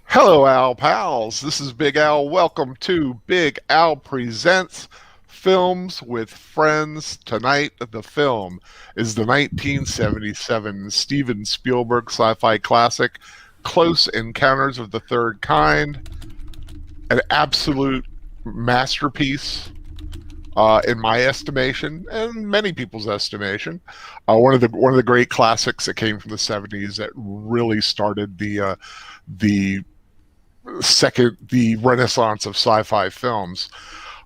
Hello, Al pals. This is Big Al. Welcome to Big Al Presents Films with Friends. Tonight, the film is the 1977 Steven Spielberg sci-fi classic, Close Encounters of the Third Kind, an absolute masterpiece. In my estimation, and many people's estimation, one of the great classics that came from the '70s that really started the the renaissance of sci-fi films.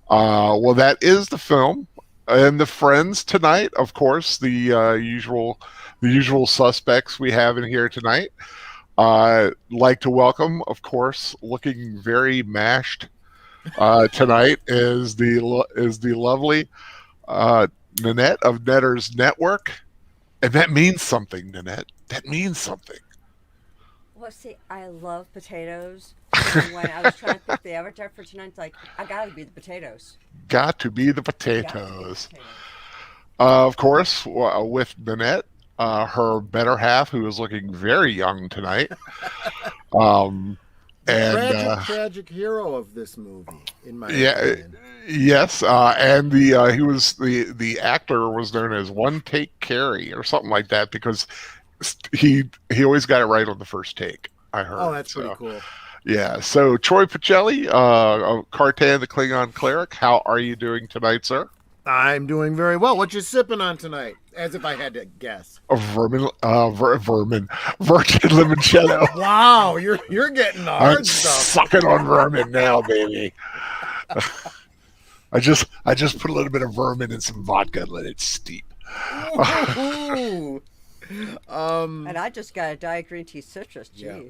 Well, that is the film, and the friends tonight. Of course, the usual suspects we have in here tonight. Like to welcome, of course, looking very mashed tonight is the lovely Nanette of Netter's Network, and that means something, Nanette. That means something. Well, see, I love potatoes. And when I was trying to pick the avatar for tonight, it's like, I gotta be the potatoes. Got to be the Got to be the potatoes. potatoes. Of course, with Nanette, her better half, who is looking very young tonight. Um, The and tragic hero of this movie, in my yeah, opinion. yes, and the actor was known as One Take Carey or something like that because he always got it right on the first take. I Oh, heard that's pretty so. cool. Yeah. So Troy Pacelli, Cartan the Klingon cleric, how are you doing tonight, sir? I'm doing very well. What you sipping on tonight? As if I had to guess. A vermin, virgin limoncello. Wow, you're getting the I'm hard stuff. sucking on vermin now, baby. I just put a little bit of vermin in some vodka and let it steep. Ooh. And I just got a Diet Green Tea Citrus. Gee. Yeah.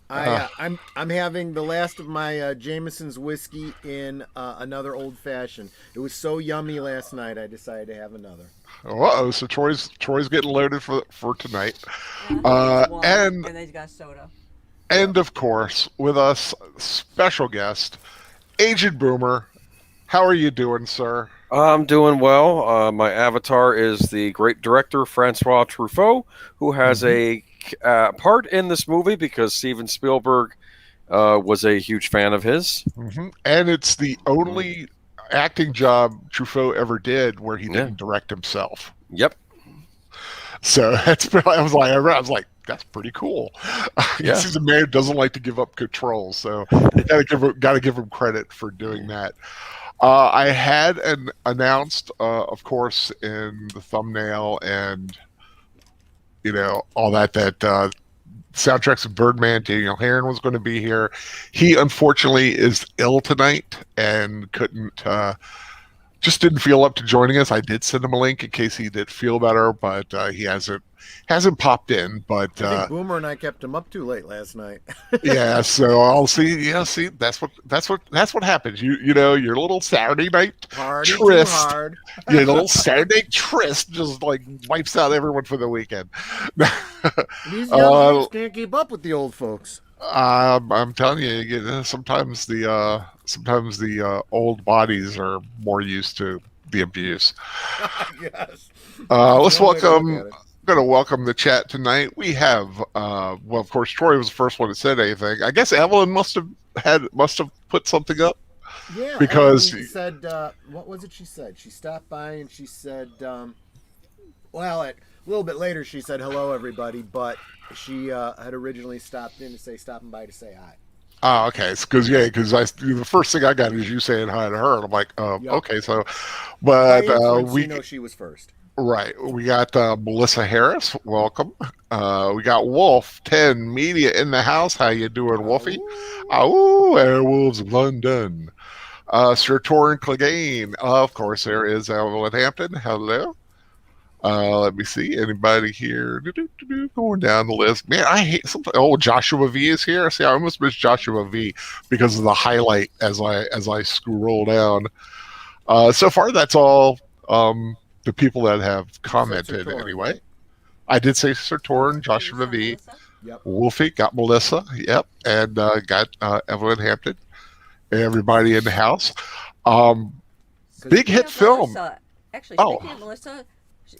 Uh, I'm having the last of my Jameson's whiskey in another old fashioned. It was so yummy last night. I decided to have another. Uh-oh, so Troy's getting loaded for tonight. He's one, And and then he's got soda. of course, with us, special guest, Agent Boomer. How are you doing, sir? I'm doing well. My avatar is the great director Francois Truffaut, who has Mhm. a part in this movie because Steven Spielberg was a huge fan of his. And it's the only acting job Truffaut ever did where he Yeah. didn't direct himself. Yep. So I was like, that's pretty cool. Yeah. He's a man who doesn't like to give up control, so you gotta give him credit for doing that. I had announced, of course, in the thumbnail and all that soundtracks of Birdman. Daniel Herron was going to be here. He unfortunately is ill tonight and couldn't. Just didn't feel up to joining us. I did send him a link in case he did feel better, but he hasn't popped in. But I think Boomer and I kept him up too late last night. yeah, so I'll see. Yeah, see, that's what happens. Your little Saturday night Party too tryst. hard. Your little Saturday tryst just like wipes out everyone for the weekend. These young folks can't keep up with the old folks. I'm telling you, sometimes the old bodies are more used to the abuse. Yes. Let's One way to look welcome. at it. Going to welcome the chat tonight. We have, well, of course, Troy was the first one that said anything. I guess Evelyn must have put something up Yeah, because Evelyn said, what was it she said? She stopped by and she said, a little bit later she said, hello, everybody, but she had originally stopped in to say, stopping by to say hi. oh, okay, because the first thing I got is you saying hi to her, and I'm like, Yep. okay, so, but we she was first. right, we got Melissa Harris, welcome. We got Wolf 10 Media in the house. How you doing, Wolfie? Oh, Airwolves of London. Sir Torrin Clegane. Of course, there is Evelyn Hampton. Hello. Let me see. Anybody here? Going down the list. Man, I hate something. Oh, Joshua V is here. See, I almost missed Joshua V because of the highlight as I scroll down. So far, that's all the people that have commented Torrin, anyway. right? I did say Sir Torrin, You Joshua saw V, Melissa? Yep. Wolfie, got Melissa, yep, and got Evelyn Hampton. Everybody in the house. Big Speaking hit of film. Melissa, actually, Oh. speaking of Melissa,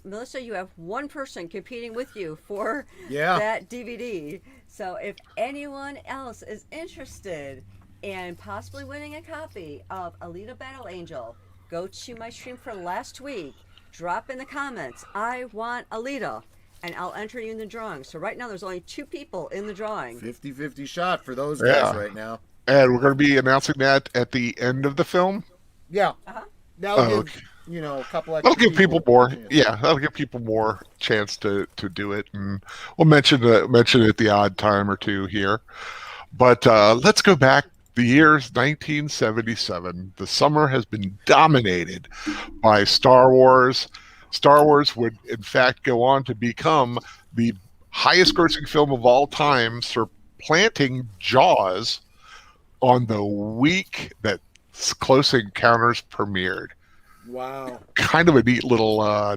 Melissa, you have one person competing with you for Yeah. that DVD. So if anyone else is interested in possibly winning a copy of Alita Battle Angel, go to my stream for last week. Drop in the comments, I want Alita, and I'll enter you in the drawing. So right now there's only 2 people in the drawing. 50-50 shot for those Yeah. guys right now. And we're going to be announcing that at the end of the film. Yeah. Uh-huh. That'll give, Okay. a couple extra That'll give people more. chance. Yeah, that'll give people more chance to do it, and we'll mention it the odd time or two here. But let's go back. The year's 1977. The summer has been dominated by Star Wars. Star Wars would, in fact, go on to become the highest-grossing film of all time, supplanting Jaws on the week that Close Encounters premiered. Wow. Kind of a neat little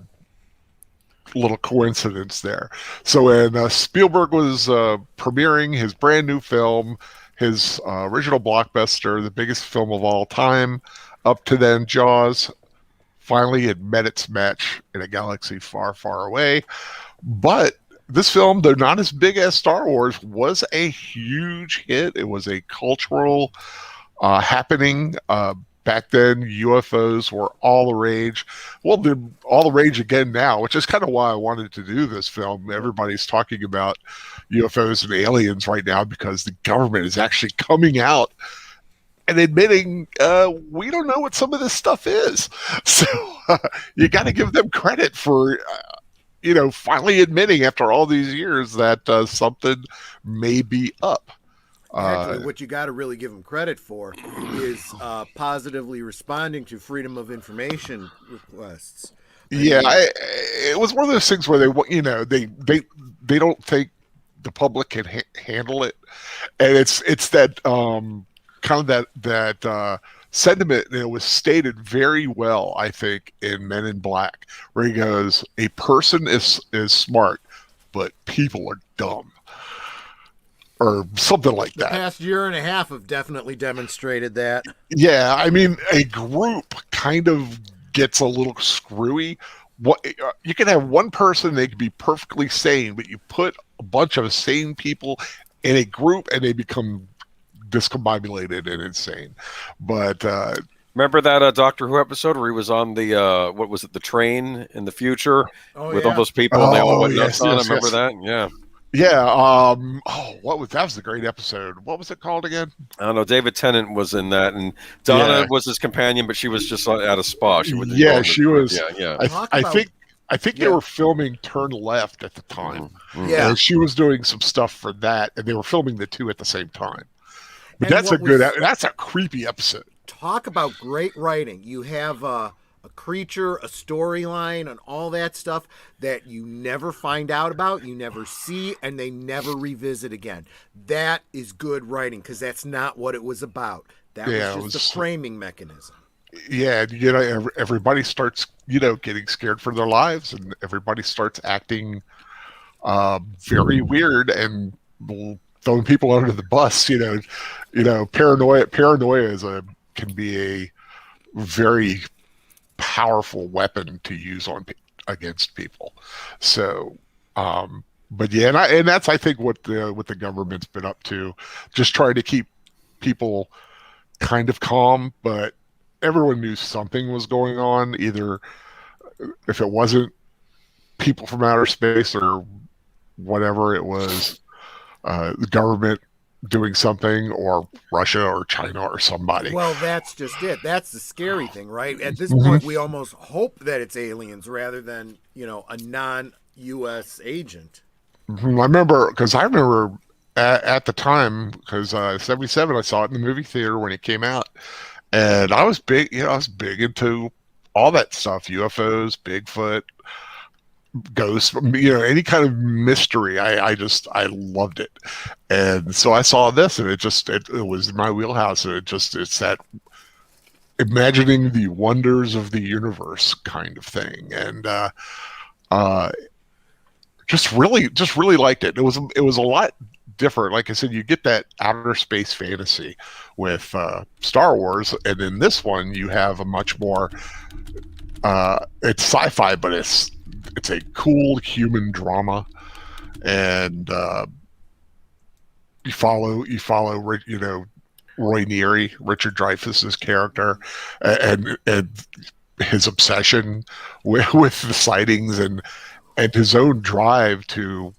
coincidence there. So when Spielberg was premiering his brand new film, his original blockbuster, the biggest film of all time, up to then, Jaws, finally had met its match in a galaxy far, far away. But this film, though not as big as Star Wars, was a huge hit. It was a cultural happening. Back then, UFOs were all the rage. Well, they're all the rage again now, which is kind of why I wanted to do this film. Everybody's talking about UFOs and aliens right now because the government is actually coming out and admitting we don't know what some of this stuff is. So you got to give them credit for, finally admitting after all these years that something may be up. Actually, what you got to really give them credit for is positively responding to freedom of information requests. It was one of those things where they don't think the public can handle it, and it's that kind of that sentiment. And it was stated very well, I think, in Men in Black, where he goes, "A person is smart, but people are dumb." Or something like that. The past year and a half have definitely demonstrated that. Yeah, I mean, a group kind of gets a little screwy. You can have one person, they can be perfectly sane, but you put a bunch of sane people in a group and they become discombobulated and insane. But remember that Doctor Who episode where he was on the the train in the future with all those people and they all went nuts on him? Remember that? Yeah. Yeah. That was a great episode. What was it called again? I don't know. David Tennant was in that, and Donna was his companion, but she was just at a spa. She was. Yeah. I think they were filming Turn Left at the time. Mm-hmm. Yeah. And she was doing some stuff for that, and they were filming the two at the same time. But that's a creepy episode. Talk about great writing. You have a creature, a storyline, and all that stuff that you never find out about, you never see, and they never revisit again. That is good writing because that's not what it was about. That was just a framing mechanism. Yeah, everybody starts, getting scared for their lives, and everybody starts acting very weird and throwing people under the bus. Paranoia can be a very powerful weapon to use against people. So, but yeah, and that's I think what the government's been up to, just trying to keep people kind of calm, but everyone knew something was going on. Either if it wasn't people from outer space or whatever, it was the government doing something, or Russia or China or somebody. Well, that's just it. That's the scary thing, right? At this point, we almost hope that it's aliens rather than, a non-U.S. agent. I remember at the time, because 77, I saw it in the movie theater when it came out, and I was big, into all that stuff, UFOs, Bigfoot, ghosts, any kind of mystery. I loved it. And so I saw this, and it was in my wheelhouse. And it's that imagining the wonders of the universe kind of thing. And just really liked it. It was a lot different. Like I said, you get that outer space fantasy with Star Wars, and in this one you have a much more it's sci-fi, but it's it's a cool human drama, and you follow Roy Neary, Richard Dreyfuss's character, and his obsession with the sightings and his own drive to,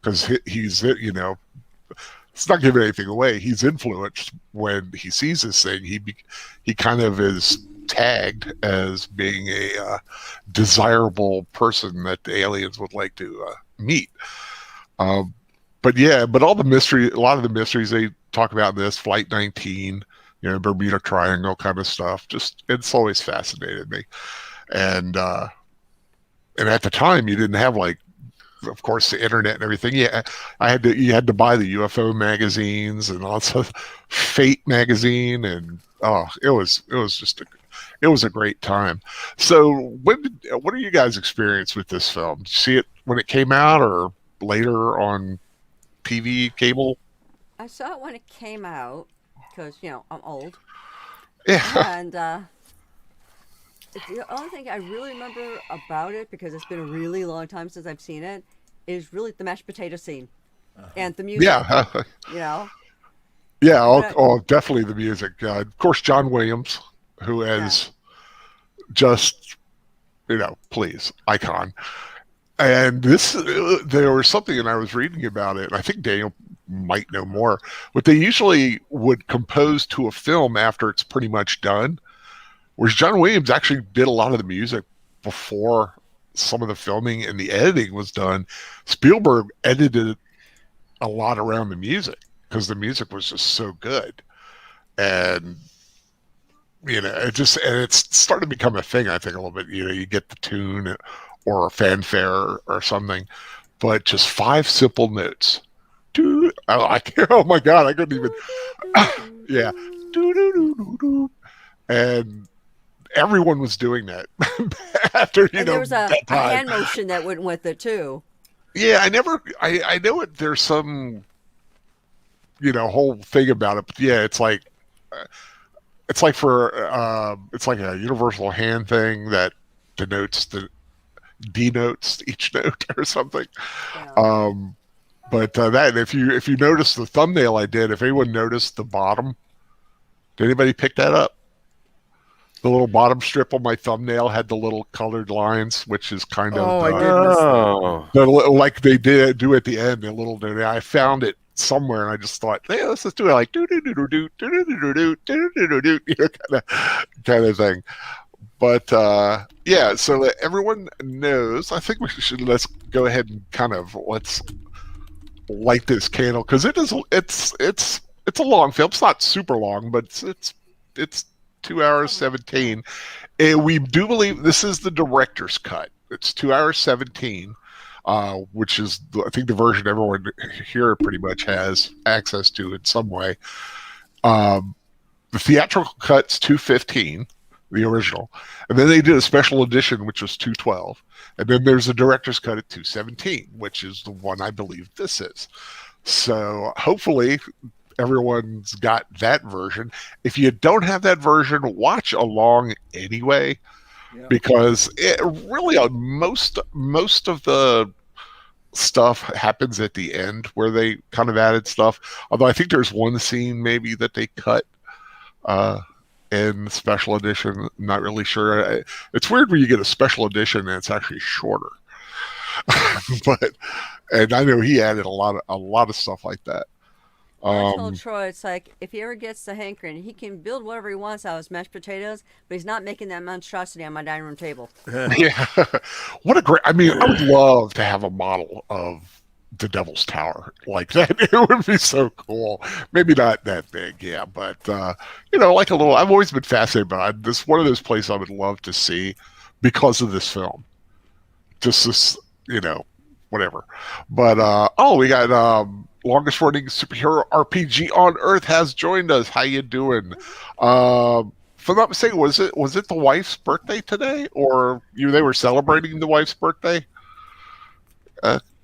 because he's it's not giving anything away. He's influenced when he sees this thing. He kind of is tagged as being a desirable person that the aliens would like to meet. But all the mystery, a lot of the mysteries they talk about in this, Flight 19, Bermuda Triangle kind of stuff, it's always fascinated me. And at the time, you didn't have, like, of course, the internet and everything. Yeah, you had to buy the UFO magazines and also Fate magazine, and it was a great time. So what are you guys' experience with this film? Did you see it when it came out or later on TV, cable? I saw it when it came out because I'm old. Yeah. And the only thing I really remember about it, because it's been a really long time since I've seen it, is really the mashed potato scene and the music. Yeah. Yeah. Definitely the music. Of course, John Williams, who is just, please, icon. And there was something, and I was reading about it, and I think Daniel might know more, but they usually would compose to a film after it's pretty much done, whereas John Williams actually did a lot of the music before some of the filming and the editing was done. Spielberg edited a lot around the music because the music was just so good. And it started to become a thing, I think, a little bit. You get the tune or a fanfare or something, but just 5 simple notes. Oh my God, I couldn't even. Yeah. And everyone was doing that after, and there was a hand motion that went with it too. Yeah, I know it. There's some, whole thing about it, but yeah, it's like a universal hand thing that denotes each note or something. Yeah. But that, if you notice the thumbnail I did, if anyone noticed the bottom, did anybody pick that up? The little bottom strip on my thumbnail had the little colored lines, which is kind of like they do at the end. A little. I found it somewhere, and I just thought, hey, let's just do it like do do do do do do do do do do do kind of thing. But yeah, so that everyone knows, I think let's go ahead and let's light this candle, because it's a long film. It's not super long, but it's 2 hours 17. And we do believe this is the director's cut. It's 2 hours 17, which is I think the version everyone here pretty much has access to in some way. The theatrical cut's 2:15. The original, and then they did a special edition which was 2:12, and then there's a director's cut at 2:17, which is the one I believe this is. So hopefully everyone's got that version. If you don't have that version, watch along anyway, because it really most of the stuff happens at the end where they kind of added stuff. Although I think there's one scene maybe that they cut in the special edition. I'm not really sure. It's weird when you get a special edition and it's actually shorter. And I know he added a lot of stuff like that. I told Troy, it's like, if he ever gets the hankering, he can build whatever he wants out of his mashed potatoes, but he's not making that monstrosity on my dining room table. Yeah. What a great, I would love to have a model of the Devil's Tower like that. It would be so cool. Maybe not that big, yeah, but like a little. I've always been fascinated by this. One of those places I would love to see because of this film. Just this, whatever. But we got longest running superhero RPG on Earth has joined us. How you doing? If I'm not mistaken, was it the wife's birthday today, or they were celebrating the wife's birthday?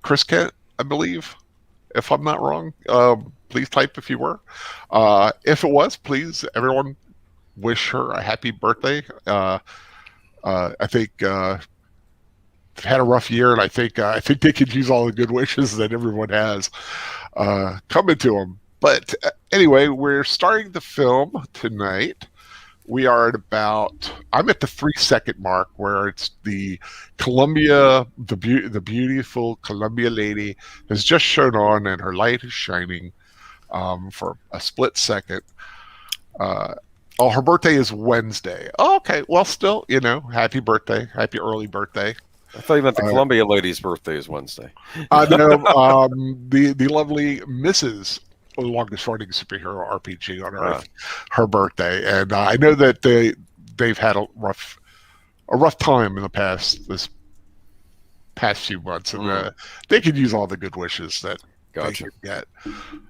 Chris Kent, I believe, if I'm not wrong. Please type if you were. If it was, please, everyone, wish her a happy birthday. I think had a rough year, and I think they could use all the good wishes that everyone has coming to them. But anyway, we're starting the film tonight. We are at I'm at the 3-second mark where it's the Columbia, the beautiful Columbia lady has just shown on and her light is shining for a split second. Her birthday is Wednesday. Oh, okay. Well, still, happy birthday. Happy early birthday. I thought you meant the Columbia lady's birthday is Wednesday. No, the lovely Mrs. longest running superhero RPG on Earth, her birthday, and I know that they've had a rough time in this past few months, and they could use all the good wishes that they could get.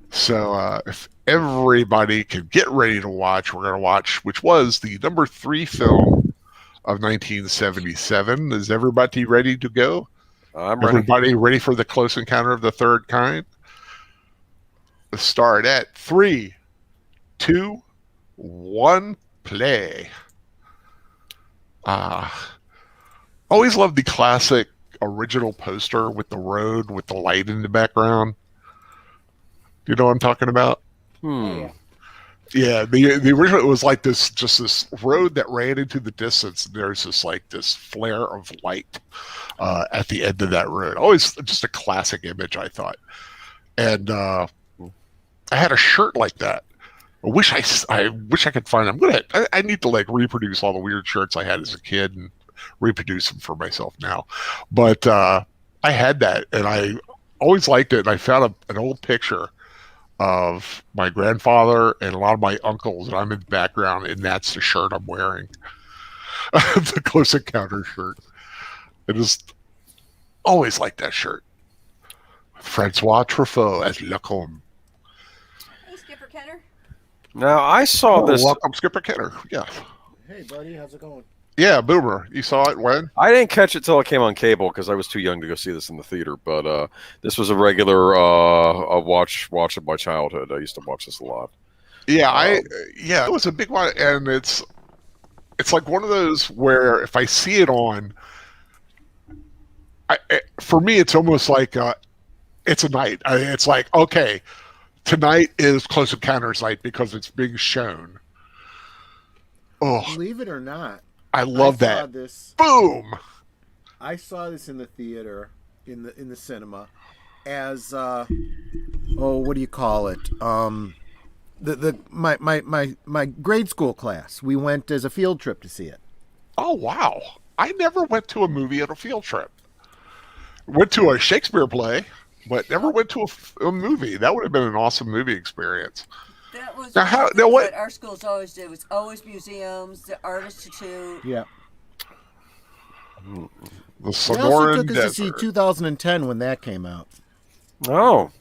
So if everybody can get ready to watch, we're going to watch, which was the number 3 film of 1977. Is everybody ready to go? I'm ready. Everybody ready for the Close Encounter of the Third Kind? Start at 3, 2, 1, play. Always loved the classic original poster with the road with the light in the background. Do you know what I'm talking about? Yeah, the original, it was like this road that ran into the distance, and there's this flare of light at the end of that road. Always just a classic image, I thought. And I had a shirt like that. I wish I could find them. I need to reproduce all the weird shirts I had as a kid and reproduce them for myself now. But I had that, and I always liked it. And I found an old picture of my grandfather and a lot of my uncles, and I'm in the background, and that's the shirt I'm wearing. The Close Encounter shirt. I just always liked that shirt. Francois Truffaut as Lacombe. Skipper Kenner. Now I saw this. Welcome, Skipper Kenner. Yeah. Hey, buddy, how's it going? Yeah, Boomer. You saw it when? I didn't catch it till it came on cable because I was too young to go see this in the theater. But this was a regular watch of my childhood. I used to watch this a lot. Yeah, it was a big one, and it's like one of those where if I see it on, for me it's almost like it's a night. It's like, okay, tonight is Close Encounters night because it's being shown. Oh, believe it or not, I love that. This, boom! I saw this in the theater, in the cinema, as what do you call it? My grade school class. We went as a field trip to see it. Oh wow! I never went to a movie at a field trip. Went to a Shakespeare play, but never went to a movie. That would have been an awesome movie experience. That was what our schools always did. It was always museums, the Art Institute. Yeah. The Sonoran took us to see 2010 when that came out. Oh.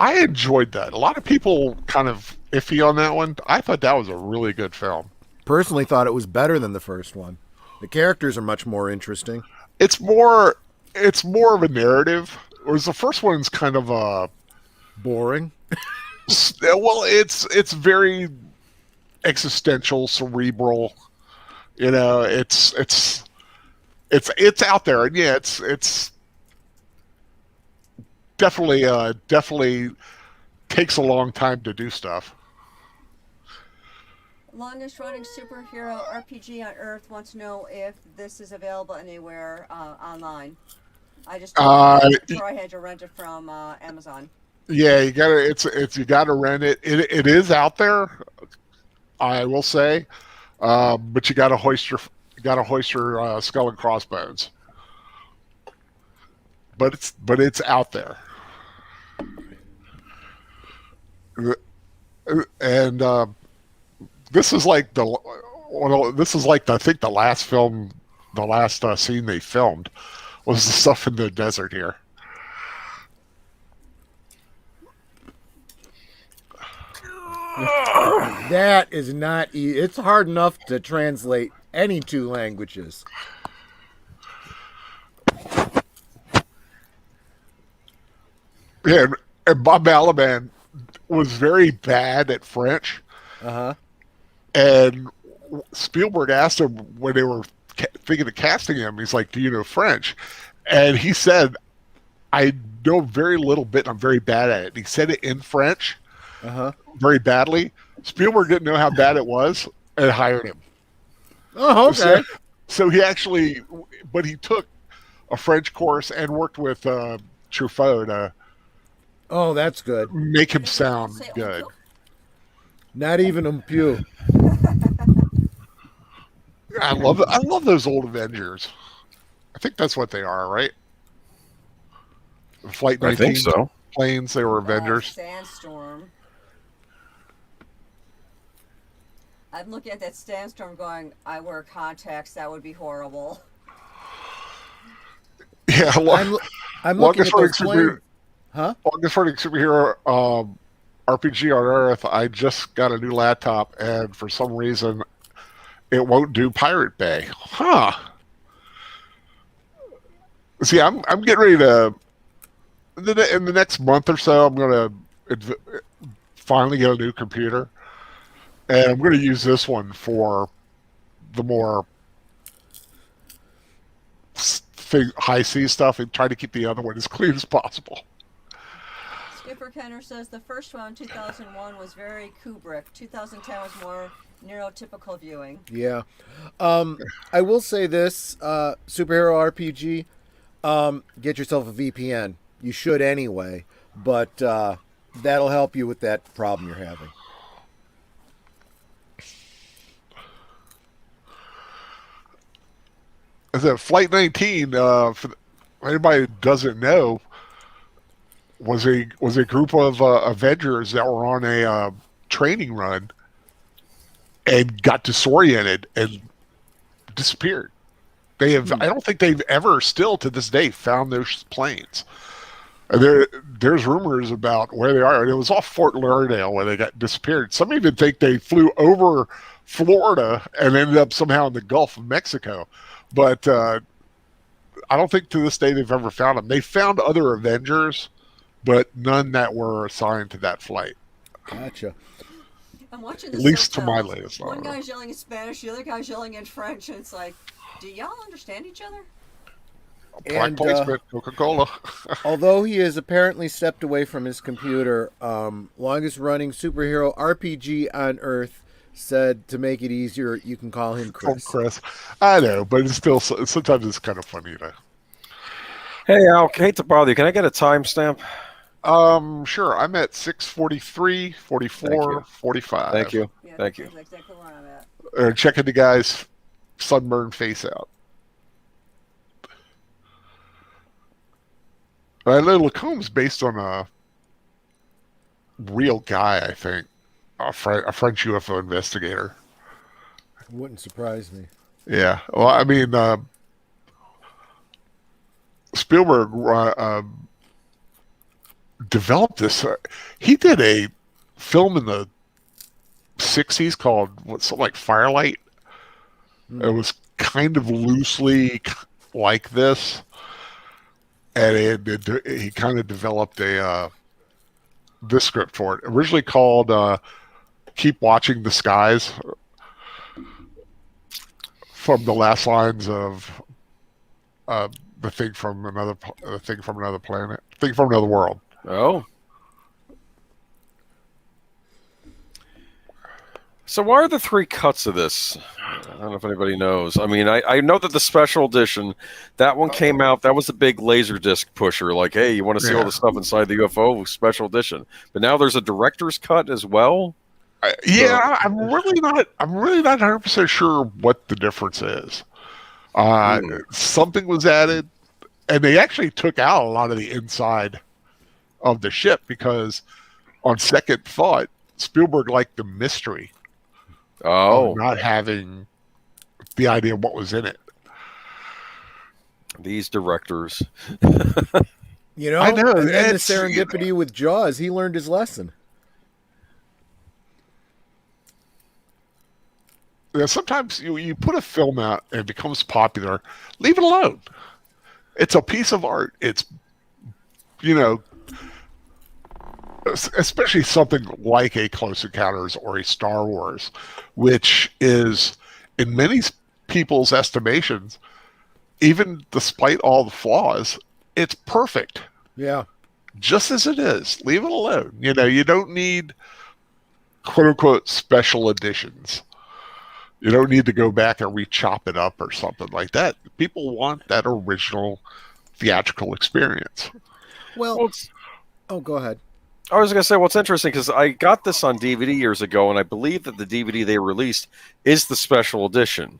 I enjoyed that. A lot of people kind of iffy on that one. I thought that was a really good film. Personally thought it was better than the first one. The characters are much more interesting. It's more of a narrative. Whereas the first one's kind of boring. Well, it's very existential, cerebral. It's out there, and yeah, it's definitely takes a long time to do stuff. Longest running superhero RPG on Earth wants to know if this is available anywhere online. I just Troy had to rent it from Amazon. Yeah, you gotta rent it. It is out there, I will say, but you gotta hoist your skull and crossbones. But it's out there, and this is like I think the last scene they filmed was the stuff in the desert here. That is not it's hard enough to translate any two languages. Yeah, and Bob Balaban was very bad at French. Uh-huh. And Spielberg asked him when they were thinking of casting him, he's like, "Do you know French?" And he said, I know very little bit, and I'm very bad at it. He said it in French very badly. Spielberg didn't know how bad it was and hired him. Oh, okay. So he actually, but he took a French course and worked with Truffaut to That's good. make him sound good. Not even pew. I love those old Avengers. I think that's what they are, right? Flight 19 I think so. Planes, they were Avengers. Sandstorm. I'm looking at that Sandstorm going, I wear contacts, that would be horrible. Yeah, I'm looking at those planes. Longest running superhero RPG on Earth. I just got a new laptop, and for some reason, it won't do Pirate Bay. Huh. See, I'm getting ready to, in the next month or so, I'm going to finally get a new computer. And I'm going to use this one for the more high C stuff and try to keep the other one as clean as possible. Skipper Kenner says the first one, 2001, was very Kubrick. 2010 was more neurotypical viewing. Yeah. I will say this, superhero RPG, get yourself a VPN. You should anyway, but that'll help you with that problem you're having. As a Flight 19, for anybody who doesn't know, was a group of Avengers that were on a training run and got disoriented and disappeared. They have. I don't think they've ever, still to this day, found those planes. There's rumors about where they are. And it was off Fort Lauderdale where they got disappeared. Some even think they flew over Florida and ended up somehow in the Gulf of Mexico. But I don't think to this day they've ever found them. They found other Avengers, but none that were assigned to that flight. Gotcha. I'm watching At least to my latest. One guy's yelling in Spanish, the other guy's yelling in French, and it's like, do y'all understand each other? Product placement, Coca-Cola. Although he has apparently stepped away from his computer, longest running superhero RPG on Earth said to make it easier, you can call him Chris. Oh, Chris. I know, but it's still, sometimes it's kind of funny to. Hey, Al, hate to bother you. Can I get a timestamp? Sure. I'm at 6:43, 44, 45. Thank you. Yeah, Thank you. that's exactly where I'm at. Checking the guy's sunburned face out. I know Lacomb's based on a real guy, I think. A French UFO investigator. Wouldn't surprise me. Yeah. Well, I mean, Spielberg developed this. He did a film in the 60s called something like Firelight. It was kind of loosely like this. And he kind of developed this script for it. Originally called Keep Watching the Skies, from the last lines of the thing from another planet, thing from another world. Oh. So why are the three cuts of this? I don't know if anybody knows. I mean, I know that the special edition, that one came out, that was a big laser disc pusher. Like, hey, you want to see all the stuff inside the UFO special edition. But now there's a director's cut as well? I'm really not 100% sure what the difference is. Something was added, and they actually took out a lot of the inside of the ship because on second thought, Spielberg liked the mystery. Oh, not having the idea of what was in it. These directors. You know, I know. And then the serendipity with Jaws, he learned his lesson. Yeah, sometimes you put a film out and it becomes popular, leave it alone. It's a piece of art. It's, especially something like a Close Encounters or a Star Wars, which is, in many people's estimations, even despite all the flaws, it's perfect. Yeah. Just as it is. Leave it alone. You know, you don't need quote unquote special editions. You don't need to go back and re-chop it up or something like that. People want that original theatrical experience. Well, go ahead. I was going to say, what's interesting, because I got this on DVD years ago, and I believe that the DVD they released is the special edition.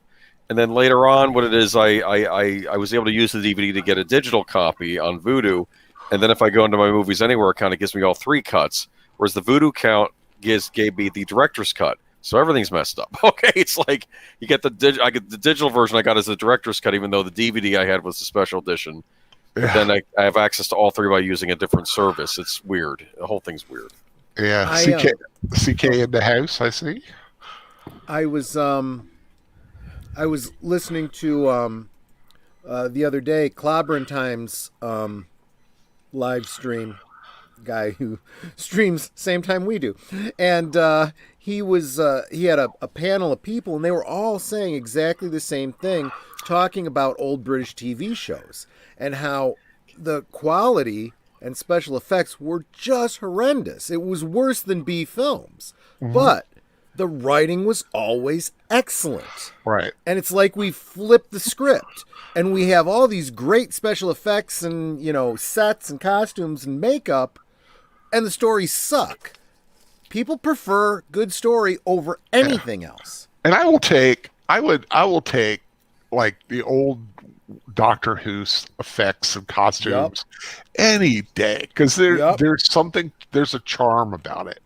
And then later on, what it is, I was able to use the DVD to get a digital copy on Vudu. And then if I go into my Movies Anywhere account, it gives me all 3 cuts, whereas the Vudu count gave me the director's cut. So everything's messed up. Okay, it's like you get I get the digital version I got as the director's cut, even though the DVD I had was the special edition. Yeah. Then I have access to all 3 by using a different service. It's weird. The whole thing's weird. Yeah, CK in the house, I see. I was listening to the other day Clobbering Time's live stream, guy who streams same time we do, and he had a panel of people, and they were all saying exactly the same thing, talking about old British TV shows and how the quality and special effects were just horrendous. It was worse than B films, but the writing was always excellent. Right. And it's like we flipped the script and we have all these great special effects and, you know, sets and costumes and makeup, and the stories suck. People prefer good story over anything else. And I will take like the old Doctor Who's effects and costumes any day, because there's a charm about it.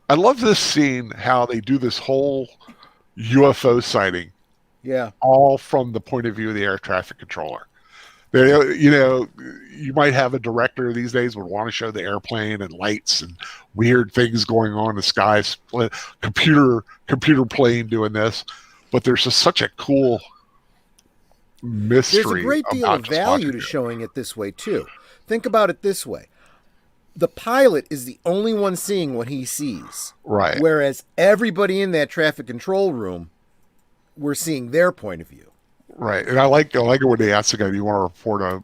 I love this scene, how they do this whole UFO sighting, all from the point of view of the air traffic controller. They, you know, you might have a director these days would want to show the airplane and lights and weird things going on in the skies, computer plane doing this, but there's just such a cool mystery. There's a great deal of value to showing it this way too. Think about it this way. The pilot is the only one seeing what he sees. Right. Whereas everybody in that traffic control room, we're seeing their point of view. Right. And I like it when they ask the guy, do you want to report a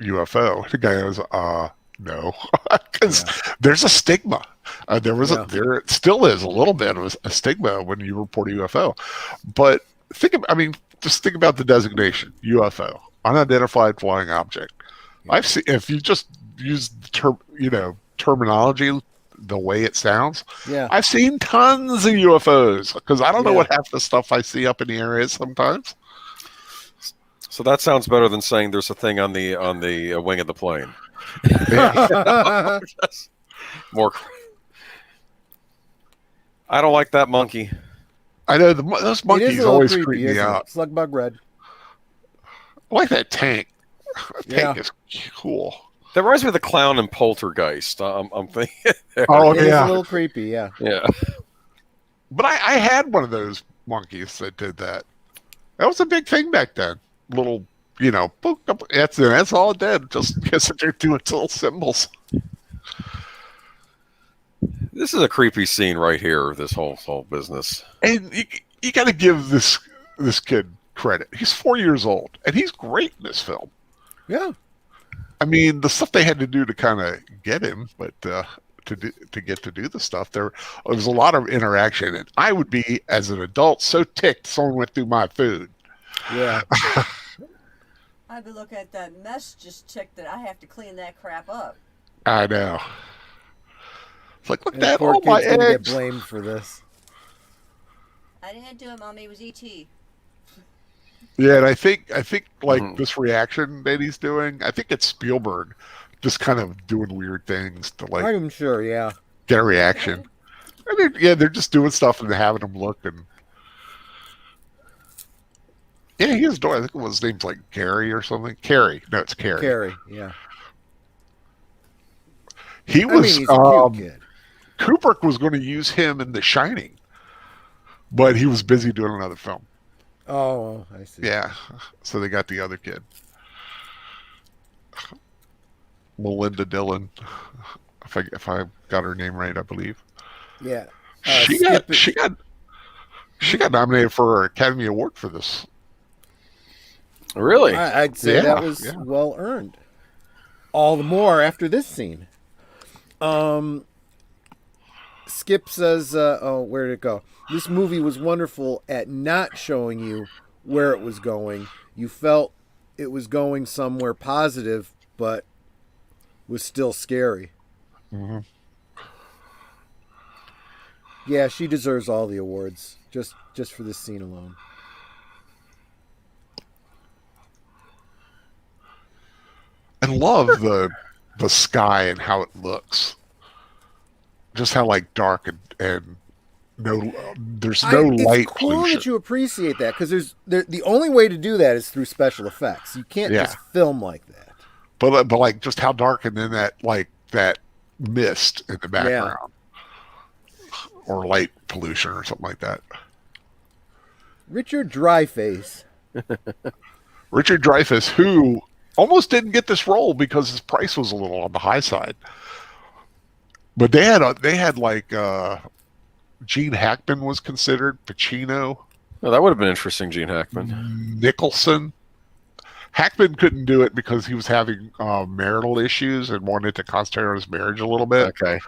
UFO? The guy goes, no. Because there's a stigma. There still is a little bit of a stigma when you report a UFO. But just think about the designation, UFO, unidentified flying object. I've seen, if you just use the terminology the way it sounds, I've seen tons of UFOs, because I don't know what half the stuff I see up in the area sometimes. So that sounds better than saying there's a thing on the wing of the plane. More. I don't like that monkey. I know those monkeys always creep me out. Slug bug red. I like that tank. That tank is cool. That reminds me of the clown in Poltergeist. I'm thinking. Oh, it is a little creepy, yeah. But I had one of those monkeys that did that. That was a big thing back then. Little, that's all it did. Just sit there doing its little symbols. This is a creepy scene right here. This whole business. And you got to give this kid credit. He's 4 years old, and he's great in this film. Yeah. I mean, the stuff they had to do to kind of get him, but to get to do the stuff, there was a lot of interaction. And I would be, as an adult, so ticked someone went through my food. Yeah. I'd be looking at that mess just ticked that I have to clean that crap up. I know. It's like, look at that, poor all my kid's gonna eggs. get blamed for this. I didn't do it, Mommy. It was E.T. Yeah, and I think like this reaction that he's doing, I think it's Spielberg just kind of doing weird things to like. I'm sure, yeah. Get a reaction. And they're just doing stuff and having him look, and he is doing. I think his name's like Gary or something. Carrie. No, it's Carrie. Carrie, yeah. He was. He's a cute kid. Kubrick was going to use him in The Shining, but he was busy doing another film. Oh, I see. Yeah, so they got the other kid, Melinda Dillon, if I got her name right, I believe. Yeah, She She got nominated for an Academy Award for this. Really? I'd say Yeah, that was well earned. All the more after this scene. Skip says, where did it go? This movie was wonderful at not showing you where it was going. You felt it was going somewhere positive, but was still scary. Mm-hmm. Yeah, she deserves all the awards just for this scene alone. And love the sky and how it looks. Just how like dark and no, there's no light It's cool pollution. that you appreciate that because the only way to do that is through special effects. You can't just film like that. But like just how dark and then that mist in the background, or light pollution or something like that. Richard Dreyfuss. Richard Dreyfuss, who almost didn't get this role because his price was a little on the high side. But they had like Gene Hackman was considered, Pacino. Oh, that would have been interesting, Gene Hackman. Nicholson. Hackman couldn't do it because he was having marital issues and wanted to concentrate on his marriage a little bit. Okay.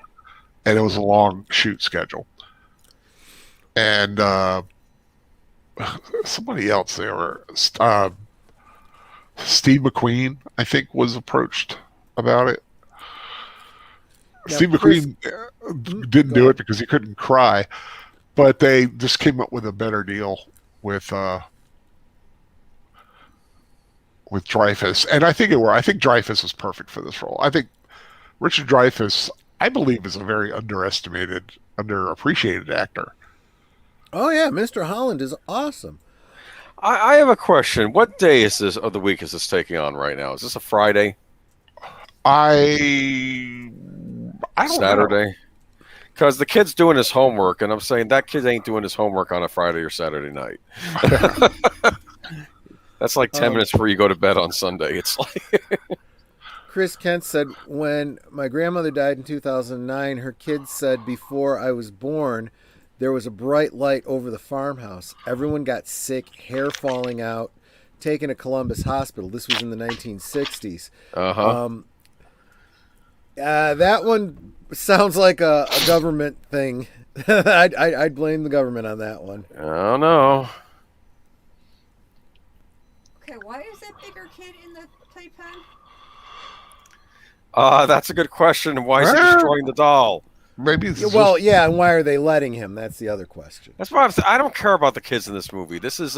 And it was a long shoot schedule. And somebody else there, Steve McQueen, I think, was approached about it. Now, Steve McQueen didn't do it because he couldn't cry, but they just came up with a better deal with Dreyfuss, and I think Dreyfuss was perfect for this role. I think Richard Dreyfuss, I believe, is a very underappreciated actor. Oh yeah, Mr. Holland is awesome. I have a question. What day is this of the week is this taking on right now? Is this a Friday? I don't Saturday? know. Because the kid's doing his homework, and I'm saying that kid ain't doing his homework on a Friday or Saturday night. That's like 10 minutes before you go to bed on Sunday. It's like Chris Kent said, when my grandmother died in 2009, her kids said before I was born, there was a bright light over the farmhouse. Everyone got sick, hair falling out, taken to Columbus Hospital. This was in the 1960s. That one sounds like a government thing. I'd blame the government on that one. I don't know. Okay, why is that bigger kid in the playpen? That's a good question. Why is he destroying the doll? Maybe it's Well, yeah, and why are they letting him? That's the other question. That's why I don't care about the kids in this movie. This is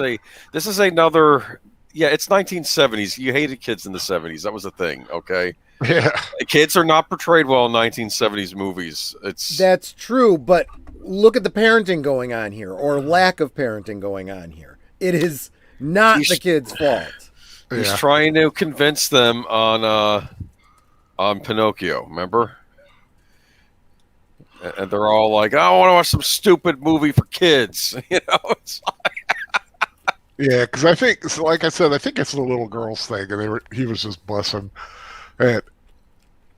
another. Yeah, it's 1970s. You hated kids in the 70s. That was a thing. Okay. Yeah. Kids are not portrayed well in 1970s movies. That's true, but look at the parenting going on here, or lack of parenting going on here. It is not the kid's fault. He's trying to convince them on Pinocchio. Remember? And they're all like, "I want to watch some stupid movie for kids." You know, it's like... Yeah, because I think, like I said, I think it's the little girls thing, and he was just blessing. And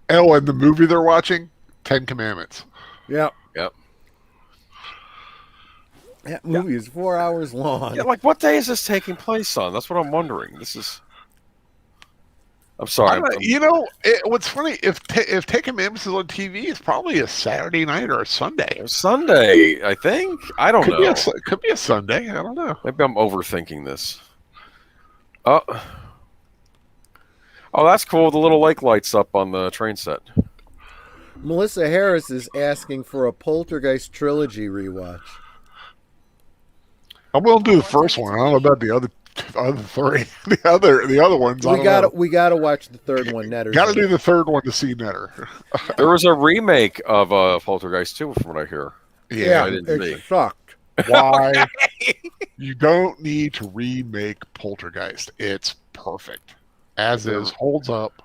the movie they're watching, 10 Commandments. Yep. Yep. That movie is 4 hours long. Yeah, like what day is this taking place on? That's what I'm wondering. This is. I'm sorry. What's funny, if 10 Commandments is on TV, it's probably a Saturday night or a Sunday. Sunday, I think. I don't know. Could be a Sunday. I don't know. Maybe I'm overthinking this. Oh, that's cool. The little lake lights up on the train set. Melissa Harris is asking for a Poltergeist trilogy rewatch. I'm willing to do the first one. I don't know about the other three. The other ones. We gotta watch the third one, Netter. Got to do the third one to see Netter. There was a remake of Poltergeist 2, from what I hear. Yeah, I didn't see. it sucked. Why? You don't need to remake Poltergeist. It's perfect. As is, holds up.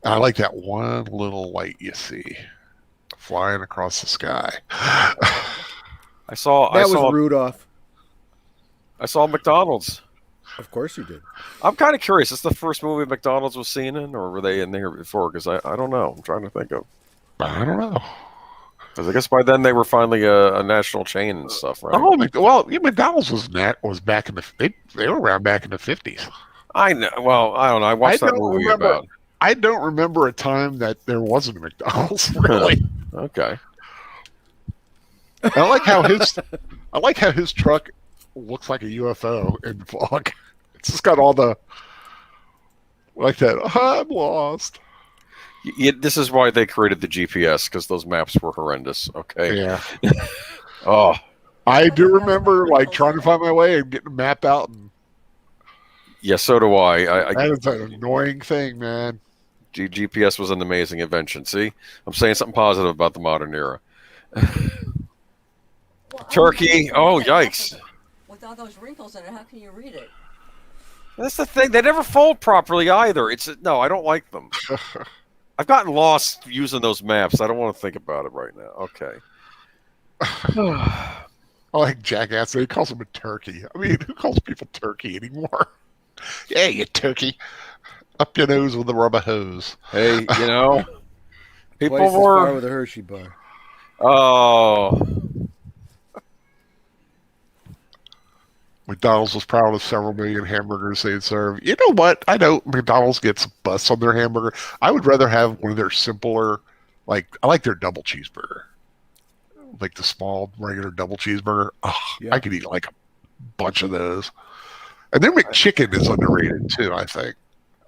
I like that one little light you see flying across the sky. I saw Rudolph. I saw McDonald's. Of course you did. I'm kind of curious. Is this the first movie McDonald's was seen in, or were they in there before? Because I don't know. I'm trying to think of. I don't know. Because I guess by then they were finally a national chain and stuff, right? Oh, well, yeah, McDonald's was back in they were around back in the 50s. I know. Well, I don't know. I watched that movie about. I don't remember a time that there wasn't a McDonald's. Really. Okay. I like how his truck looks like a UFO in the vlog. It's just got all the like that. I'm lost. This is why they created the GPS, because those maps were horrendous. Okay. Yeah. Oh. I do remember like trying to find my way and getting a map out, and yeah, so do I. that is an annoying thing, man. GPS was an amazing invention. See, I'm saying something positive about the modern era. Well, Turkey. Oh, yikes. With all those wrinkles in it, how can you read it? That's the thing. They never fold properly either. No, I don't like them. I've gotten lost using those maps. I don't want to think about it right now. Okay. I like Jackass. He calls him a turkey. I mean, who calls people turkey anymore? Yeah, you turkey. Up your nose with a rubber hose. Hey, people Twice as were. far with a Hershey bar. Oh. McDonald's was proud of several million hamburgers they'd serve. You know what? I know McDonald's gets butts on their hamburger. I would rather have one of their simpler, I like their double cheeseburger. Like the small, regular double cheeseburger. Oh, Yeah. I could eat like a bunch of those. And their McChicken is underrated too, I think.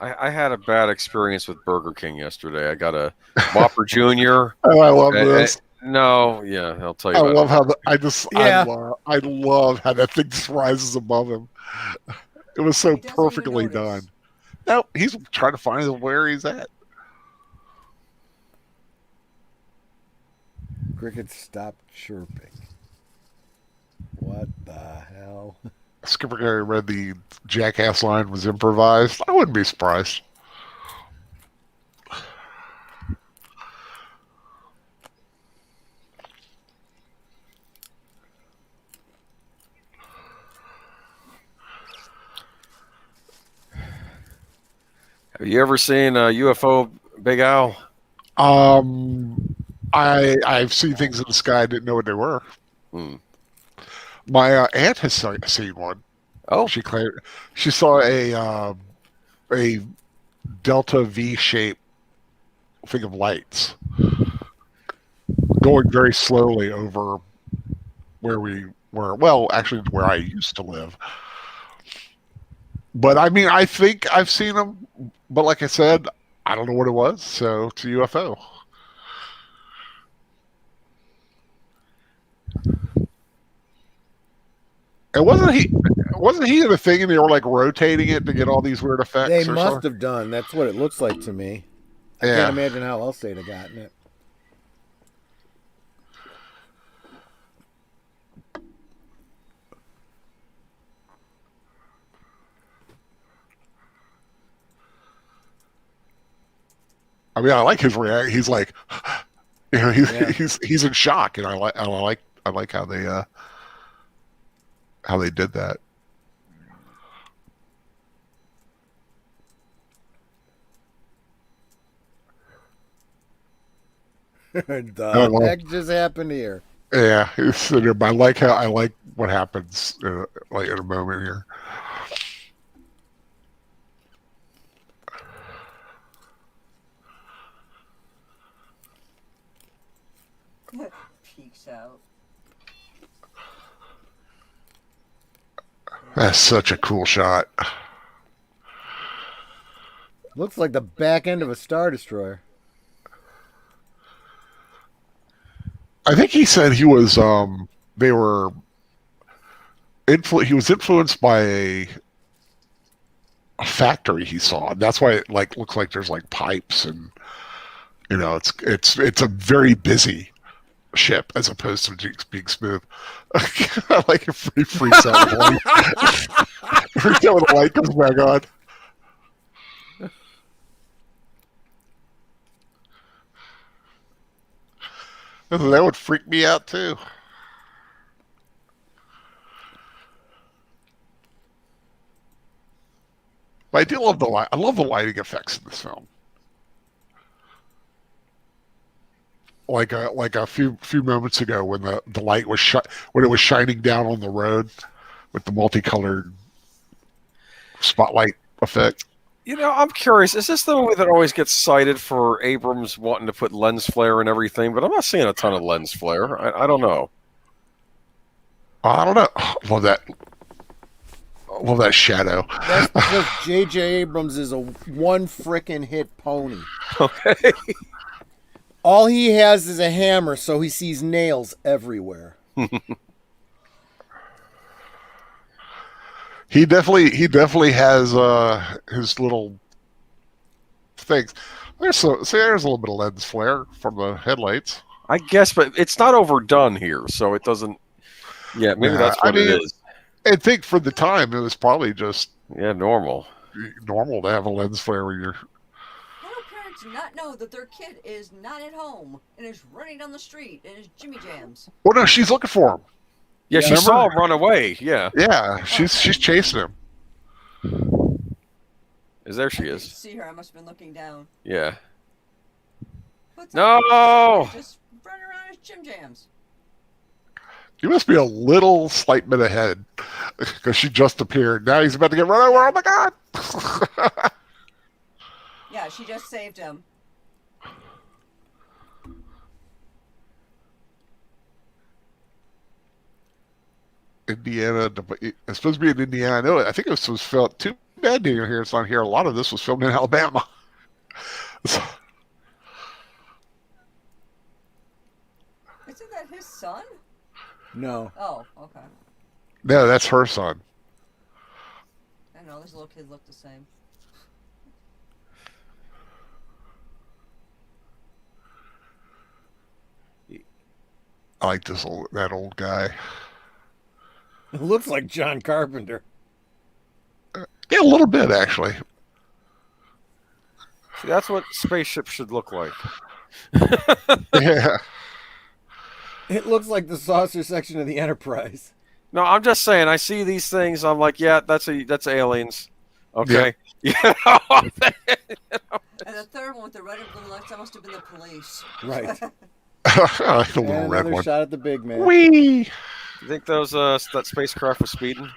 I had a bad experience with Burger King yesterday. I got a Whopper Jr. Oh, I love this. No, yeah, I'll tell you. I about love it. how I love how that thing just rises above him. It was so He doesn't even perfectly notice. done. No, he's trying to find where he's at. Crickets stopped chirping. What the hell? Skipper Gary read the Jackass line was improvised. I wouldn't be surprised. Have you ever seen a UFO, Big Al? I've seen things in the sky. I didn't know what they were. Hmm. My aunt has seen one. Oh, She claimed she saw a delta V shape thing of lights going very slowly over where we were. Well, actually, where I used to live. But I mean, I think I've seen them. But like I said, I don't know what it was. So it's a UFO. And wasn't he in the thing and they were like rotating it to get all these weird effects? They or must something? have done. That's what it looks like to me. I Yeah. can't imagine how else they'd have gotten it. I mean, I like his reaction. He's like, he's Yeah. he's in shock, and I like how they did that. The well. heck just happened here? Yeah, I like what happens like in a moment here. Peeks out. That's such a cool shot. Looks like the back end of a Star Destroyer. I think he said he was they were he was influenced by a factory he saw, and that's why it like looks like there's like pipes and it's a very busy ship as opposed to just being smooth. I like it. He freaks out when the light, freaks out when the light comes back on. That would freak me out too. But I do love the light. I love the lighting effects in this film. like a few moments ago when the light was when it was shining down on the road with the multicolored spotlight effect. I'm curious. Is this the movie that always gets cited for Abrams wanting to put lens flare and everything? But I'm not seeing a ton of lens flare. I don't know. I don't know. Love that shadow. That's because J.J. Abrams is a one frickin' hit pony. Okay. All he has is a hammer, so he sees nails everywhere. He definitely has his little things. There's a little bit of lens flare from the headlights. I guess, but it's not overdone here, so it doesn't. Yeah, maybe that's what it is. I think for the time it was probably just normal to have a lens flare when you're. How do parents not know that their kid is not at home and is running down the street in his Jimmy Jams? Well, no, she's looking for him. Yeah, she saw him run away. Yeah. Yeah, she's chasing him. There she is. See her? I must have been looking down. Yeah. No! Just running around his Jim Jams. You must be a little slight bit ahead because she just appeared. Now he's about to get run over. Oh my God! Yeah, she just saved him. Indiana. It's supposed to be in Indiana. I know it. I think it was filmed. Too bad to hear it's not here. A lot of this was filmed in Alabama. Isn't that his son? No. Oh, okay. No, that's her son. I don't know. Those little kids look the same. I like that old guy. It looks like John Carpenter. Yeah, a little bit actually. See, that's what spaceships should look like. Yeah. It looks like the saucer section of the Enterprise. No, I'm just saying. I see these things. I'm like, yeah, that's aliens. Okay. Yeah. And the third one with the red and blue lights, that must have been the police. Right. I like the little And red another one. shot at the big man. Whee! You think that spacecraft was speeding?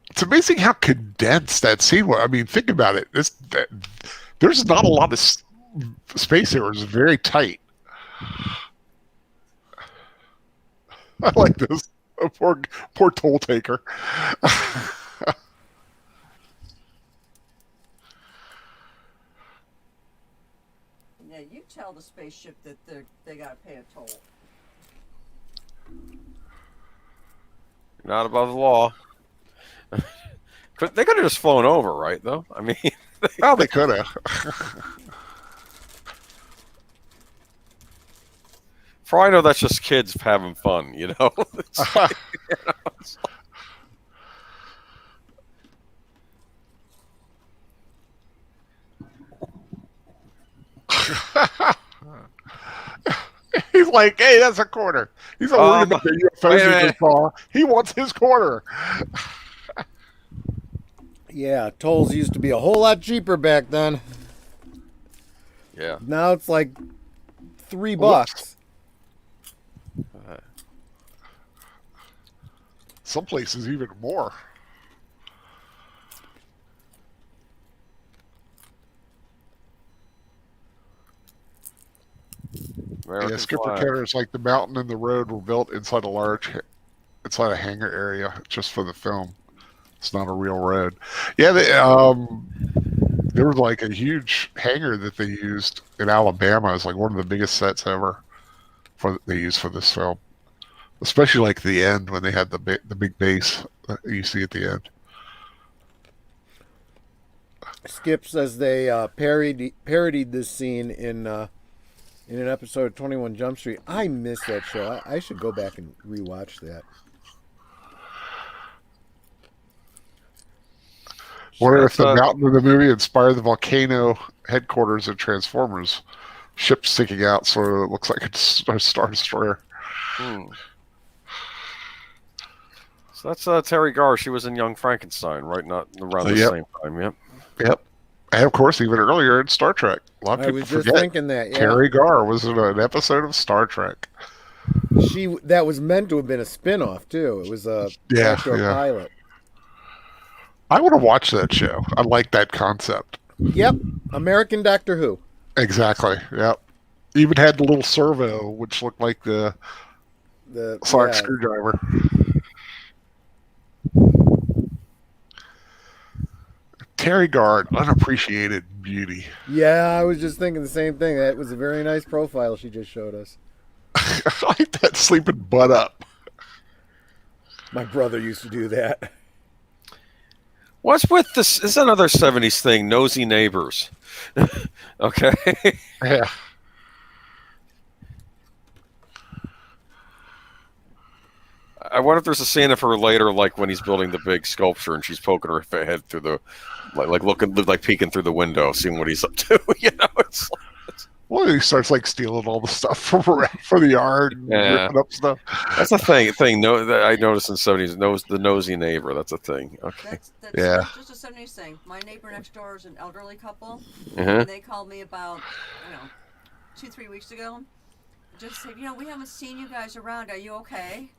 It's amazing how condensed that scene was. I mean, think about it. There's not a lot of space here. It's very tight. I like this. Oh, poor toll taker. Yeah, you tell the spaceship that they gotta pay a toll. Not above the law. They could have just flown over, right? Though, I mean, Well, they could have. for all I know, that's just kids having fun, you know. It's like, He's like, hey, that's a quarter. He's not worried about the UFOs wait a he minute. just saw. He wants his quarter. Yeah, tolls used to be a whole lot cheaper back then. yeah. Now it's like $3. Some places even more. American Yeah, Skipper flag. Kenner's like the mountain and the road were built inside a hangar area just for the film. It's not a real road. Yeah, there was like a huge hangar that they used in Alabama. It's like one of the biggest sets ever they used for this film. Especially like the end when they had the big base that you see at the end. Skip says they parodied this scene in an episode of 21 Jump Street. I missed that show. I should go back and rewatch that. Wonder if the mountain in the movie inspired the volcano headquarters of Transformers. Ship sticking out, sort of looks like a Star Destroyer. So that's Terry Garr. She was in Young Frankenstein, right? Not around the Yep. same time. Yep. Yep. And of course, even earlier in Star Trek. A lot of I people was just forget. thinking that. Yeah. Terry Garr was in an episode of Star Trek. That was meant to have been a spin-off too. It was a Yeah, backdoor yeah. pilot. I would have watched that show. I like that concept. Yep, American Doctor Who. Exactly. Yep. Even had the little servo, which looked like the sonic screwdriver. Terry Garr, unappreciated beauty. Yeah, I was just thinking the same thing. That was a very nice profile she just showed us. I like that sleeping butt up. My brother used to do that. What's with this? This is another 70s thing, nosy neighbors. Okay. Yeah. I wonder if there's a scene of her later, like when he's building the big sculpture and she's poking her head through the, like looking, like peeking through the window, seeing what he's up to. You know, Well, he starts like stealing all the stuff from around for the yard, and ripping up stuff. That's a thing. No, that I noticed in the 70s. The nosy neighbor. That's a thing. Okay. That's Yeah. not just a 70s thing. My neighbor next door is an elderly couple. Uh-huh. And they called me about, 2-3 weeks ago. Just said, we haven't seen you guys around. Are you okay?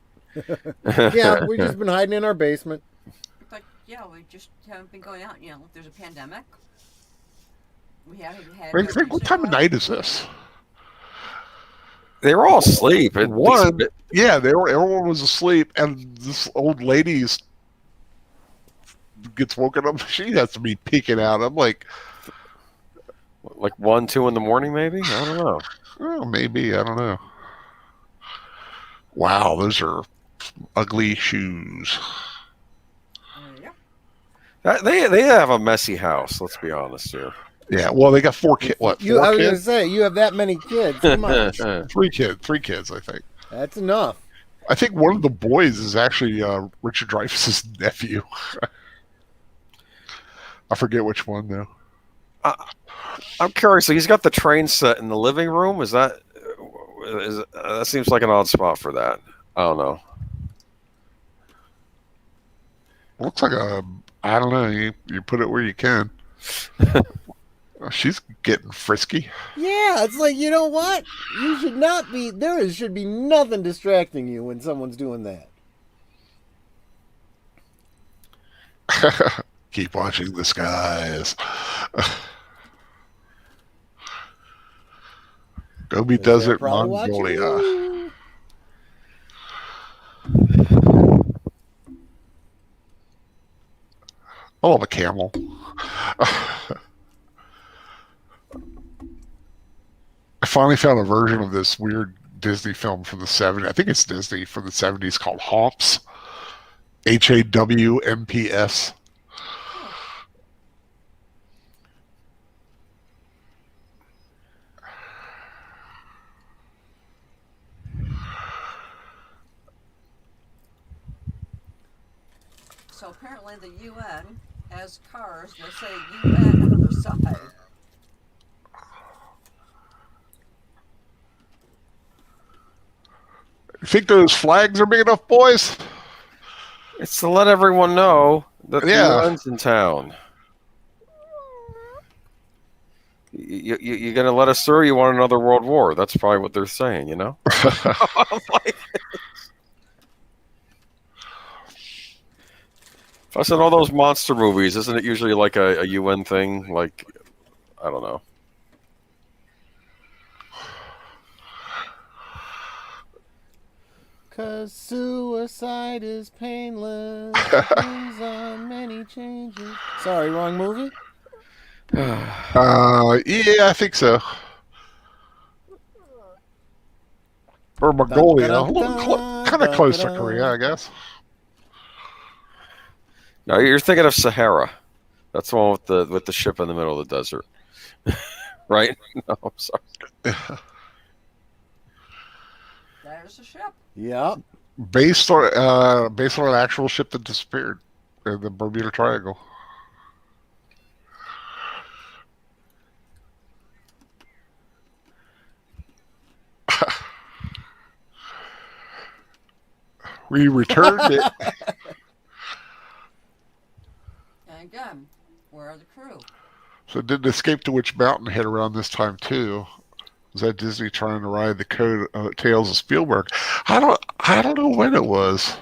Yeah, we've just been hiding in our basement. It's like, yeah, we just haven't been going out. There's a pandemic. We haven't had. What time of night is this? They were all asleep. Everyone was asleep, and this old lady gets woken up. She has to be peeking out. I'm like 1, 2 in the morning, maybe. I don't know. Oh, maybe, I don't know. Wow, those are ugly shoes. Yeah. They have a messy house. Let's be honest here. Yeah, well, they got 4 kids. What? 4 I was going to kids? say, you have that many kids. Come on. 3 kids. 3 kids, I think. That's enough. I think one of the boys is actually Richard Dreyfuss's nephew. I forget which one though. I'm curious. So he's got the train set in the living room. That seems like an odd spot for that. I don't know. Looks like I don't know. You put it where you can. She's getting frisky. Yeah, it's like, you know what? You should not be. Should be nothing distracting you when someone's doing that. Keep watching the skies. Gobi Desert, Mongolia. I love a camel. I finally found a version of this weird Disney film from the 70s. I think it's Disney from the 70s called Hawmps. HAWMPS. So apparently the UN has cars that say UN on the side. You think those flags are big enough, boys? It's to let everyone know that the UN's in town. You're going to let us through? You want another world war? That's probably what they're saying, you know? Plus, in all those monster movies, isn't it usually like a UN thing? Like, I don't know. Cause suicide is painless. Brings on many changes. Sorry, wrong movie? Yeah, I think so. Or Mongolia. Kind of close to Korea, I guess. No, you're thinking of Sahara. That's the one with the ship in the middle of the desert. Right? No, I'm sorry. There's a ship. Yep. Based on an actual ship that disappeared in the Bermuda Triangle. We returned it. again, where are the crew? So did Escape to Witch Mountain hit around this time too? Was that Disney trying to ride the tales of Spielberg? I don't know when it was.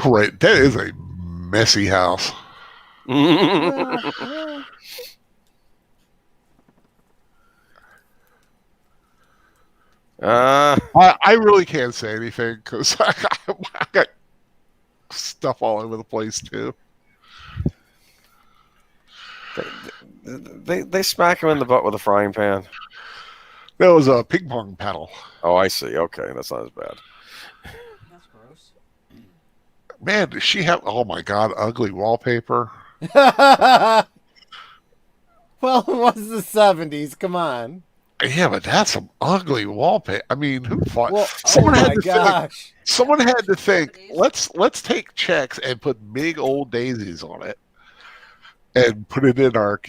Right, that is a messy house. I really can't say anything because I got stuff all over the place too. They smack him in the butt with a frying pan. That was a ping pong paddle. Oh, I see. Okay, that's not as bad. That's gross. Man, does she have? Oh my God, ugly wallpaper. Well, it was the 70s. Come on. Yeah, but that's some ugly wallpaper. I mean, who thought? Well, Someone oh had my to gosh. think. Someone had to think. 70s. Let's take checks and put big old daisies on it, and put it in our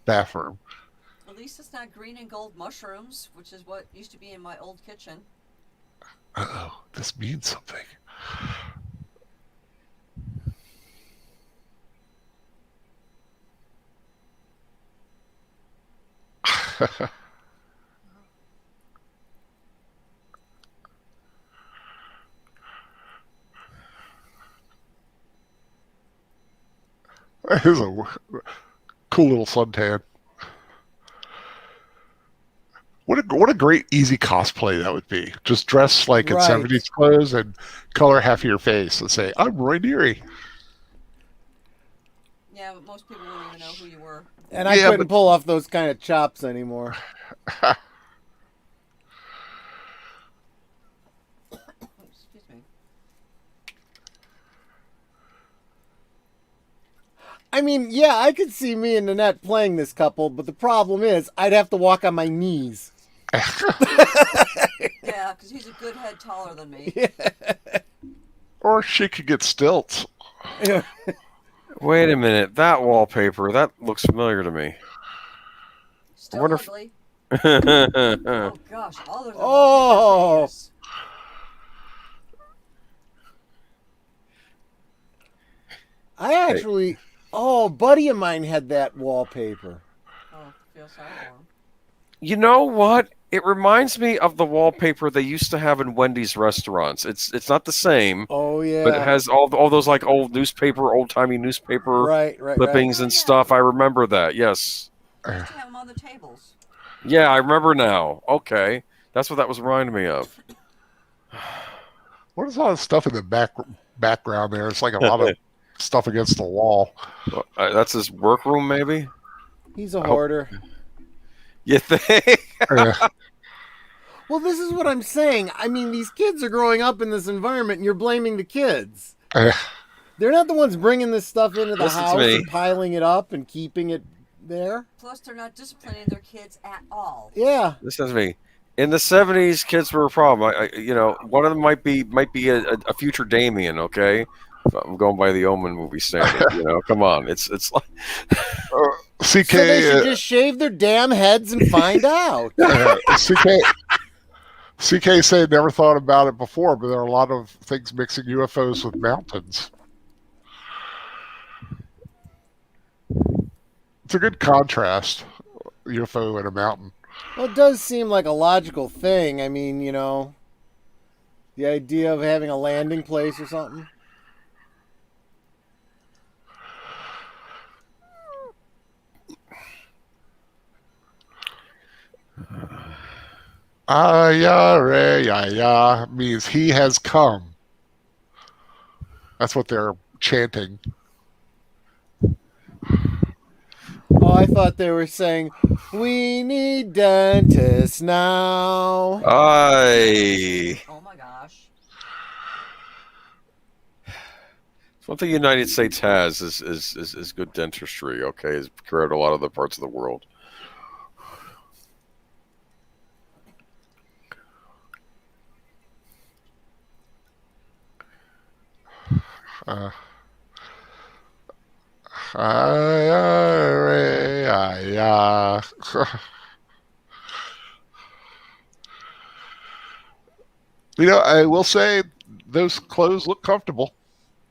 bathroom. At least it's not green and gold mushrooms, which is what used to be in my old kitchen. Oh, this means something. That is a cool little suntan. What a great easy cosplay that would be. Just dress like in Right. 70s clothes and color half of your face and say, "I'm Roy Neary." Yeah, but most people wouldn't even know who you were. And I Yeah, couldn't pull off those kind of chops anymore. Excuse me. I mean, yeah, I could see me and Nanette playing this couple, but the problem is I'd have to walk on my knees. Yeah, because he's a good head taller than me. Or she could get stilts. Wait a minute. That wallpaper, that looks familiar to me. Still wonder if- ugly. Oh, Oh gosh, all of them. Oh. I actually, a buddy of mine had that wallpaper. Oh, feel sorry for him. you know what? It reminds me of the wallpaper they used to have in Wendy's restaurants. It's not the same, Oh yeah, but it has all those like old timey newspaper right, clippings and stuff. I remember that. Yes. They used to have them on the tables. Yeah, I remember now. Okay, that's what that was reminding me of. What is all this stuff in the background there? It's like a lot of stuff against the wall. That's his workroom, maybe. He's a hoarder. You think? Well, this is what I'm saying. I mean, these kids are growing up in this environment, and you're blaming the kids. They're not the ones bringing this stuff into the Listen to house me. and piling it up and keeping it there. Plus, they're not disciplining their kids at all. Yeah. Listen to me. In the '70s, kids were a problem. One of them might be a future Damien. Okay, I'm going by the Omen movie standard. Come on, it's like CK, So they should just shave their damn heads and find out. CK said never thought about it before, but there are a lot of things mixing UFOs with mountains. It's a good contrast, UFO and a mountain. Well, it does seem like a logical thing. I mean, the idea of having a landing place or something. Ya means he has come. That's what they're chanting. Oh, I thought they were saying, "We need dentists now." Aye. Oh my gosh. What the United States has is good dentistry. Okay, as compared to a lot of other parts of the world. Yeah. I will say those clothes look comfortable.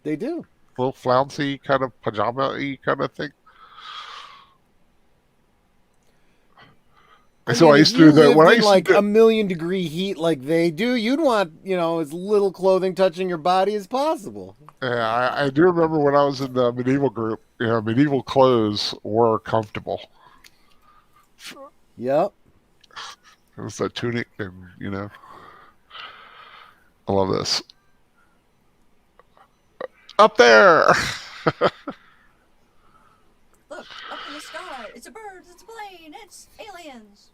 They do. Little flouncy kind of pajama-y kind of thing. I So mean, I if used to you do that when I lived in used like to do, 1,000,000 degree heat like they do, you'd want, as little clothing touching your body as possible. yeah, I do remember when I was in the medieval group, medieval clothes were comfortable. Yep. It was a tunic and, I love this. Up there! Look, up in the sky. It's a bird. It's a plane. It's aliens.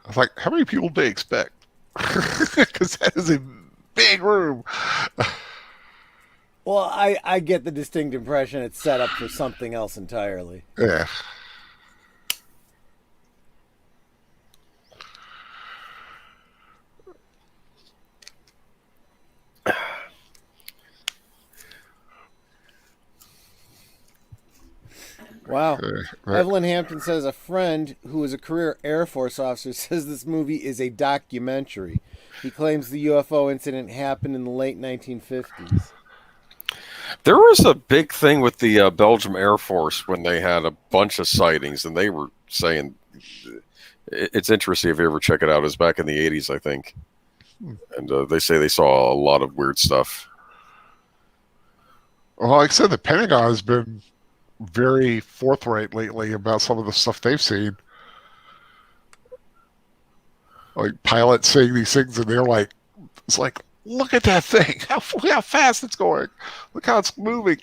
I was like, how many people do they expect? Because that is a big room. Well, I get the distinct impression it's set up for something else entirely. Yeah. Wow. Right. Evelyn Hampton says a friend who is a career Air Force officer says this movie is a documentary. He claims the UFO incident happened in the late 1950s. There was a big thing with the Belgium Air Force when they had a bunch of sightings, and they were saying it's interesting if you ever check it out. It was back in the 80s, I think. And they say they saw a lot of weird stuff. Well, like I said, the Pentagon has been very forthright lately about some of the stuff they've seen. Like pilots saying these things, and they're like, it's like, look at that thing. How fast it's going. Look how it's moving.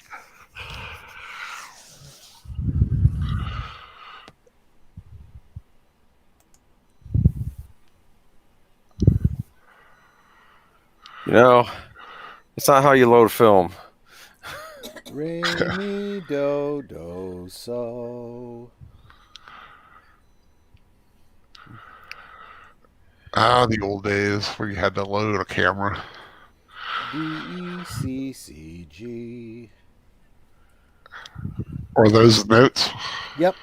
It's not how you load film. Re mi do do so. The old days where you had to load a camera. DECCG. Or those notes. Yep.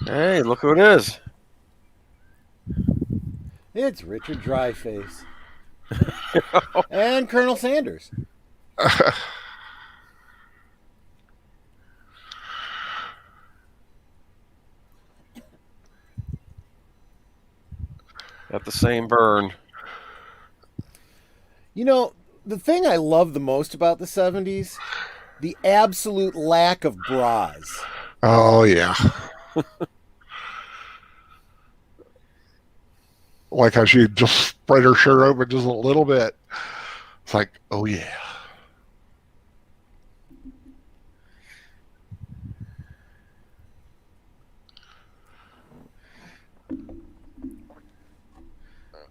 Hey, look who it is. It's Richard Dreyfuss. And Colonel Sanders. Got the same burn. The thing I love the most about the 70s, the absolute lack of bras. Oh, yeah. Like how she just spread her shirt open just a little bit. It's like, oh, yeah.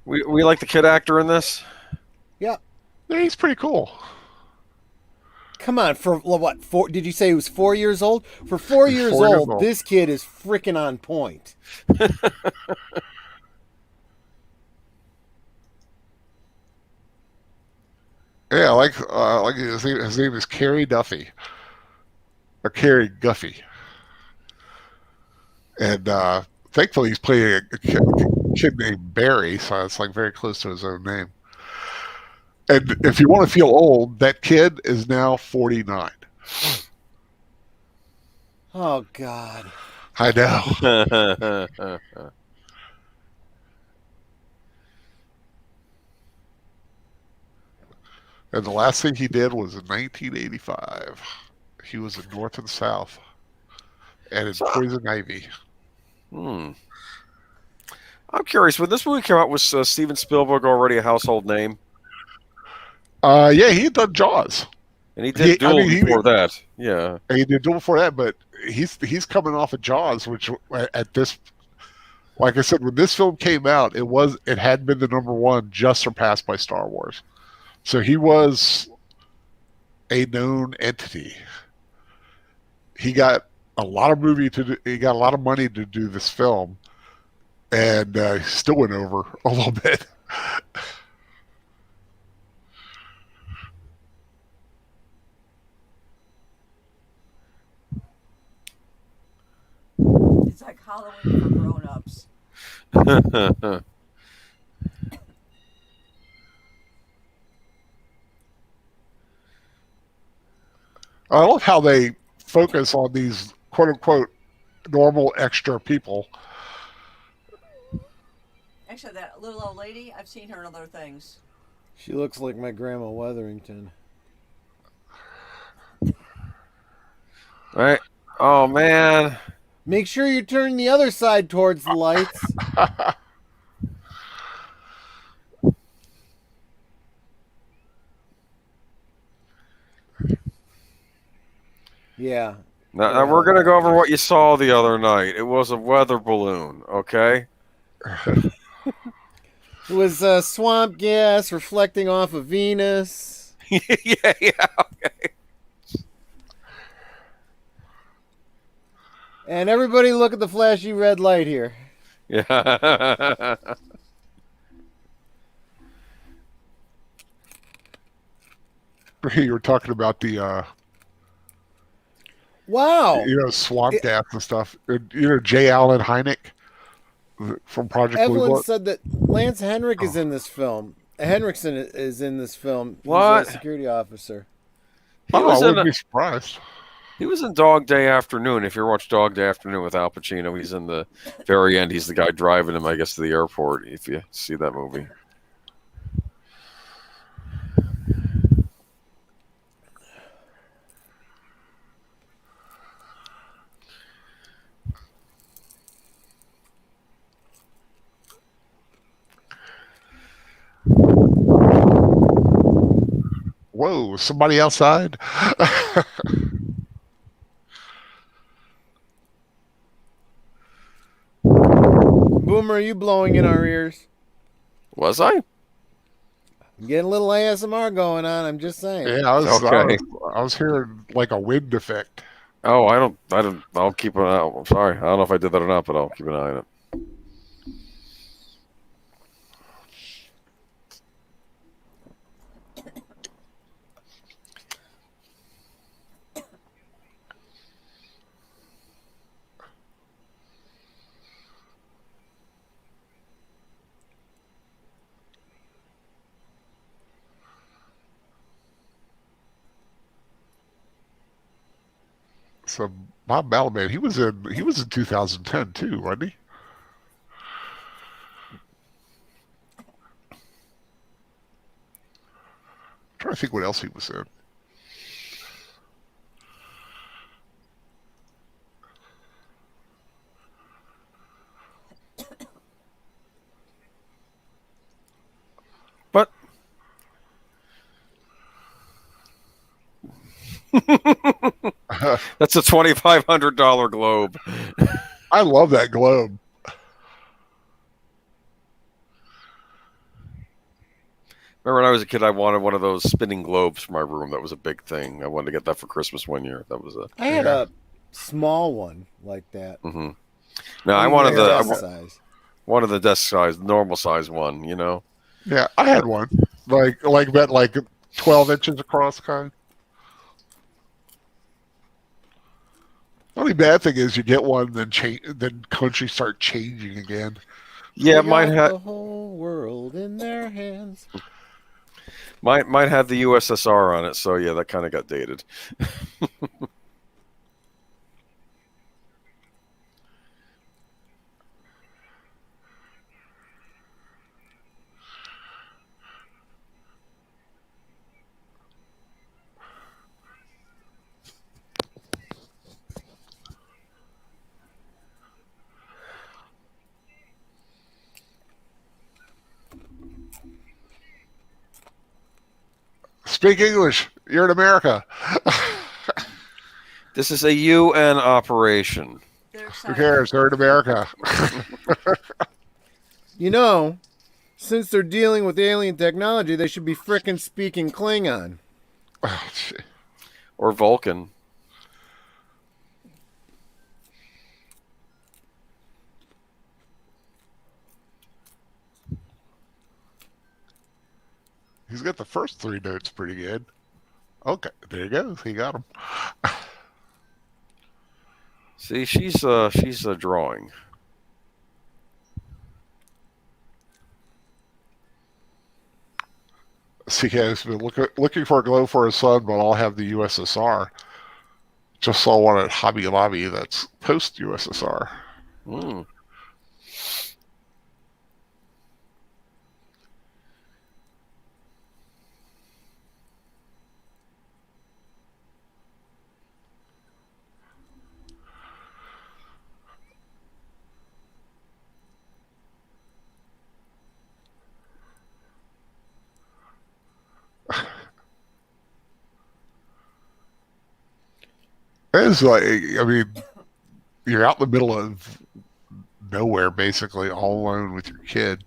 We like the kid actor in this? Yeah. Yeah, he's pretty cool. Come on, for what? Did you say he was 4 years old? For 4 years old, this kid is freaking on point. Yeah, like his name is Carrie Duffy. Or Carrie Guffey. And thankfully he's playing a kid named Barry, so it's like very close to his own name. And if you want to feel old, that kid is now 49. Oh, God. I know. And the last thing he did was in 1985. He was in North and South and in Poison Ivy. I'm curious, when this movie came out, was Steven Spielberg already a household name? Yeah, he had done Jaws. And he did Duel before that. Yeah. And he did Duel before that, but he's coming off of Jaws, which at this, like I said, when this film came out, it had been the number one, just surpassed by Star Wars. So he was a known entity. He got a lot of movie to do, he got a lot of money to do this film, and he still went over a little bit. It's like Halloween for grown-ups. I love how they focus on these quote unquote normal extra people. Actually, that little old lady, I've seen her in other things. She looks like my grandma Weatherington. Right. Oh man. Make sure you turn the other side towards the lights. Yeah. Now we're gonna go over what you saw the other night. It was a weather balloon, okay? It was swamp gas reflecting off of Venus. yeah, okay. And everybody look at the flashy red light here. Yeah. You were talking about the Wow. swamp gas and stuff. J. Allen Hynek from Project Blue Evelyn Book. said that Lance Henrik is in this film. Henriksen is in this film. He's What? a security officer. He was I in wouldn't be surprised. He was in Dog Day Afternoon. If you watch Dog Day Afternoon with Al Pacino, he's in the very end. He's the guy driving him, I guess, to the airport, if you see that movie. Whoa, somebody outside? Boomer, are you blowing in our ears? Was I? I'm getting a little ASMR going on. I'm just saying. Yeah, Okay. I was hearing like a wind effect. Oh, I don't. I'll keep an eye. I'm sorry. I don't know if I did that or not, but I'll keep an eye on it. So Bob Balaban, he was in 2010 too, wasn't he? I'm trying to think what else he was in. But that's a $2,500 globe. I love that globe. Remember when I was a kid, I wanted one of those spinning globes for my room. That was a big thing. I wanted to get that for Christmas one year. That was a. I had a small one like that. Mm-hmm. No, I wanted size. one of the desk size, normal size one. You know. Yeah, I had one like 12 inches across kind. The only bad thing is you get one, then countries start changing again. Yeah, They might got have the whole world in their hands. might have the USSR on it. So yeah, that kind of got dated. Speak English. You're in America. This is a UN operation. Who cares? They're in America. You know, since they're dealing with alien technology, they should be frickin' speaking Klingon. Oh, shit. Or Vulcan. He's got the first 3 notes pretty good. Okay, there you go. He got them. See, she's drawing. CK has been looking for a glow for his son, but I'll have the USSR. Just saw one at Hobby Lobby that's post USSR. Mm. It's like, I mean, you're out in the middle of nowhere, basically, all alone with your kid.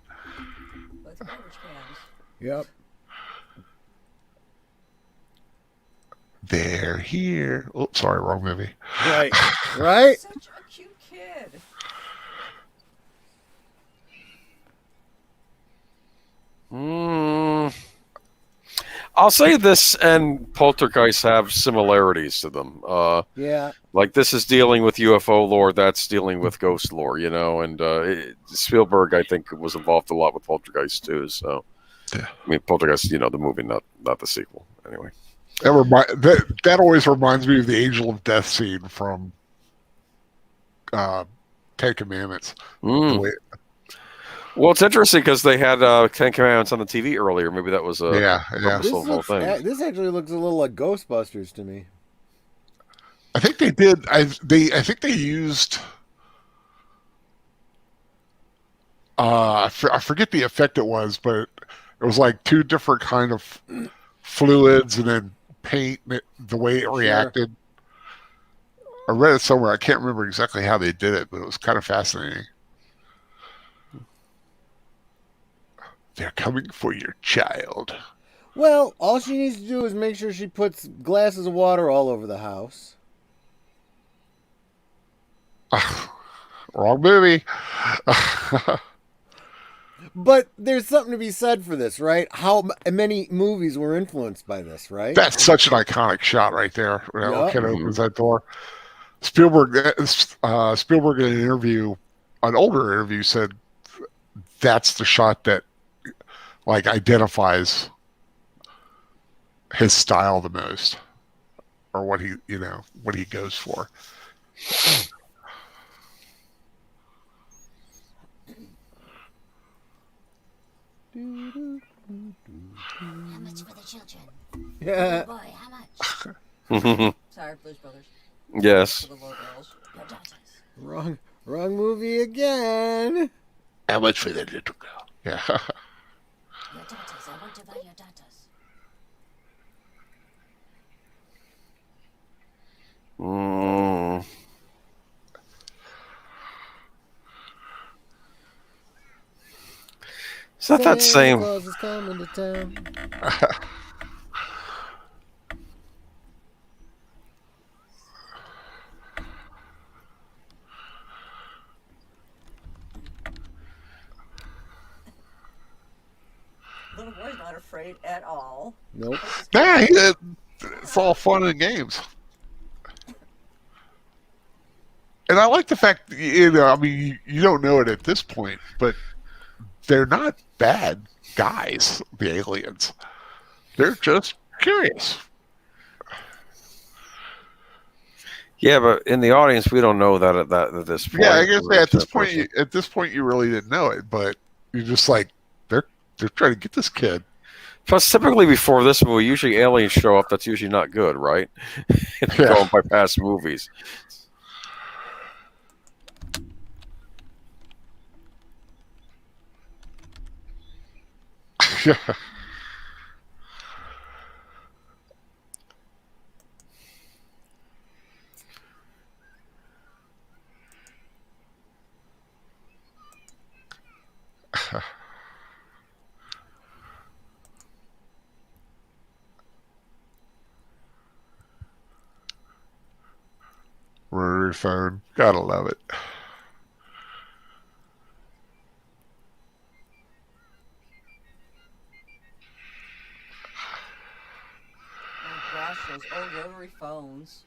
With garbage cans. Yep. They're here. Oh, sorry, wrong movie. Right. Right? Such a cute kid. I'll say this and Poltergeist have similarities to them. Yeah. Like this is dealing with UFO lore, that's dealing with ghost lore, you know. And Spielberg, I think, was involved a lot with Poltergeist too. So, Yeah. I mean, Poltergeist, you know, the movie, not the sequel. Anyway, that always reminds me of the Angel of Death scene from Ten Commandments. The way- Well, it's interesting because they had Ten Commandments on the TV earlier. Maybe that was yeah. This, whole thing. this actually looks a little like Ghostbusters to me. I think they did. I think they used. I forget the effect it was, but it was like 2 different kind of fluids and then paint. The way it reacted. I read it somewhere. I can't remember exactly how they did it, but it was kind of fascinating. They're coming for your child. Well, all she needs to do is make sure she puts glasses of water all over the house. Wrong movie. But there's something to be said for this, right? How many movies were influenced by this, right? That's such an iconic shot right there. When Yep. that kid opens that door. Spielberg in an interview, an older interview, said that's the shot that like identifies his style the most, or what he goes for. How much for the children? Yeah. Oh boy, how much? Sorry, Blues Brothers. Yes. For the little girls. Your daughters. Wrong movie again. How much for that little girl? Yeah. Your daughters. I want to buy your daughters. Is that same? Claus is coming to town. Little boy's not afraid at all. Nope. Nah, it's all fun and games. And I like the fact, I mean, you don't know it at this point, but they're not bad guys, the aliens. They're just curious. Yeah, but in the audience, we don't know that at this point. Yeah, I guess at this point, you really didn't know it, but you're just like, they're trying to get this kid. Plus, typically before this movie, usually aliens show up. That's usually not good, right? Going by past movies. Yeah. rotary phone. Gotta love it. Oh gosh, those old rotary phones.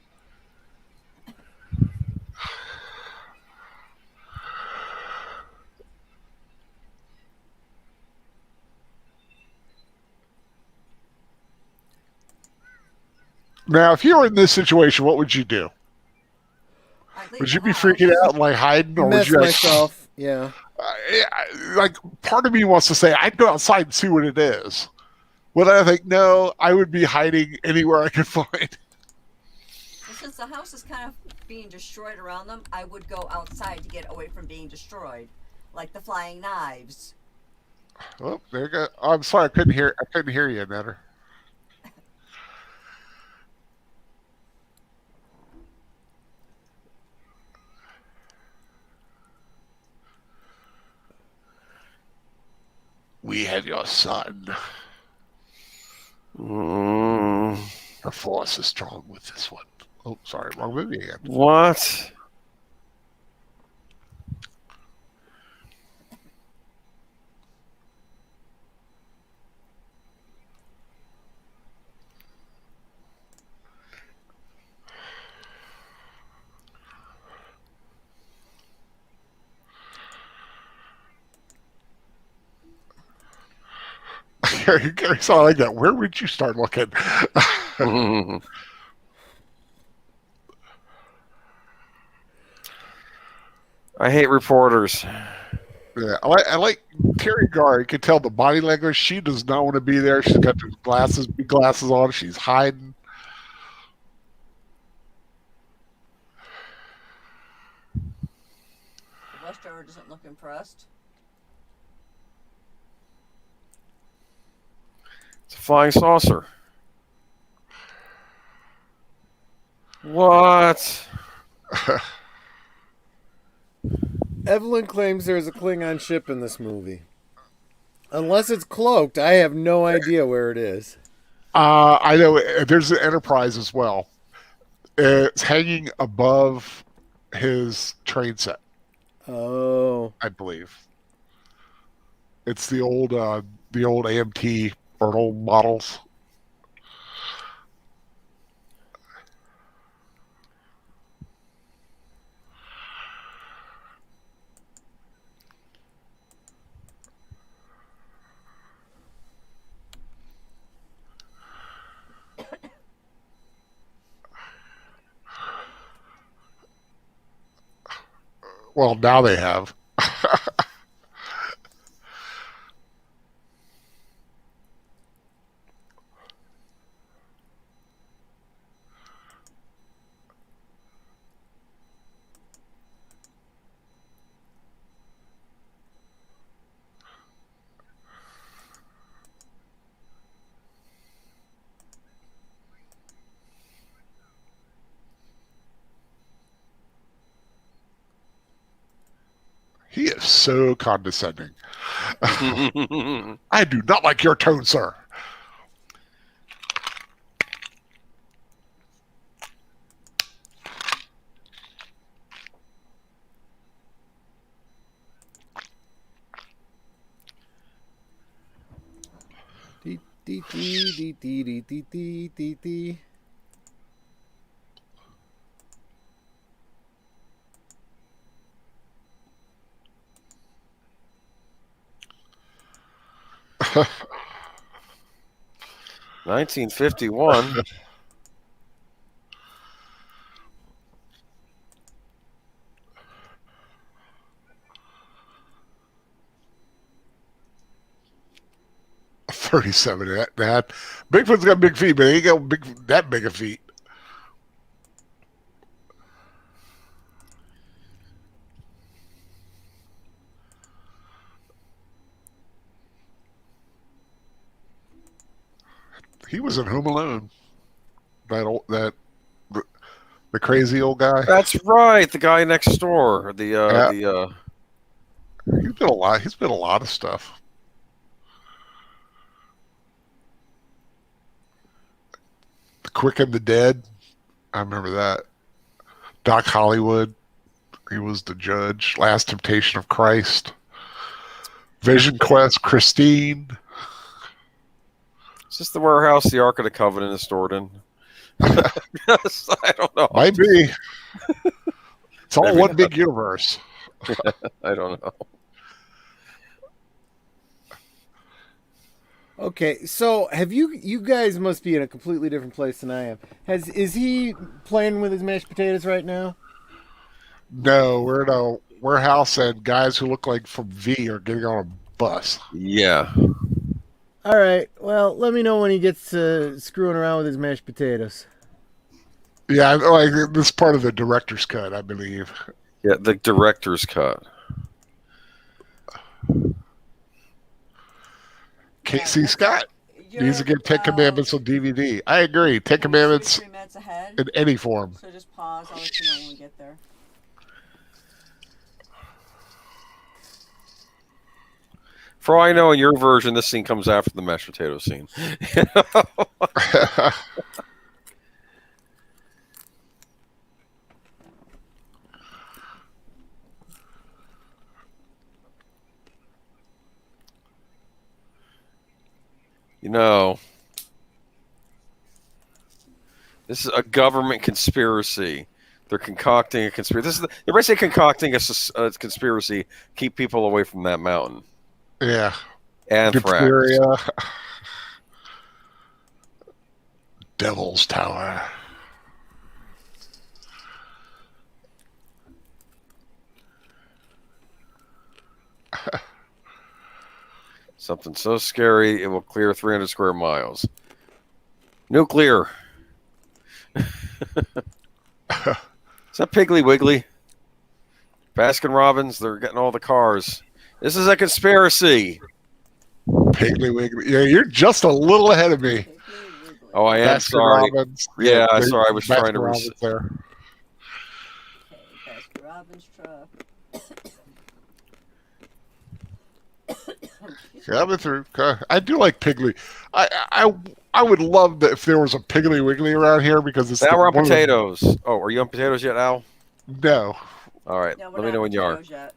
Now, if you were in this situation, what would you do? I'd leave Would the you be house. freaking out and like hiding, or would Mess you like, myself. Yeah. like part of me wants to say I'd go outside and see what it is, but I think no, I would be hiding anywhere I could find. Well, since the house is kind of being destroyed around them, I would go outside to get away from being destroyed, like the flying knives. Oh, there you go. Oh, I'm sorry, I couldn't hear. I couldn't hear you, Netter. We have your son. Mm, The force is strong with this one. Oh, sorry, wrong movie again. what? Gary saw like that. Where would you start looking? I hate reporters. Yeah, I like Terry Gar. You can tell the body language. She does not want to be there. She's got those glasses, big glasses on. She's hiding. The bus driver doesn't look impressed. It's a flying saucer. What? Evelyn claims there is a Klingon ship in this movie. Unless it's cloaked, I have no idea where it is. I know there's an Enterprise as well. It's hanging above his train set, Oh. I believe. It's the old AMT Bernal models. Well, now they have. He is so condescending. I do not like your tone, sir. Dee, dee, dee, dee, dee, dee, dee, dee, dee, dee. Huh. 1951. $37. That Bigfoot's got big feet, but he ain't got that big of feet. He was in Home Alone. The crazy old guy. That's right. The guy next door. He's been a lot. He's been a lot of stuff. The Quick and the Dead. I remember that. Doc Hollywood, he was the judge. Last Temptation of Christ. Vision Quest, Christine. Is this the warehouse the Ark of the Covenant is stored in? Yes, I don't know. Might be. It's all Maybe one not. big universe. I don't know. Okay, so have you guys must be in a completely different place than I am. Is he playing with his mashed potatoes right now? No, we're in a warehouse, and guys who look like from V are getting on a bus. Yeah. All right. Well, let me know when he gets to screwing around with his mashed potatoes. Yeah, like this is part of the director's cut, I believe. Yeah, the director's cut. Casey Scott needs to get 10 Commandments on DVD. I agree. 10 Commandments 3 minutes ahead. in any form. So just pause. I'll let you know when we get there. For all I know, in your version, this scene comes after the mashed potato scene. You know, this is a government conspiracy. They're concocting a conspiracy. They're basically concocting a conspiracy, keep people away from that mountain. Yeah. Anthrax. Diphtheria. Devil's Tower. Something so scary it will clear 300 square miles. Nuclear. Is that Piggly Wiggly? Baskin Robbins, they're getting all the cars. This is a conspiracy. Piggly Wiggly. Yeah, you're just a little ahead of me. Oh, I am Baskin sorry. Robbins. Yeah, they- sorry. I was Baskin trying to. Robbins there. Okay, Baskin Robbins truck. Yeah, I've been through. I do like Piggly. I would love that if there was a Piggly Wiggly around here because it's Now we're on one of the- potatoes. Oh, are you on potatoes yet, Al? No, All right. No, we're Let me not know when you are. potatoes yet.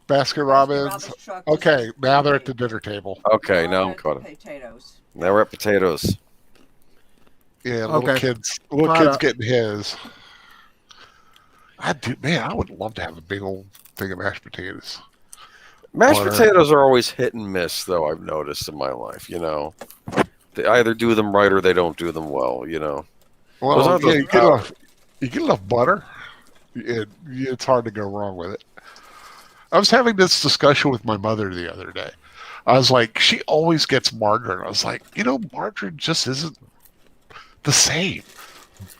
Baskin Robbins. truck was Okay, now they're at the potatoes. dinner table. Okay, now Now I'm they're caught up. Potatoes. Now we're at potatoes. Yeah, little Okay. kids Caught up. getting his. I would love to have a big old thing of mashed potatoes. Mashed Butter. potatoes are always hit and miss, though, I've noticed in my life, you know. They either do them right or they don't do them well, you know. Those Well, aren't yeah, those- you get enough butter, it's hard to go wrong with it. I was having this discussion with my mother the other day. I was like, she always gets margarine. I was like, margarine just isn't the same.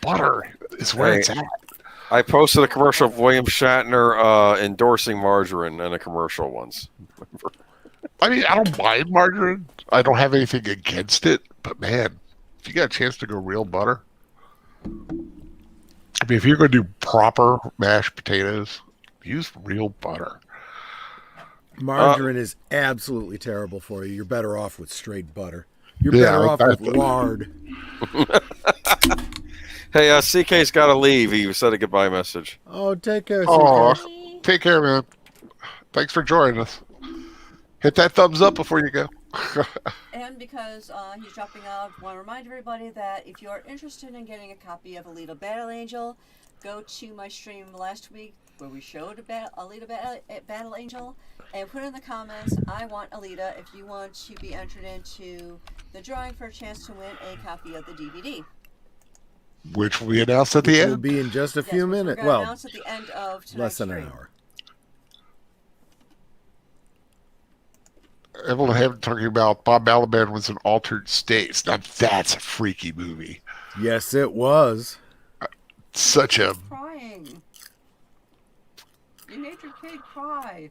Butter is where Hey. it's at. I posted a commercial of William Shatner endorsing margarine in a commercial once. I mean, I don't mind margarine. I don't have anything against it. But man, if you got a chance to go real butter, I mean, if you're going to do proper mashed potatoes, use real butter. Margarine is absolutely terrible for you. You're better off with straight butter. You're Yeah, better off I- with lard. Hey, CK's got to leave. He sent a goodbye message. Oh, take care, Aw. CK. Take care, man. Thanks for joining us. Hit that thumbs up before you go. And because he's dropping out, I want to remind everybody that if you're interested in getting a copy of Alita Battle Angel, go to my stream last week where we showed Alita Battle Angel and put in the comments, I want Alita, if you want to be entered into the drawing for a chance to win a copy of the DVD. Which we announced at the Will end. be in just a Yes, few which we're minutes. gonna Well, announce at the end of tonight's less than an stream. hour. Everyone have talking about Bob Balaban was in altered states. Now that's a freaky movie. Yes, it was. Such a Crying. You made your kid cry.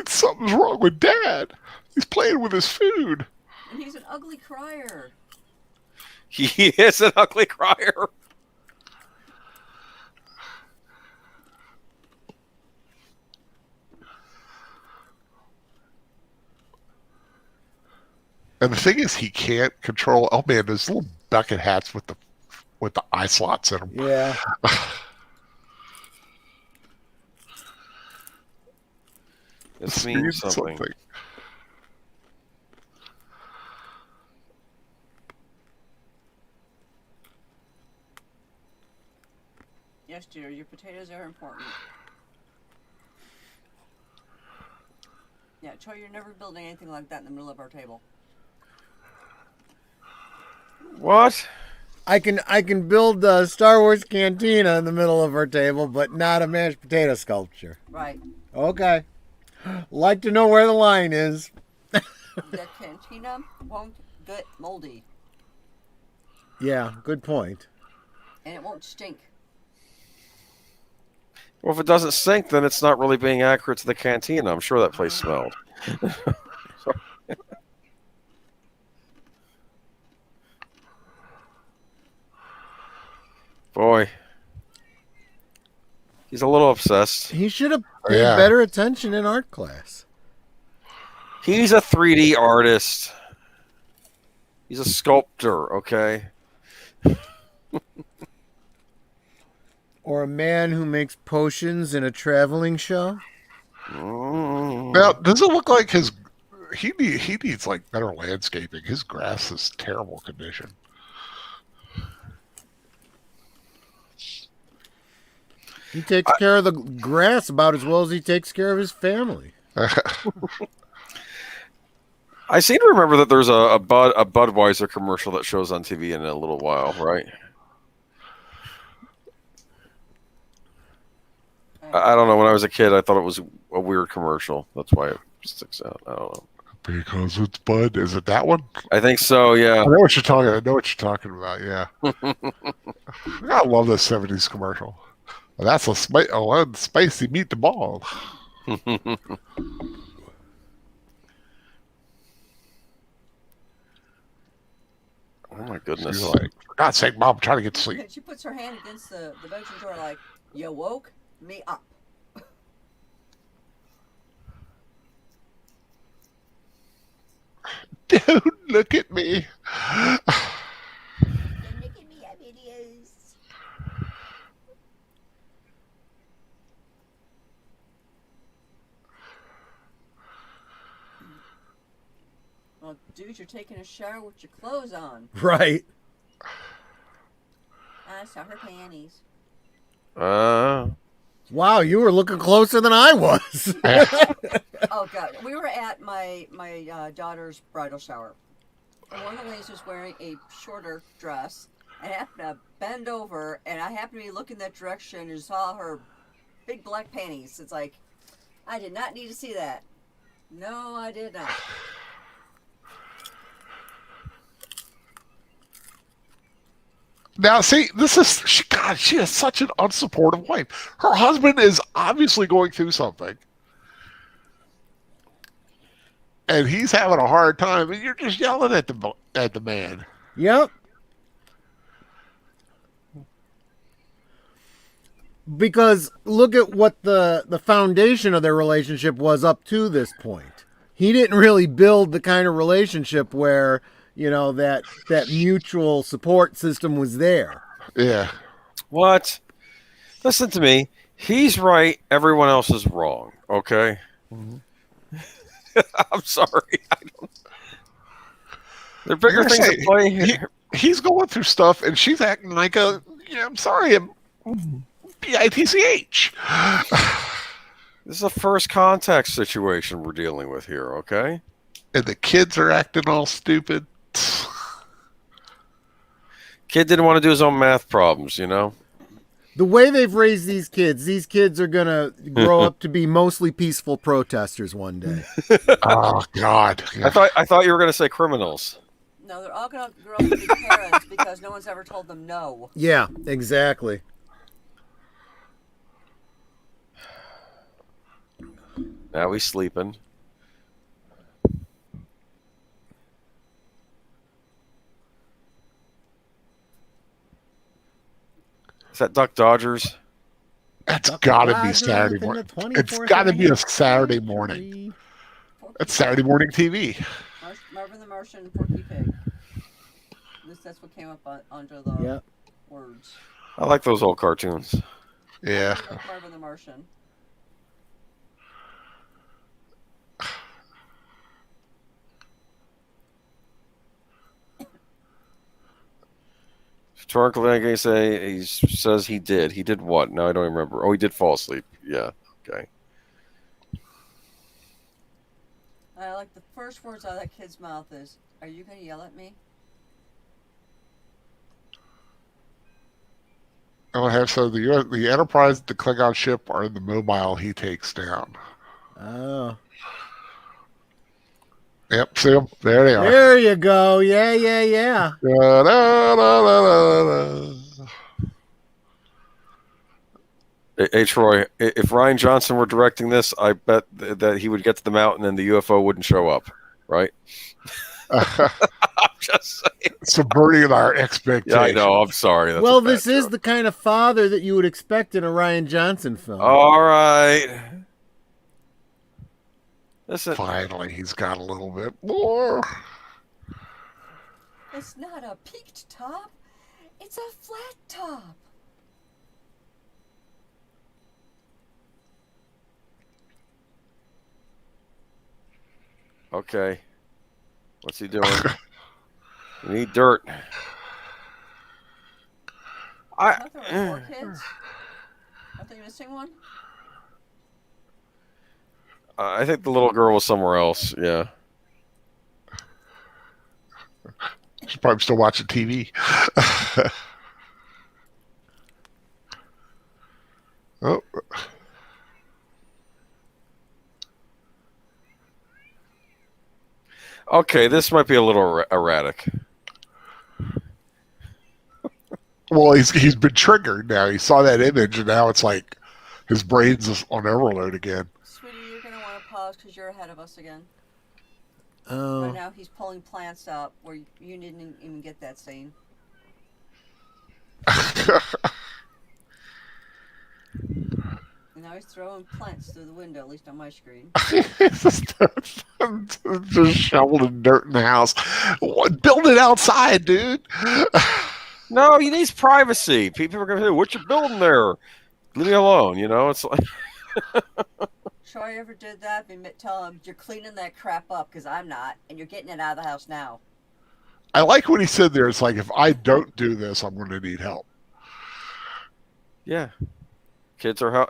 something's wrong with Dad. He's playing with his food. And he's an ugly crier. He is an ugly crier. And the thing is, he can't control. Oh man, those little bucket hats with the eye slots in them. Yeah. This means something. Yes, dear, your potatoes are important. Yeah, Troy, you're never building anything like that in the middle of our table. What? I can build a Star Wars cantina in the middle of our table, but not a mashed potato sculpture. Right. Okay. Like to know where the line is. The cantina won't get moldy, Yeah, good point. and it won't stink. Well, if it doesn't sink, then it's not really being accurate to the cantina. I'm sure that place smelled. Boy, he's a little obsessed. He should have paid Yeah. better attention in art class. He's a 3D artist. He's a sculptor, okay? Or a man who makes potions in a traveling show. Now, does it look like he needs like better landscaping? His grass is terrible condition. He takes care of the grass about as well as he takes care of his family. I seem to remember that there's a Budweiser commercial that shows on TV in a little while, right? I don't know. When I was a kid, I thought it was a weird commercial. That's why it sticks out. I don't know. Because it's Bud. Is it that one? I think so, yeah. I know what you're talking about. Yeah. I love this '70s commercial. That's a spicy meatball. Oh my goodness. She's like, for God's sake, Mom, I'm trying to get to sleep. She puts her hand against the bedroom door like, you woke me up. Don't look at me. Don't look at me, I'm idiots. Well, dude, you're taking a shower with your clothes on. Right. I saw her panties. Wow, you were looking closer than I was. Oh God, we were at my daughter's bridal shower, and one of the ladies was wearing a shorter dress. I happened to bend over, and I happened to be looking that direction and saw her big black panties. It's like, I did not need to see that. No, I did not. Now, see, she is such an unsupportive wife. Her husband is obviously going through something. And he's having a hard time, and you're just yelling at the man. Yep. Because look at what the foundation of their relationship was up to this point. He didn't really build the kind of relationship where, you know, that mutual support system was there. Yeah. What? Listen to me. He's right. Everyone else is wrong. Okay? Mm-hmm. I'm sorry. There are bigger Like I things say, at play. He's going through stuff, and she's acting like I'm sorry, bitch. This is a first contact situation we're dealing with here, okay? And the kids are acting all stupid. Kid didn't want to do his own math problems, you know? The way they've raised these kids are going to grow up to be mostly peaceful protesters one day. Oh God! Yeah. I thought you were going to say criminals. No, they're all gonna grow up to be parents because no one's ever told them no. Yeah, exactly. Now he's sleeping. Is that Duck Dodgers? That's got to be Dodgers Saturday in the morning. 24th It's got to be a inning. Saturday morning. It's Saturday morning TV. Marvin the Martian and Porky Pig. That's what came up under the Yep. words. I like those old cartoons. Yeah. Like Marvin the Martian. Twinkle again say he says he did. He did what? No, I don't even remember. Oh, he did fall asleep. Yeah. Okay. I like the first words out of that kid's mouth is, "Are you gonna yell at me?" I'll have so the Enterprise, the Klingon ship, are the mobile he takes down. Oh. Yep, see them? There they are. There you go. Yeah, yeah, yeah. Da, da, da, da, da. Hey, Troy, if Ryan Johnson were directing this, I bet that he would get to the mountain and the UFO wouldn't show up, right? I'm just saying. Subverting our expectations. Yeah, I know. I'm sorry. That's Well, a bad this is joke. the kind of father that you would expect in a Ryan Johnson film. All right. Listen. Finally, he's got a little bit more. It's not a peaked top. It's a flat top. Okay. What's he doing? We need dirt. I thought there were 4 kids. Aren't they missing one? I think the little girl was somewhere else. Yeah. She's probably still watching TV. Oh. Okay, this might be a little erratic. Well, he's been triggered now. He saw that image, and now it's like his brain's on overload again. Sweetie, you're going to want to pause because you're ahead of us again. Oh. Right now, he's pulling plants up where you didn't even get that scene. And now he's throwing plants through the window, at least on my screen. Just shoveling dirt in the house. Build it outside, dude. No, he needs privacy. People are going to say, "What you building there? Leave me alone." You know, it's like. Troy ever did that? Tell him you're cleaning that crap up because I'm not, and you're getting it out of the house now. I like what he said there. It's like, if I don't do this, I'm going to need help. Yeah, kids are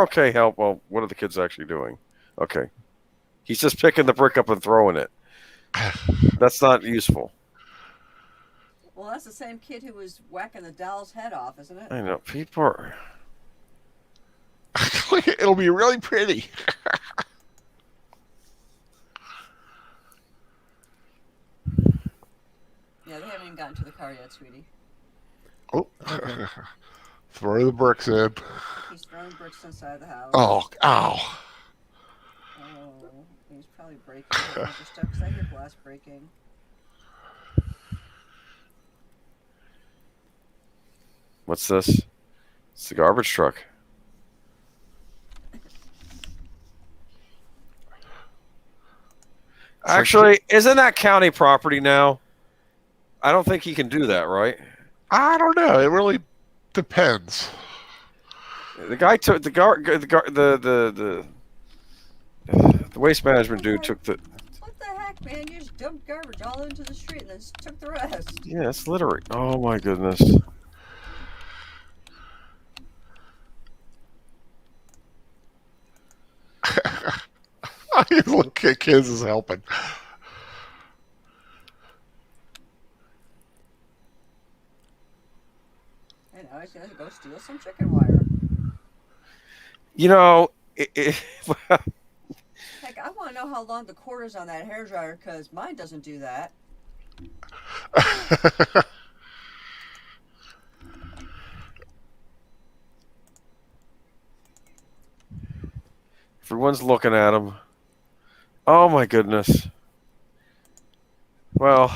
okay. Help. Well, what are the kids actually doing? Okay, he's just picking the brick up and throwing it. That's not useful. Well, that's the same kid who was whacking the doll's head off, isn't it? I know people are. It'll be really pretty. Yeah, they haven't even gotten to the car yet, sweetie. Oh, throw the bricks in. He's throwing bricks inside the house. Oh, ow. Oh, he's probably breaking a bunch of stuff because I hear glass breaking. What's this? It's the garbage truck. Actually, isn't that county property now? I don't think he can do that, right? I don't know. It really depends. The guy took the waste management dude took the. What the heck, man? You just dumped garbage all into the street and then took the rest. Yeah, it's littering. Oh my goodness. Look at kids is helping. I know, he's gonna go steal some chicken wire. You know, Heck, I want to know how long the cord is on that hairdryer because mine doesn't do that. everyone's looking at him. Oh my goodness. Well,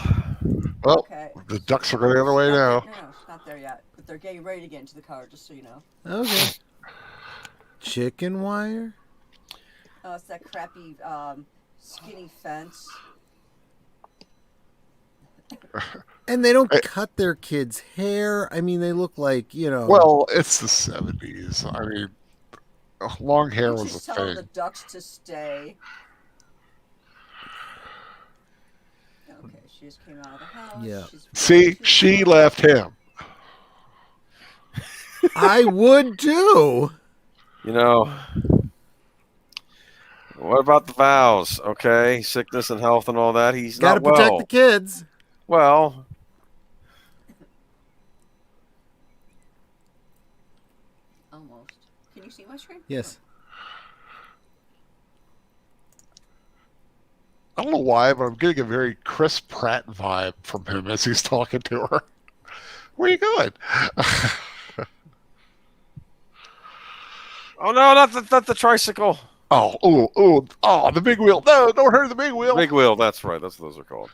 Okay. The ducks are going the other way now. No, it's not there yet. But they're getting ready to get into the car, just so you know. Okay. Chicken wire? Oh, it's that crappy skinny fence. And they don't cut their kids' hair. I mean, they look like, you know. Well, it's the 70s. I mean, long hair was She's a telling thing. the ducks to stay. Okay, she just came out of the house. Yeah. She's See, she left him. I would too. You know, what about the vows? Okay, sickness and health and all that. He's Got to not protect well. the kids. Well, Almost. Can you see my screen? Yes. I don't know why, but I'm getting a very Chris Pratt vibe from him as he's talking to her. Where are you going? oh no, not the tricycle. Oh, the big wheel. No, don't hurt the big wheel. Big wheel. That's right. That's what those are called.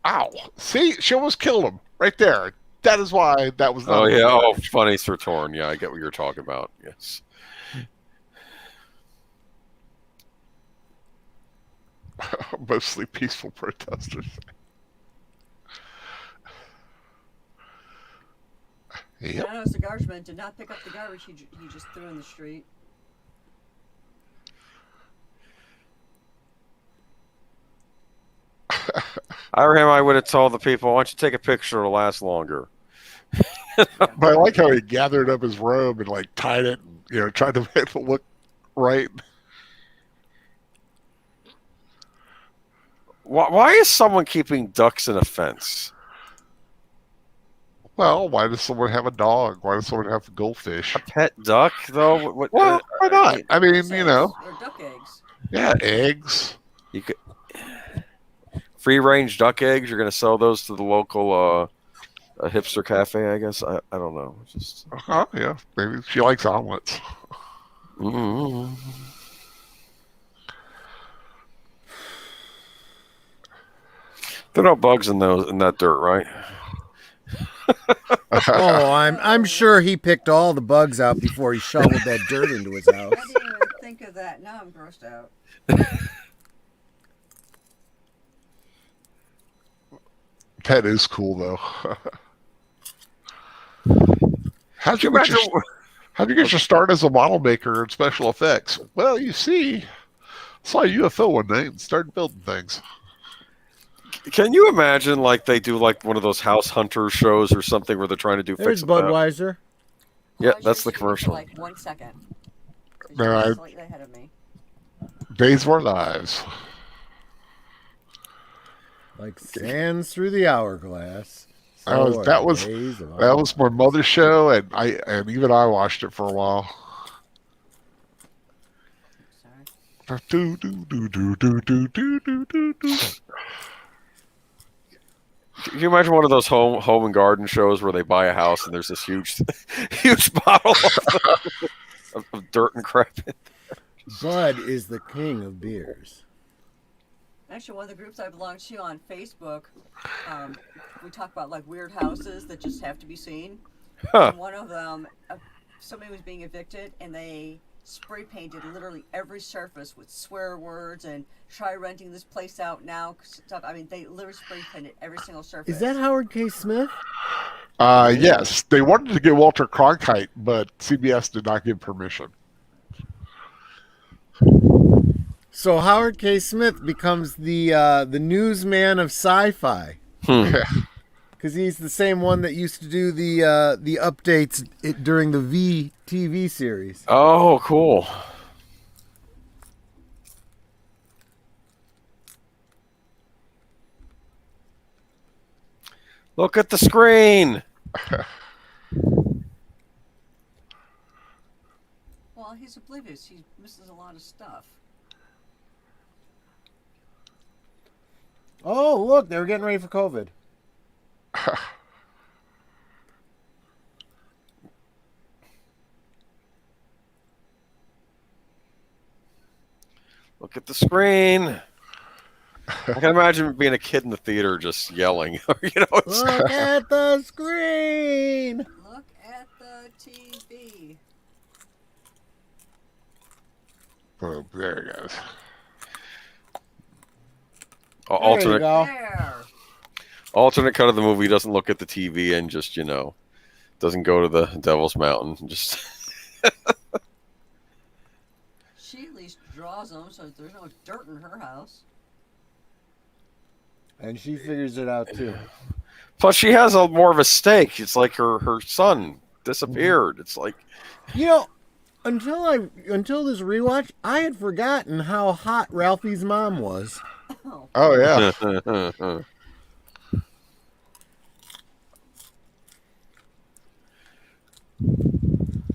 Ow. See, she almost killed him right there. That is why that was not. Oh yeah. Oh, funny Sir Torn. Yeah, I get what you're talking about. Yes. Mostly peaceful protesters. Yep. I know the garbage man did not pick up the garbage he just threw in the street. I or him, I would have told the people, why don't you take a picture? It'll last longer. But I like how he gathered up his robe and like tied it, and, tried to make it look right. Why is someone keeping ducks in a fence? Well, why does someone have a dog? Why does someone have goldfish? A pet duck, though? Well, why not? I mean, Eggs, or duck eggs. Yeah, eggs. You could free range duck eggs. You're going to sell those to the local hipster cafe, I guess. I don't know. Just Yeah, maybe she likes omelets. mm-hmm. There are no bugs in that dirt, right? Oh, I'm sure he picked all the bugs out before he shoveled that dirt into his house. I didn't even think of that. Now I'm grossed out. Pet is cool though. How'd you get your start as a model maker in special effects? Well, you see, saw a UFO one night and started building things. Can you imagine, like, they do, like, one of those house hunter shows or something where they're trying to do There's fix it up? Budweiser. Yeah, Well, that's the you're commercial. for like 1 second. No, You're slightly ahead of me. Days of our lives. Like sands through the hourglass. That was my mother's show, and even I watched it for a while. Sorry. Do, do, do, do, do, do, do, do, do, do. Can you imagine one of those home and garden shows where they buy a house and there's this huge bottle of dirt and crap? Bud is the king of beers. Actually, one of the groups I belong to on Facebook, we talk about like weird houses that just have to be seen. Huh. And one of them, somebody was being evicted, and they spray painted literally every surface with swear words and try renting this place out now stuff. I mean, they literally spray painted every single surface. Is that Howard K. Smith? Yes, they wanted to get Walter Cronkite, but CBS did not give permission. So Howard K. Smith becomes the newsman of sci-fi. Because he's the same one that used to do the updates during the V TV series. Oh, cool. Look at the screen. Well, he's oblivious. He misses a lot of stuff. Oh, look, they were getting ready for COVID. Look at the screen. I can imagine being a kid in the theater just yelling. It's, Look at the screen. Look at the TV. Oh, there it goes. There you go. There. Alternate cut of the movie, doesn't look at the TV and just, doesn't go to the Devil's Mountain. Just She at least draws them, so there's no dirt in her house. And she figures it out too. Plus, she has a more of a stake. It's like her son disappeared. It's like, You know, until this rewatch, I had forgotten how hot Ralphie's mom was. Oh, Oh yeah.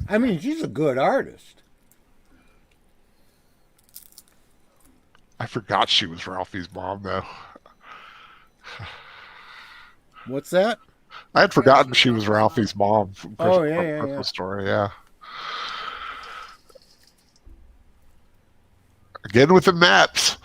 I mean, she's a good artist. I forgot she was Ralphie's mom though. What's that? I had forgotten she was Ralphie's mom from Oh, Christmas, yeah. Christmas Story. Yeah. Again with the maps.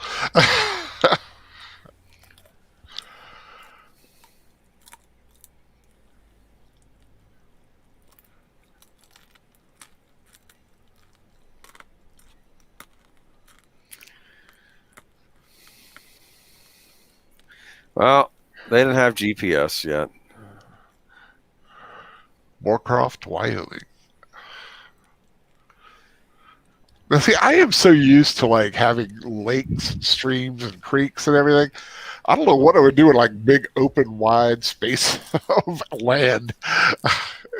well, they didn't have GPS yet. Moorcroft, Wyoming. Now, see, I am so used to like having lakes and streams and creeks and everything. I don't know what I would do in like big open wide space of land.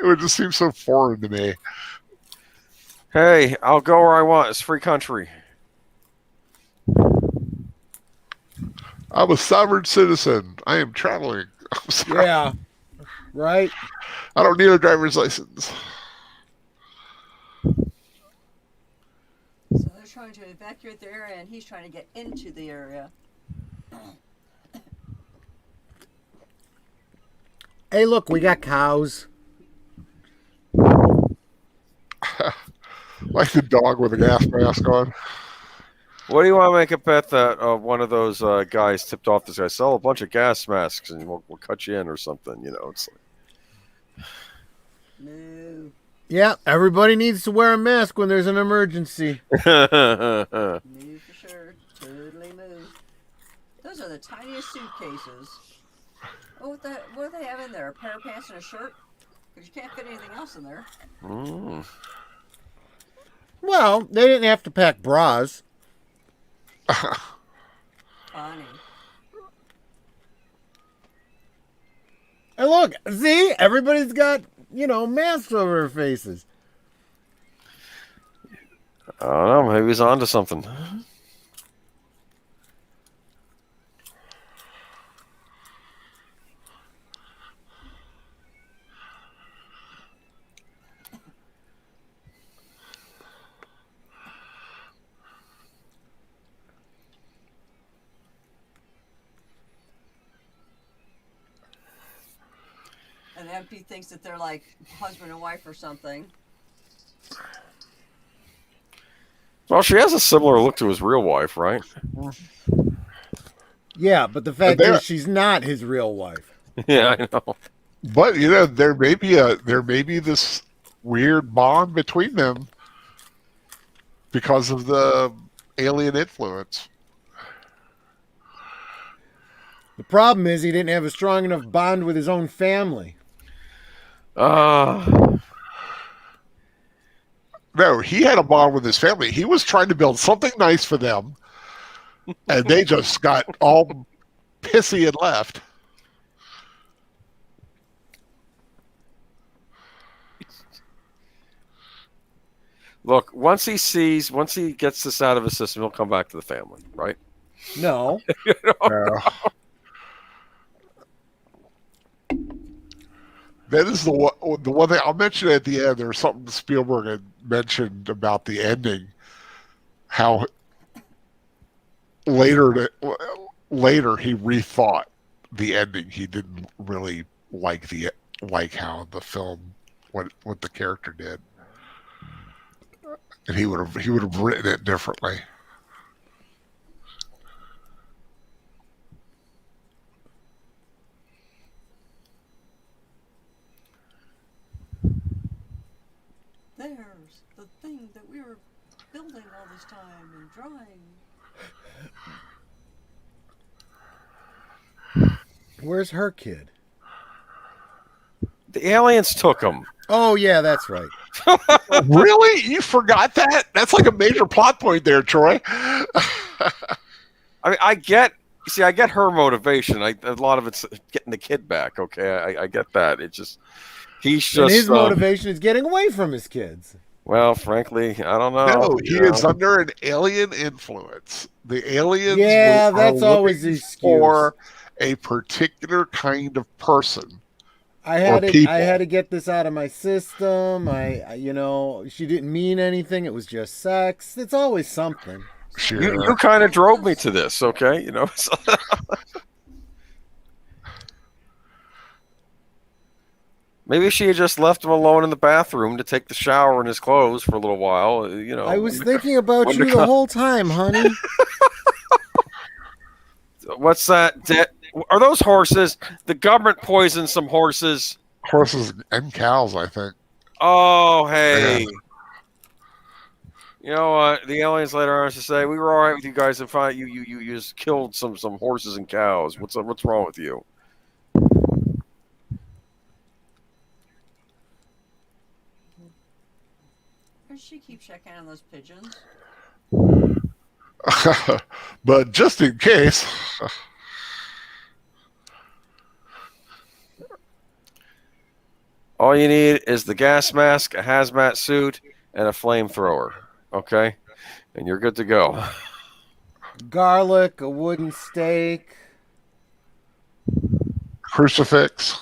It would just seem so foreign to me. Hey, I'll go where I want. It's free country. I'm a sovereign citizen. I am traveling. I'm sorry. Yeah. Right? I don't need a driver's license. so they're trying to evacuate the area, and he's trying to get into the area. Hey, look, we got cows. Like the dog with a gas mask on. What do you want to make a bet that one of those guys tipped off this guy? Sell a bunch of gas masks and we'll cut you in or something. You know, it's No. Yeah, everybody needs to wear a mask when there's an emergency. like. Move for sure. Totally move. Those are the tiniest suitcases. Oh, what do they have in there? A pair of pants and a shirt? Because you can't fit anything else in there. Mm. Well, they didn't have to pack bras. Funny. And look, see, everybody's got, masks over their faces. I don't know. Maybe he's onto something. And MP thinks that they're like husband and wife or something. Well, she has a similar look to his real wife, right? Yeah, but the fact they're- is she's not his real wife. Yeah, I know. But there may be this weird bond between them because of the alien influence. The problem is he didn't have a strong enough bond with his own family. No, he had a bond with his family. He was trying to build something nice for them, and they just got all pissy and left. Look, once he gets this out of his system, he'll come back to the family, right? No. That is the one thing I'll mention at the end. There's something Spielberg had mentioned about the ending, how later he rethought the ending. He didn't really like how the film what the character did, and he would have written it differently. There's the thing that we were building all this time and drawing. Where's her kid? The aliens took him. Oh, yeah, that's right. Really? You forgot that? That's like a major plot point there, Troy. I mean, I get You see, I get her motivation. A lot of it's getting the kid back. Okay, I get that. It just he's And just his motivation is getting away from his kids. well, frankly, I don't know. No, you he is know. under an alien influence. The aliens Yeah, are that's always looking the excuse. for a particular kind of person. I had people. to get this out of my system. She didn't mean anything. It was just sex. It's always something. Sure. You kind of drove me to this, okay? You know. So- Maybe she had just left him alone in the bathroom to take the shower in his clothes for a little while. You know. I was thinking about wonder you the kind- whole time, honey. What's that? Are those horses? The government poisoned some horses. Horses and cows, I think. Oh, hey. Yeah. You know what? The aliens later on to say we were all right with you guys and fine. You just killed some horses and cows. What's wrong with you? Does she keep checking on those pigeons? But just in case, All you need is the gas mask, a hazmat suit, and a flamethrower. Okay, and you're good to go. Garlic, a wooden stake. crucifix.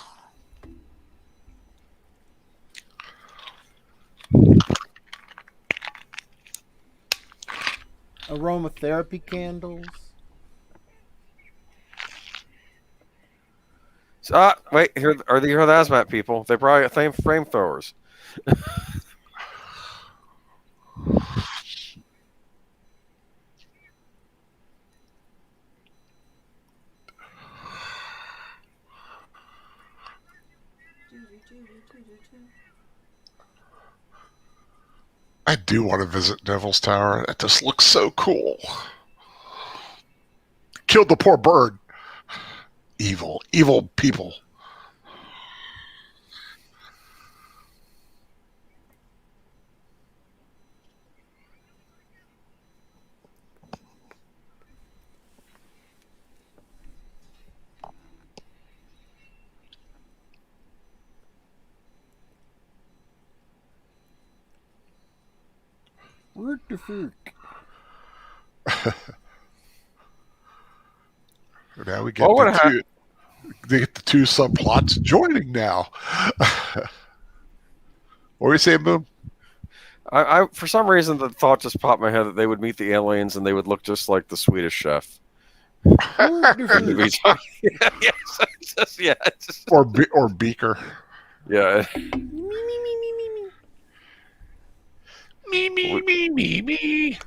Aromatherapy candles. So, wait, here are the hazmat people. They probably got flamethrowers. I do want to visit Devil's Tower. That just looks so cool. Killed the poor bird. Evil people. What the fuck? Now we get What would the two. They get the two subplots joining now. What were you saying, Boom? I for some reason the thought just popped in my head that they would meet the aliens and they would look just like the Swedish chef. What the fuck? Yeah, Or Beaker. yeah. Me.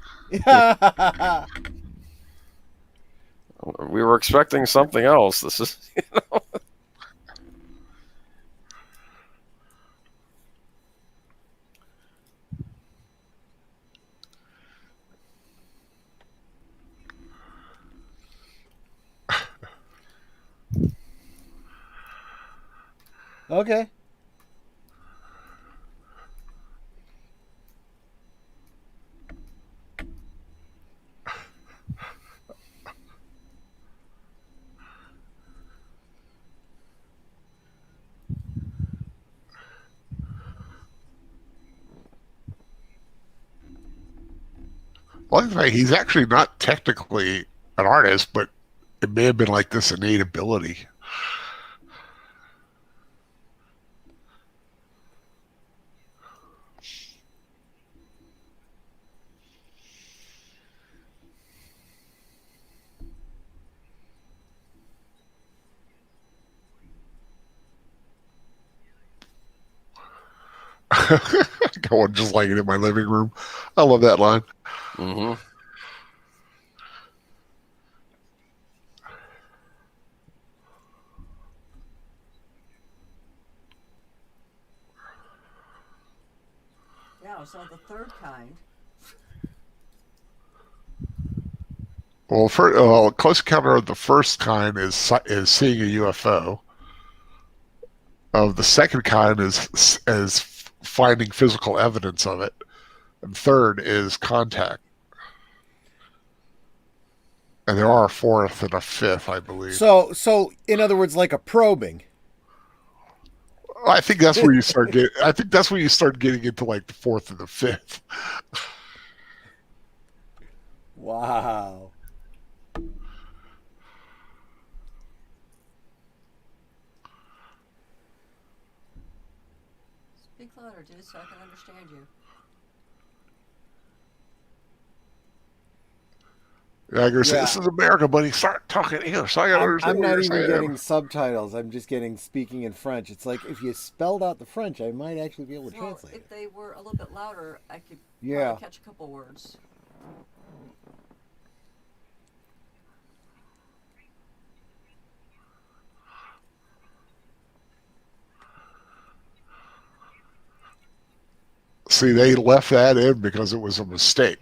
We were expecting something else. This is, Okay. Well, he's actually not technically an artist, but it may have been like this innate ability. Going just like it in my living room. I love that line. mm-hmm. Yeah, so the third kind. Well, close encounter of the first kind is seeing a UFO. Of the second kind is finding physical evidence of it, and third is contact. And there are a fourth and a fifth, I believe. So in other words, like a probing. I think that's where you start getting. I think that's where you start getting into like the fourth and the fifth. Wow. Speak louder, dude, so I can understand you. Yeah, I gotta say, Yeah. this is America, buddy. Start talking English. So I gotta understand I'm what not you're even saying. getting subtitles. I'm just getting speaking in French. It's like if you spelled out the French, I might actually be able to Well, translate if it. they were a little bit louder, I could Yeah. probably catch a couple words. See, they left that in because it was a mistake.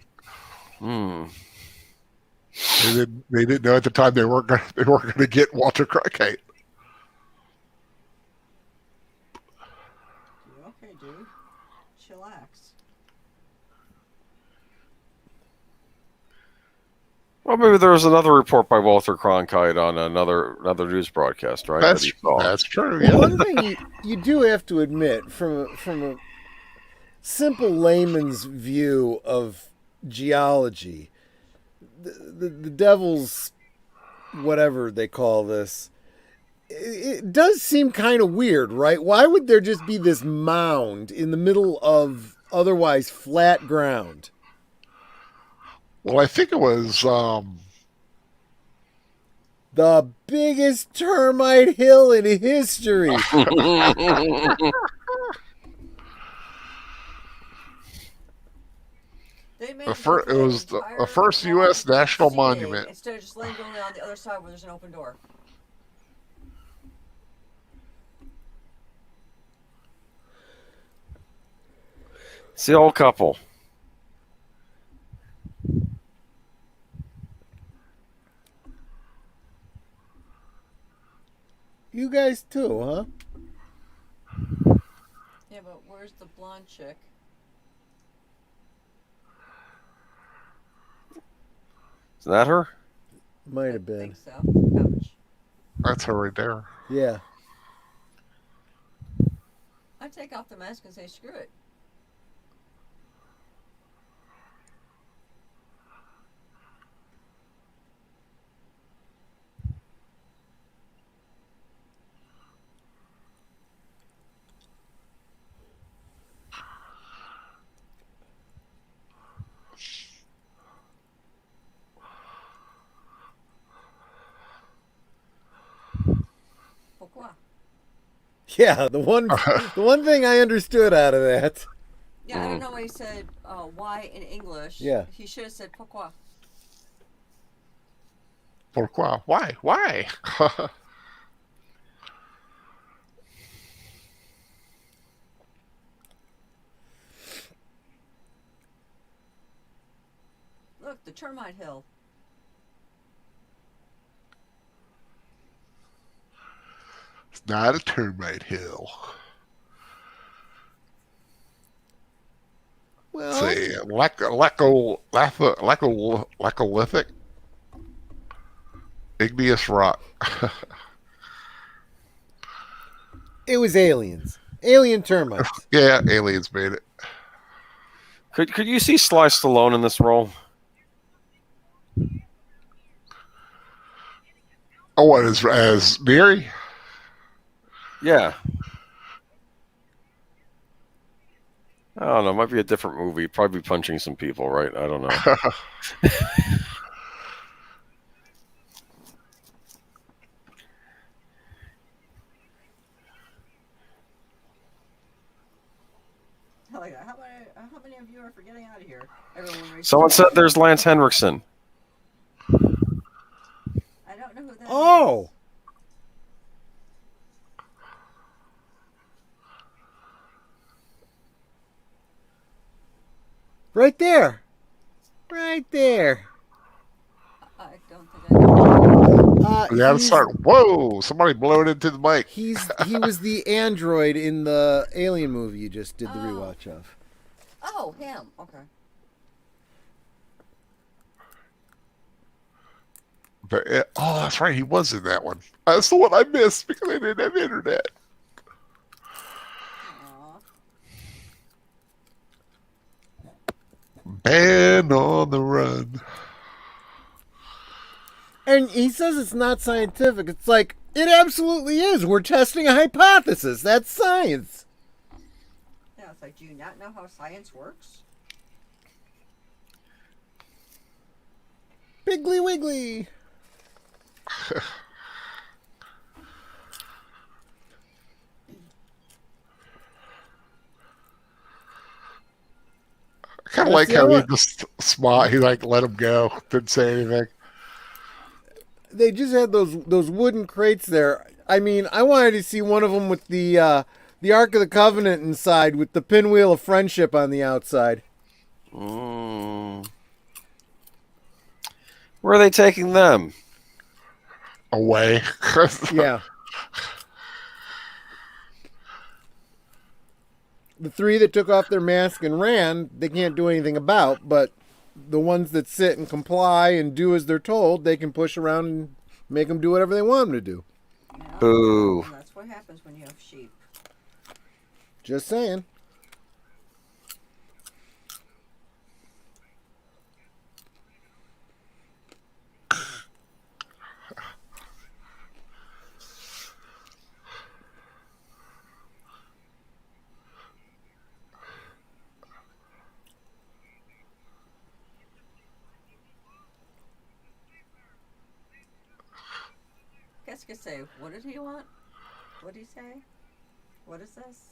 Hmm. They didn't know at the time they weren't gonna get Walter Cronkite. Okay, dude. Chillax. Well, maybe there was another report by Walter Cronkite on another news broadcast, right? That's that he saw. that's true. Well, Yeah. one thing you do have to admit, from a simple layman's view of geology, the devil's whatever they call this, it does seem kind of weird, right? Why would there just be this mound in the middle of otherwise flat ground? Well, I think it was. The biggest termite hill in history. They made It was the first U.S. national monument. instead of just letting go on the other side where there's an open door. It's the old couple. You guys too, huh? Yeah, but where's the blonde chick? Is that her? Might have I been. think so. Ouch. That's her right there. Yeah. I'd take off the mask and say screw it. Pourquoi? Yeah, the one thing I understood out of that. Yeah, I don't know why he said why in English. Yeah. He should have said pourquoi. Pourquoi? Why? Why? Look, the termite hill. It's not a termite hill. Well, Say laccolithic igneous rock. it was aliens. Alien termites. Yeah, aliens made it. Could you see Sly Stallone in this role? Oh, what is as Neary? Yeah. I don't know. It might be a different movie. Probably punching some people, right? I don't know. I like that. How many of you are for getting out of here? Everyone raised Someone their said hand. there's Lance Henriksen. I don't know who that Oh. is. Right there. Right there. I don't think I know. You gotta start. Whoa! Somebody blowed into the mic. He was the android in the Alien movie you just did the Oh. rewatch of. Oh, him. Okay. Oh, that's right. He was in that one. That's the one I missed because I didn't have internet. Aw. Man on the Run. And he says it's not scientific. It's like, it absolutely is. We're testing a hypothesis. That's science. Yeah, it's like, do you not know how science works? Piggly Wiggly. I kind of like how he just smiled. He like let him go. Didn't say anything. They just had those wooden crates there. I mean, I wanted to see one of them with the Ark of the Covenant inside with the pinwheel of friendship on the outside. Where are they taking them? Away. Yeah. The three that took off their mask and ran, they can't do anything about, but the ones that sit and comply and do as they're told, they can push around and make them do whatever they want them to do. Yeah. Boo. And that's what happens when you have sheep. Just saying. Guess you could say, what did he want? What did he say? What is this?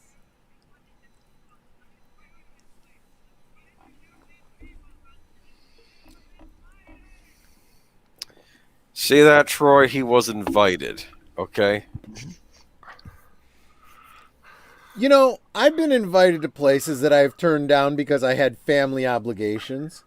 See that, Troy? He was invited. Okay. You know, I've been invited to places that I've turned down because I had family obligations.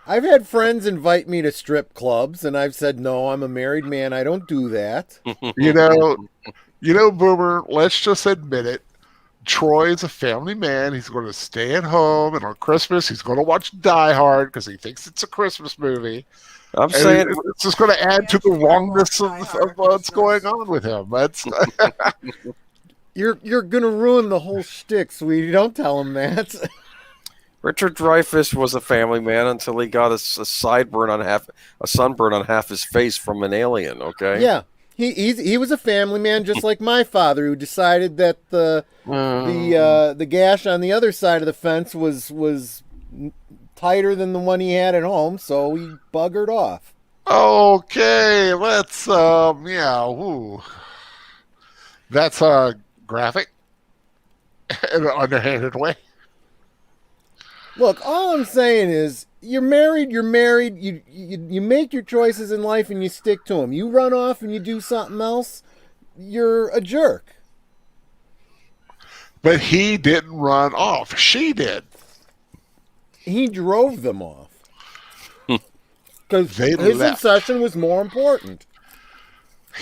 I've had friends invite me to strip clubs, and I've said, no, I'm a married man. I don't do that. You know, Boomer, let's just admit it. Troy's a family man. He's going to stay at home, and on Christmas, he's going to watch Die Hard because he thinks it's a Christmas movie. I'm And saying it's just going to add to the actually wrongness watch Die of Hard what's Christmas. going on with him. That's You're going to ruin the whole shtick, sweetie. Don't tell him that. Richard Dreyfuss was a family man until he got a sunburn on half his face from an alien. Okay. Yeah. He was a family man just like my father, who decided that the gash on the other side of the fence was tighter than the one he had at home, so he buggered off. okay. Let's ooh. That's graphic in an underhanded way. Look, all I'm saying is, you're married. You make your choices in life and you stick to them. You run off and you do something else, you're a jerk. But he didn't run off. She did. He drove them off. Because They his left. obsession was more important.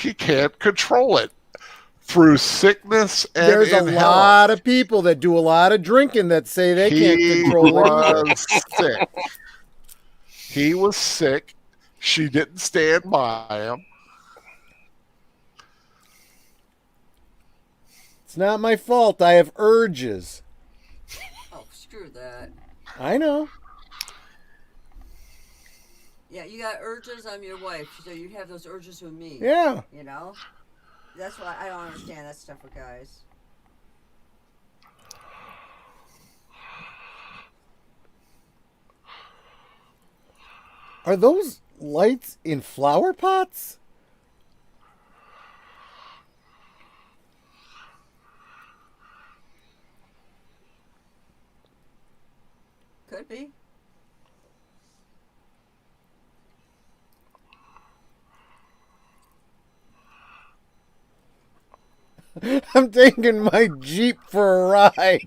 He can't control it. Through sickness and There's a in lot health. of people that do a lot of drinking that say they can't He control it either. was sick. He was sick. She didn't stand by him. It's not my fault. I have urges. Oh, screw that. I know. Yeah, you got urges. I'm your wife, so you have those urges with me. Yeah. You know? That's why I don't understand that stuff with guys. Are those lights in flower pots? Could be. I'm taking my Jeep for a ride.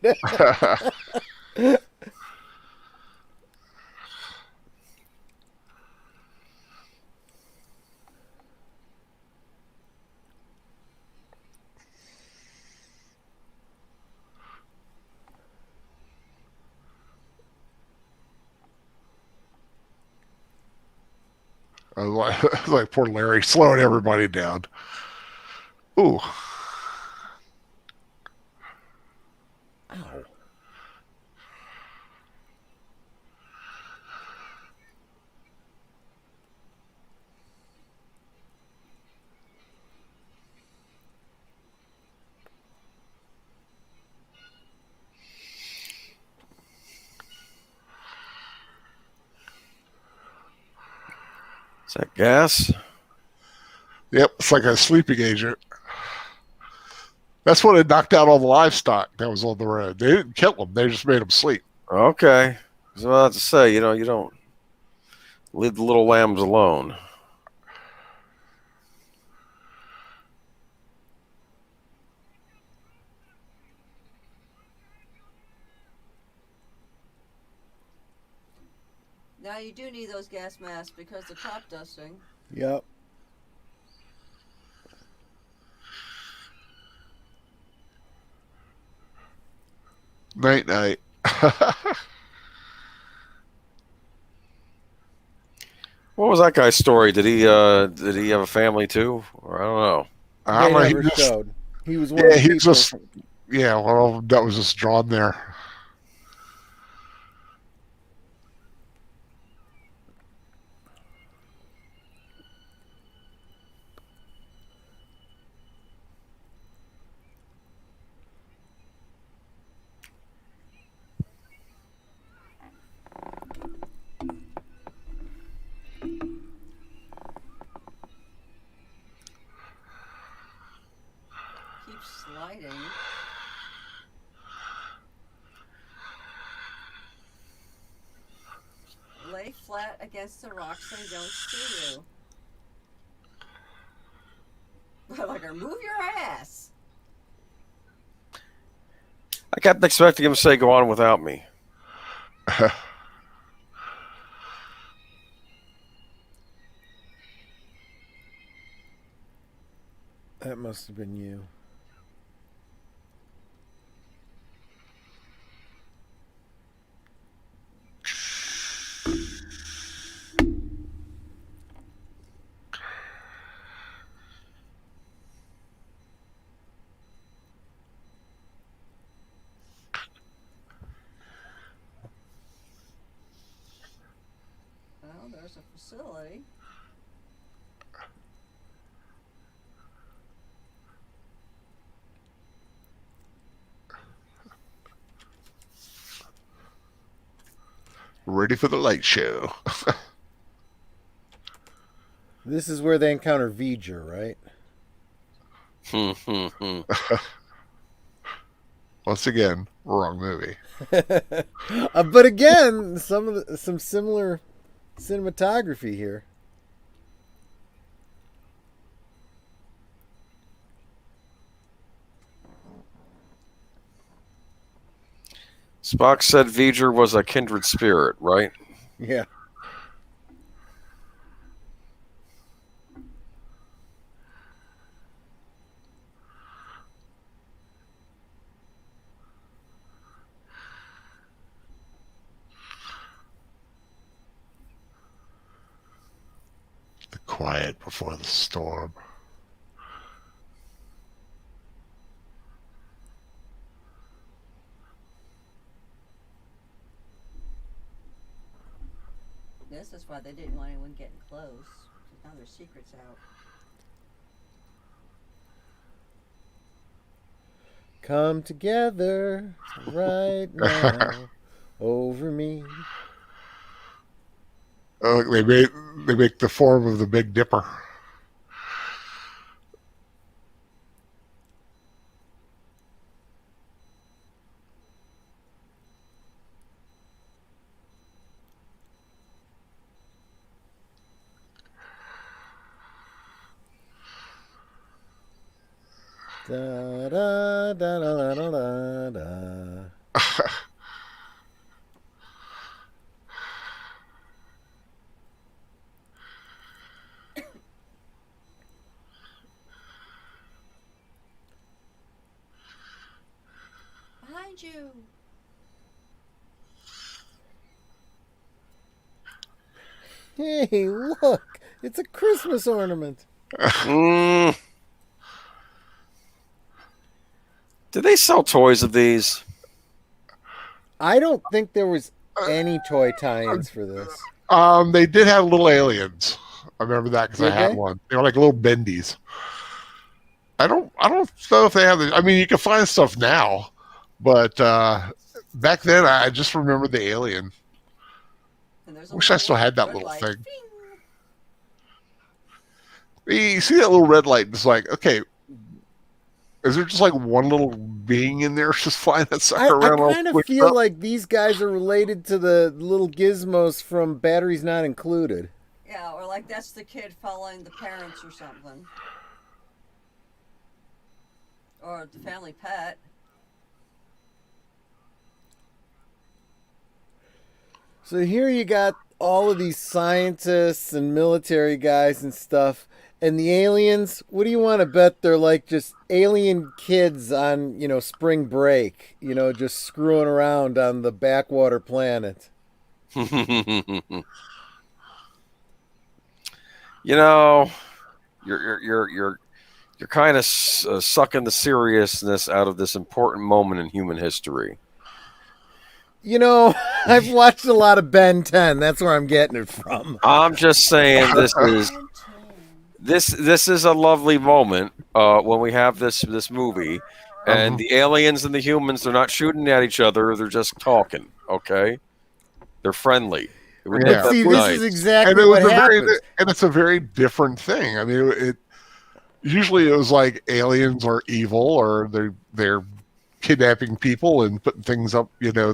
I was like poor Larry slowing everybody down. Ooh. Ow. Is that gas? Yep, it's like a sleeping agent. That's what had knocked out all the livestock that was on the road. They didn't kill them; they just made them sleep. Okay. I was about to say, you don't leave the little lambs alone. Now you do need those gas masks because the crop dusting. Yep. Night, night. What was that guy's story? Did he have a family too? Or I don't know. I They don't know. never He just, showed. He was one yeah, of the he people. just, yeah. Well, that was just drawn there. Keeps sliding. Lay flat against the rocks so they don't see you. But like, or move your ass. I kept expecting him to say, "Go on without me." That must have been you. Well, there's a facility. Ready for the light show. This is where they encounter V'ger, right? Once again, wrong movie. But again, some similar cinematography here. Spock said V'ger was a kindred spirit, right? Yeah. The quiet before the storm. This is why they didn't want anyone getting close. 'Cause now their secret's out. Come together right now over me. Oh, they make the form of the Big Dipper. Da da da da da da da. Behind you. Hey, look! It's a Christmas ornament. Mm. Do they sell toys of these? I don't think there was any toy tie-ins for this. They did have little aliens. I remember that because I Did had they? one. They were like little bendies. I don't know if they have the. I mean, you can find stuff now, but back then I just remember the alien. And there's a Wish I little still had that red little light. thing. Bing. You see that little red light? It's like, okay, is there just like one little being in there just flying that I sucker around? all kind of switched feel up? like these guys are related to the little gizmos from Batteries Not Included. Yeah, or like that's the kid following the parents or something. Or the family pet. So here you got all of these scientists and military guys and stuff. And the aliens, what do you want to bet they're like just alien kids on, spring break, just screwing around on the backwater planet. You know, you're kind of sucking the seriousness out of this important moment in human history. I've watched a lot of Ben 10. That's where I'm getting it from. I'm just saying this is a lovely moment when we have this movie, and the aliens and the humans, they're not shooting at each other, they're just talking. Okay, they're friendly. Yeah. See, Nice. this is exactly And it was what a happens. very, and it's a very different thing. I mean, it usually it was like aliens are evil or they're kidnapping people and putting things up, in their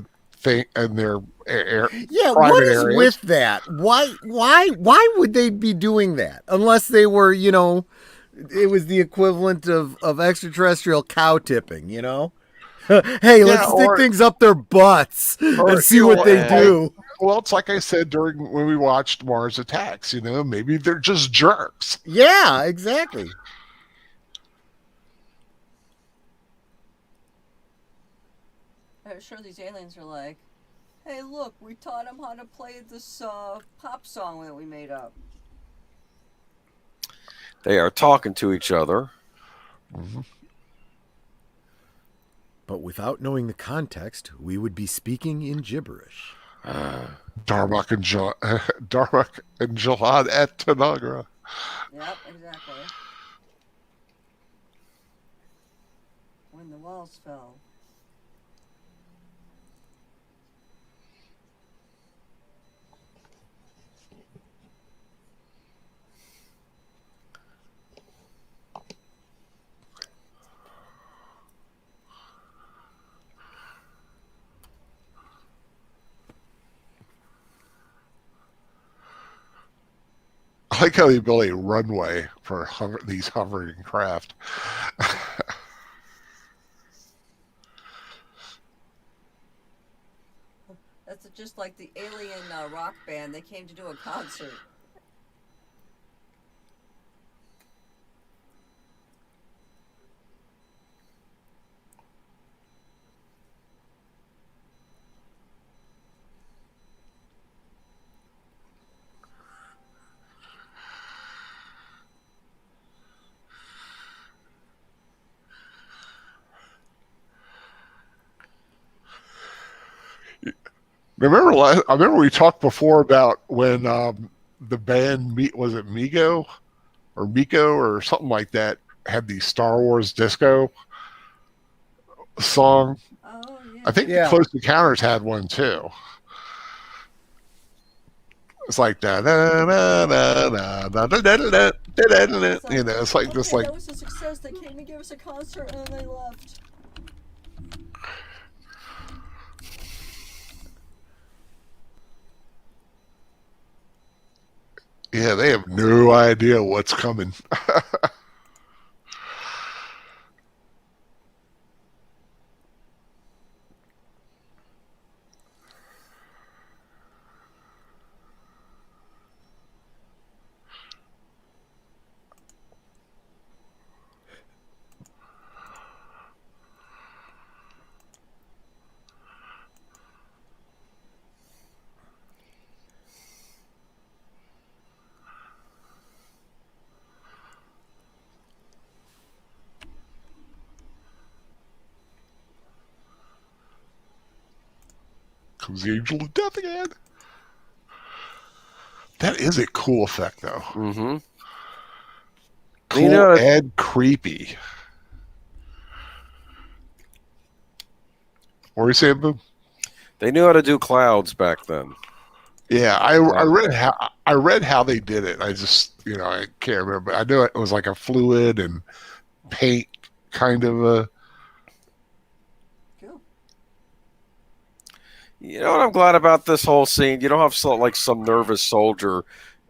Yeah, private what is areas. with that? Why would they be doing that? Unless they were, it was the equivalent of extraterrestrial cow tipping, Hey, let's stick things up their butts and see what they do. Well, it's like I said when we watched Mars Attacks, maybe they're just jerks. Yeah, exactly. I'm sure these aliens are like, hey, look, we taught them how to play this pop song that we made up. They are talking to each other. But without knowing the context, we would be speaking in gibberish. Darmok and Jihad at Tanagra. Yep, exactly. When the walls fell. I like how they built a runway for these hovering craft. That's just like the alien rock band. They came to do a concert. I remember we talked before about when the band was it Migo or Miko or something like that had the Star Wars disco song. Oh, yeah. I think Yeah. the Close Encounters had one too. It's like da da da da da da da da da da da. It's like this like that was a success. They came and gave us a concert and then they left. yeah, they have no idea what's coming. comes the angel of death again. That is a cool effect, though. Mm-hmm. Cool You know, and creepy. What were you saying, Boom? they knew how to do clouds back then. Yeah, I read how they did it. I just I can't remember. I know it was like a fluid and paint kind of a. Cool. You know what I'm glad about this whole scene? You don't have some nervous soldier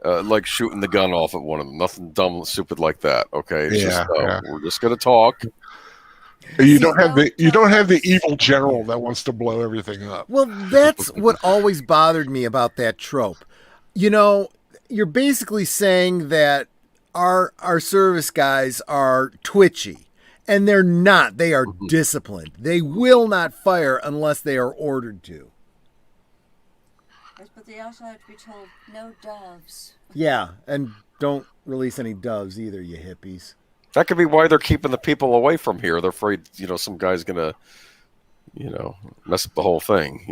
like shooting the gun off at one of them. Nothing dumb, stupid like that. Okay, it's just we're just gonna talk. You don't have the evil general that wants to blow everything up. Well, that's what always bothered me about that trope. You're basically saying that our service guys are twitchy, and they're not. They are disciplined. They will not fire unless they are ordered to. Yes, but they also have to be told no doves. Yeah, and don't release any doves either, you hippies. That could be why they're keeping the people away from here. They're afraid, some guy's gonna, mess up the whole thing.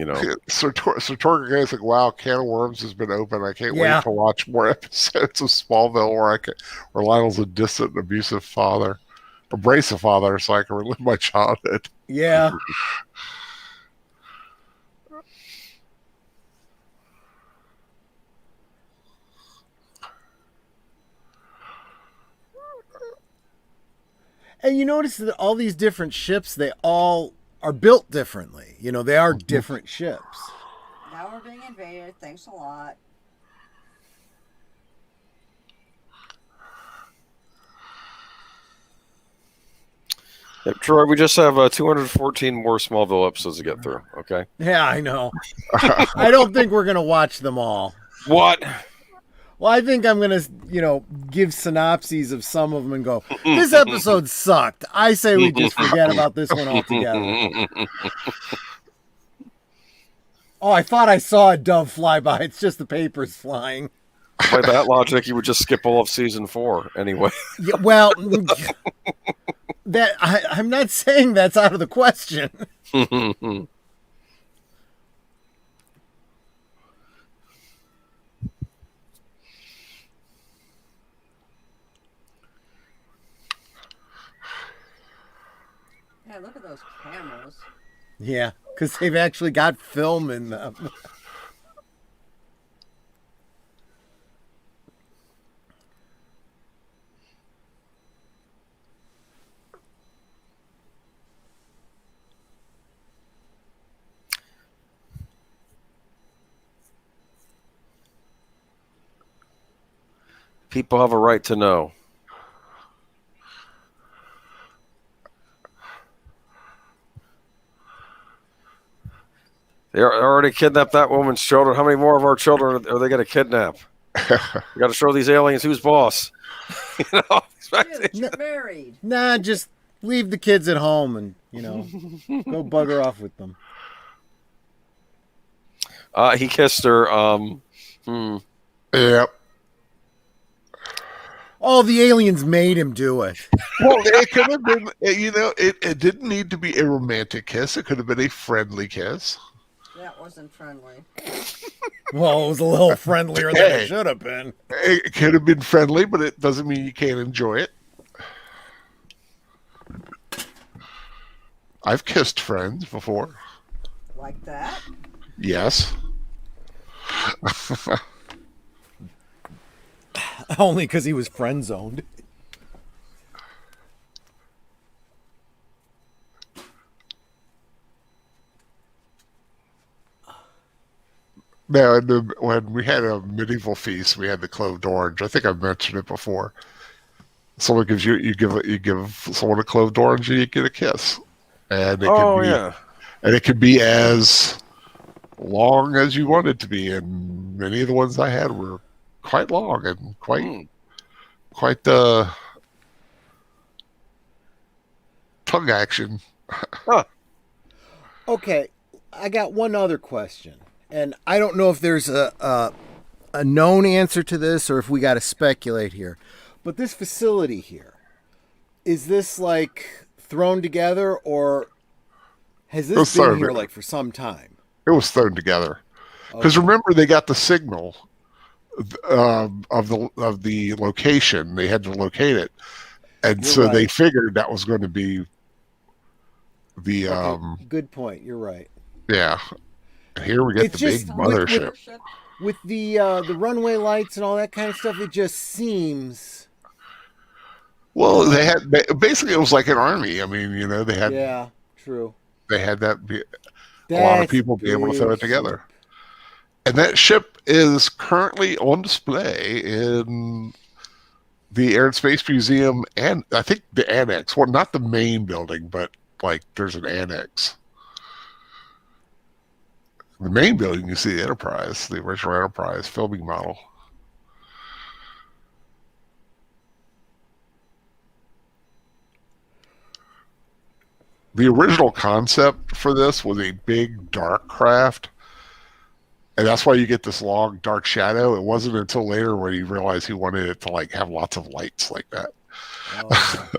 So Torque guy's like, "Wow, can of worms has been opened. I can't wait to watch more episodes of Smallville where Lionel's a distant, abusive father, abrasive father, so I can relive my childhood." Yeah. And you notice that all these different ships, they all are built differently. They are different ships. Now we're being invaded. Thanks a lot. Yep, Troy, we just have 214 more Smallville episodes to get through. Okay. Yeah, I know. I don't think we're gonna watch them all. What? Well, I think I'm going to, give synopses of some of them and go, this episode sucked. I say we just forget about this one altogether. Oh, I thought I saw a dove fly by. It's just the papers flying. By that logic, you would just skip all of season 4 anyway. Yeah, well, I'm not saying that's out of the question. Yeah, look at those cameras. Yeah, because they've actually got film in them. People have a right to know. They already kidnapped that woman's children. How many more of our children are they going to kidnap? We got to show these aliens who's boss. Yeah, get married. Nah, just leave the kids at home and, go bugger off with them. He kissed her. Yep. Oh, the aliens made him do it. Well, it could have been, it didn't need to be a romantic kiss. It could have been a friendly kiss. That wasn't friendly. Well, it was a little friendlier than it should have been. It could have been friendly, but it doesn't mean you can't enjoy it. I've kissed friends before. Like that? Yes. Only because he was friend zoned. Now, when we had a medieval feast, we had the cloved orange. I think I've mentioned it before. Someone gives you give someone a cloved orange, and you get a kiss, and it could be as long as you want it to be. And many of the ones I had were quite long and quite tongue action. Huh. Okay, I got one other question. And I don't know if there's a known answer to this or if we got to speculate here. But this facility here, is this like thrown together or has this been here like for some time? It was thrown together because Okay. remember they got the signal of the location. They had to locate it, and You're so they right. figured that was going to be the Okay. Good point. You're right. yeah. And here we get It's the just big mothership. with the runway lights and all that kind of stuff. It just seems. Well, basically it was like an army. I mean, Yeah. True. they had that be, a lot of That's a people be able to throw big it together. ship. And that ship is currently on display in the Air and Space Museum, and I think the annex. Well, not the main building, but like there's an annex. The main building, you see the Enterprise, the original Enterprise filming model. The original concept for this was a big dark craft, and that's why you get this long dark shadow. It wasn't until later when he realized he wanted it to like have lots of lights like that. Oh,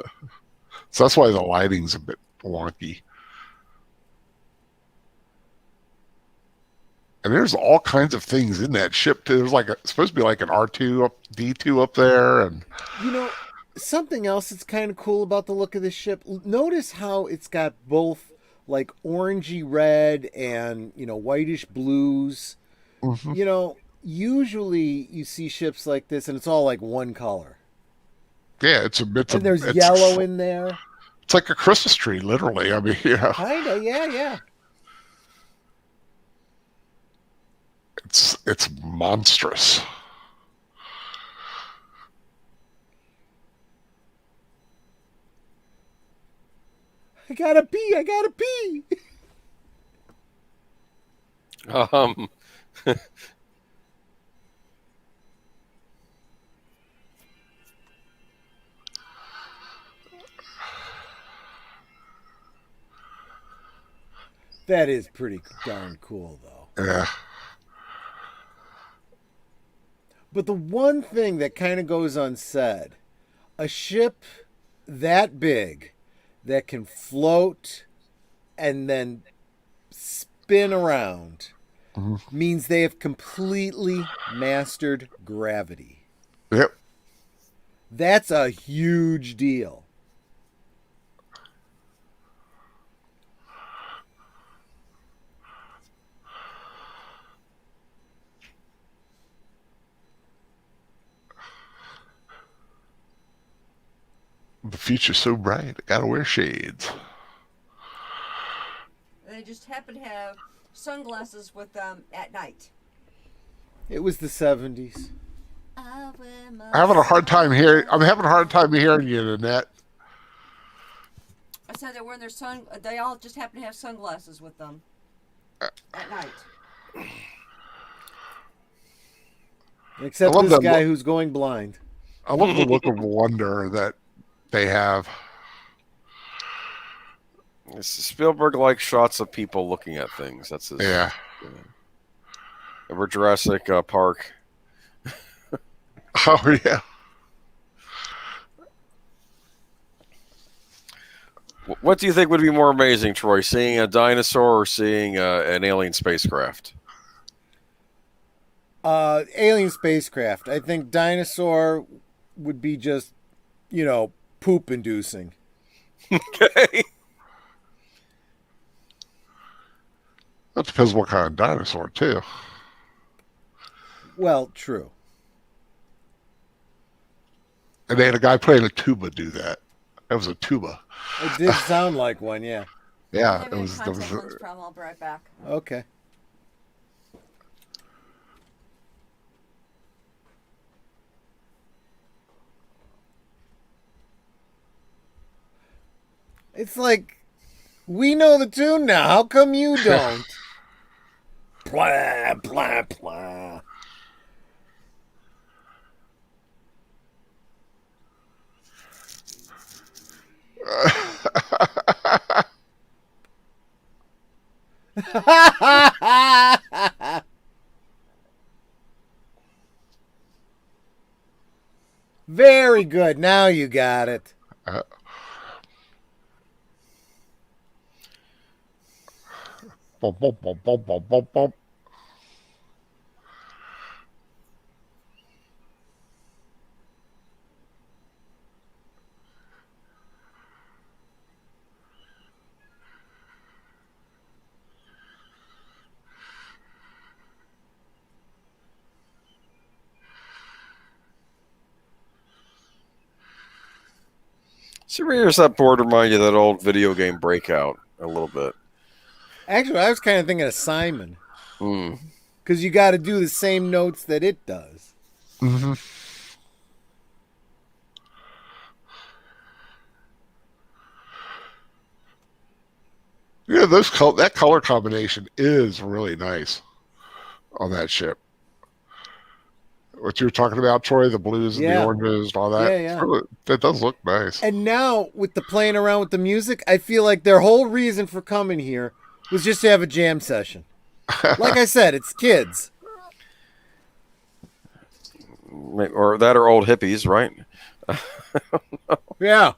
So that's why the lighting's a bit wonky. And there's all kinds of things in that ship too. There's like supposed to be like an R2 D2 up there, and you know, something else that's kind of cool about the look of this ship. Notice how it's got both like orangey red and whitish blues. mhm. Usually you see ships like this and it's all like one color. Yeah, it's And there's yellow in there. it's like a Christmas tree, literally. I mean, yeah, Kinda, yeah. it's monstrous. I gotta pee. Um, That is pretty darn cool though. Yeah, But the one thing that kind of goes unsaid, a ship that big that can float and then spin around mhm. means they have completely mastered gravity. Yep. That's a huge deal. The future's so bright. I gotta wear shades. They just happen to have sunglasses with them at night. It was the 70s. I wear my I'm having a hard time hearing you, Nanette. I said they're wearing they all just happen to have sunglasses with them at night. Except love this that guy look. who's going blind. I love the look of wonder that they have. Spielberg likes shots of people looking at things. That's his. Yeah. Over Jurassic Park. Oh yeah. What do you think would be more amazing, Troy? Seeing a dinosaur or seeing an alien spacecraft? Alien spacecraft. I think dinosaur would be just, poop inducing. Okay. That depends what kind of dinosaur too. Well, true. And they had a guy playing a tuba do that. That was a tuba. It did sound like one, yeah. Yeah, I'm it having was. a contact lens problem. I'll be right back. Okay. It's like, we know the tune now. How come you don't? Blah, blah, blah. Very good. Now you got it. bum, bum, bum, bum, bum, bum, bum. See, where does that board remind you of that old video game Breakout a little bit? Actually, I was kind of thinking of Simon. Hmm. Because you got to do the same notes that it does. Mm-hmm. Yeah, that color combination is really nice on that ship. What you were talking about, Troy, the blues and the Yeah. oranges and all that. Yeah, yeah. That does look nice. And now, with the playing around with the music, I feel like their whole reason for coming here was just to have a jam session. Like I said, it's kids. Or that or old hippies, right? Yeah.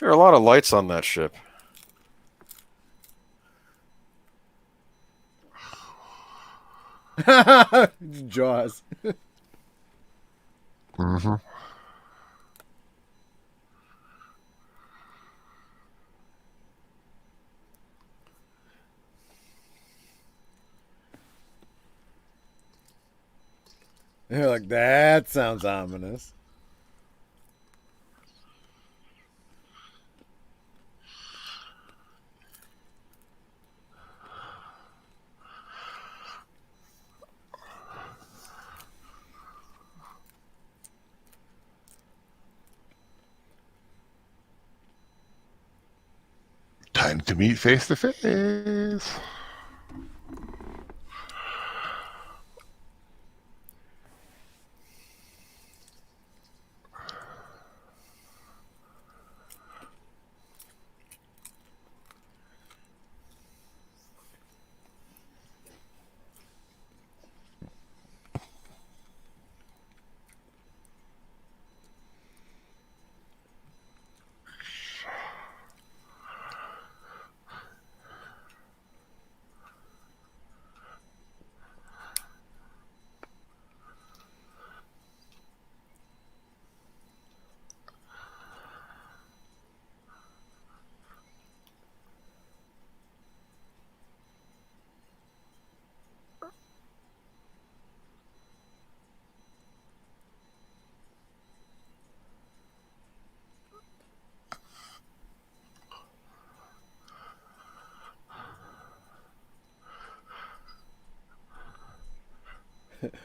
There are a lot of lights on that ship. Jaws. Mm-hmm. They're like, that sounds ominous. Time to meet face to face.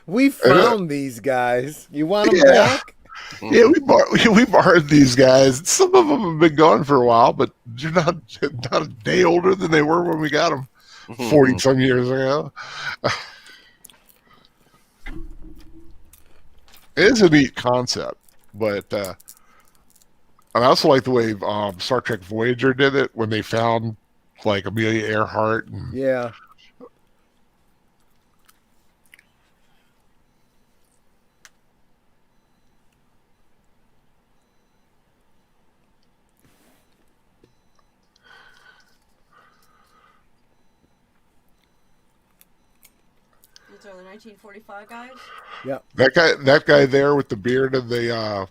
We found these guys. You want them Yeah. back? Yeah, we borrowed these guys. Some of them have been gone for a while, but they're not a day older than they were when we got them 40 some years ago. It is a neat concept, but and I also like the way Star Trek Voyager did it when they found like Amelia Earhart. And, Yeah. These are the 1945 guys. that guy there with the beard and the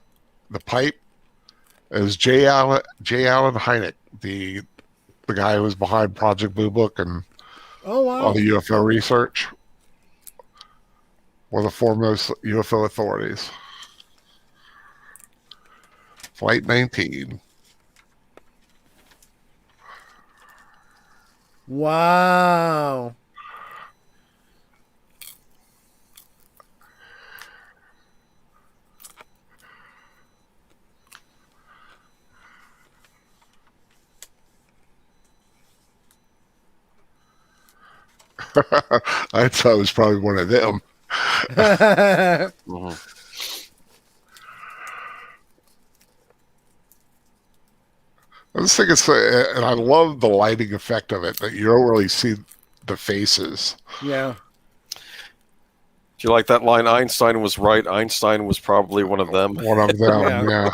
pipe is J. Allen Hynek, the guy who was behind Project Blue Book and Oh, wow. all the UFO research. One of the foremost UFO authorities. Flight 19. Wow. I thought it was probably one of them. Mhm. I just think it's, and I love the lighting effect of it, that you don't really see the faces. Yeah. Do you like that line? Einstein was right. Einstein was probably one of them. One of them, Yeah. yeah.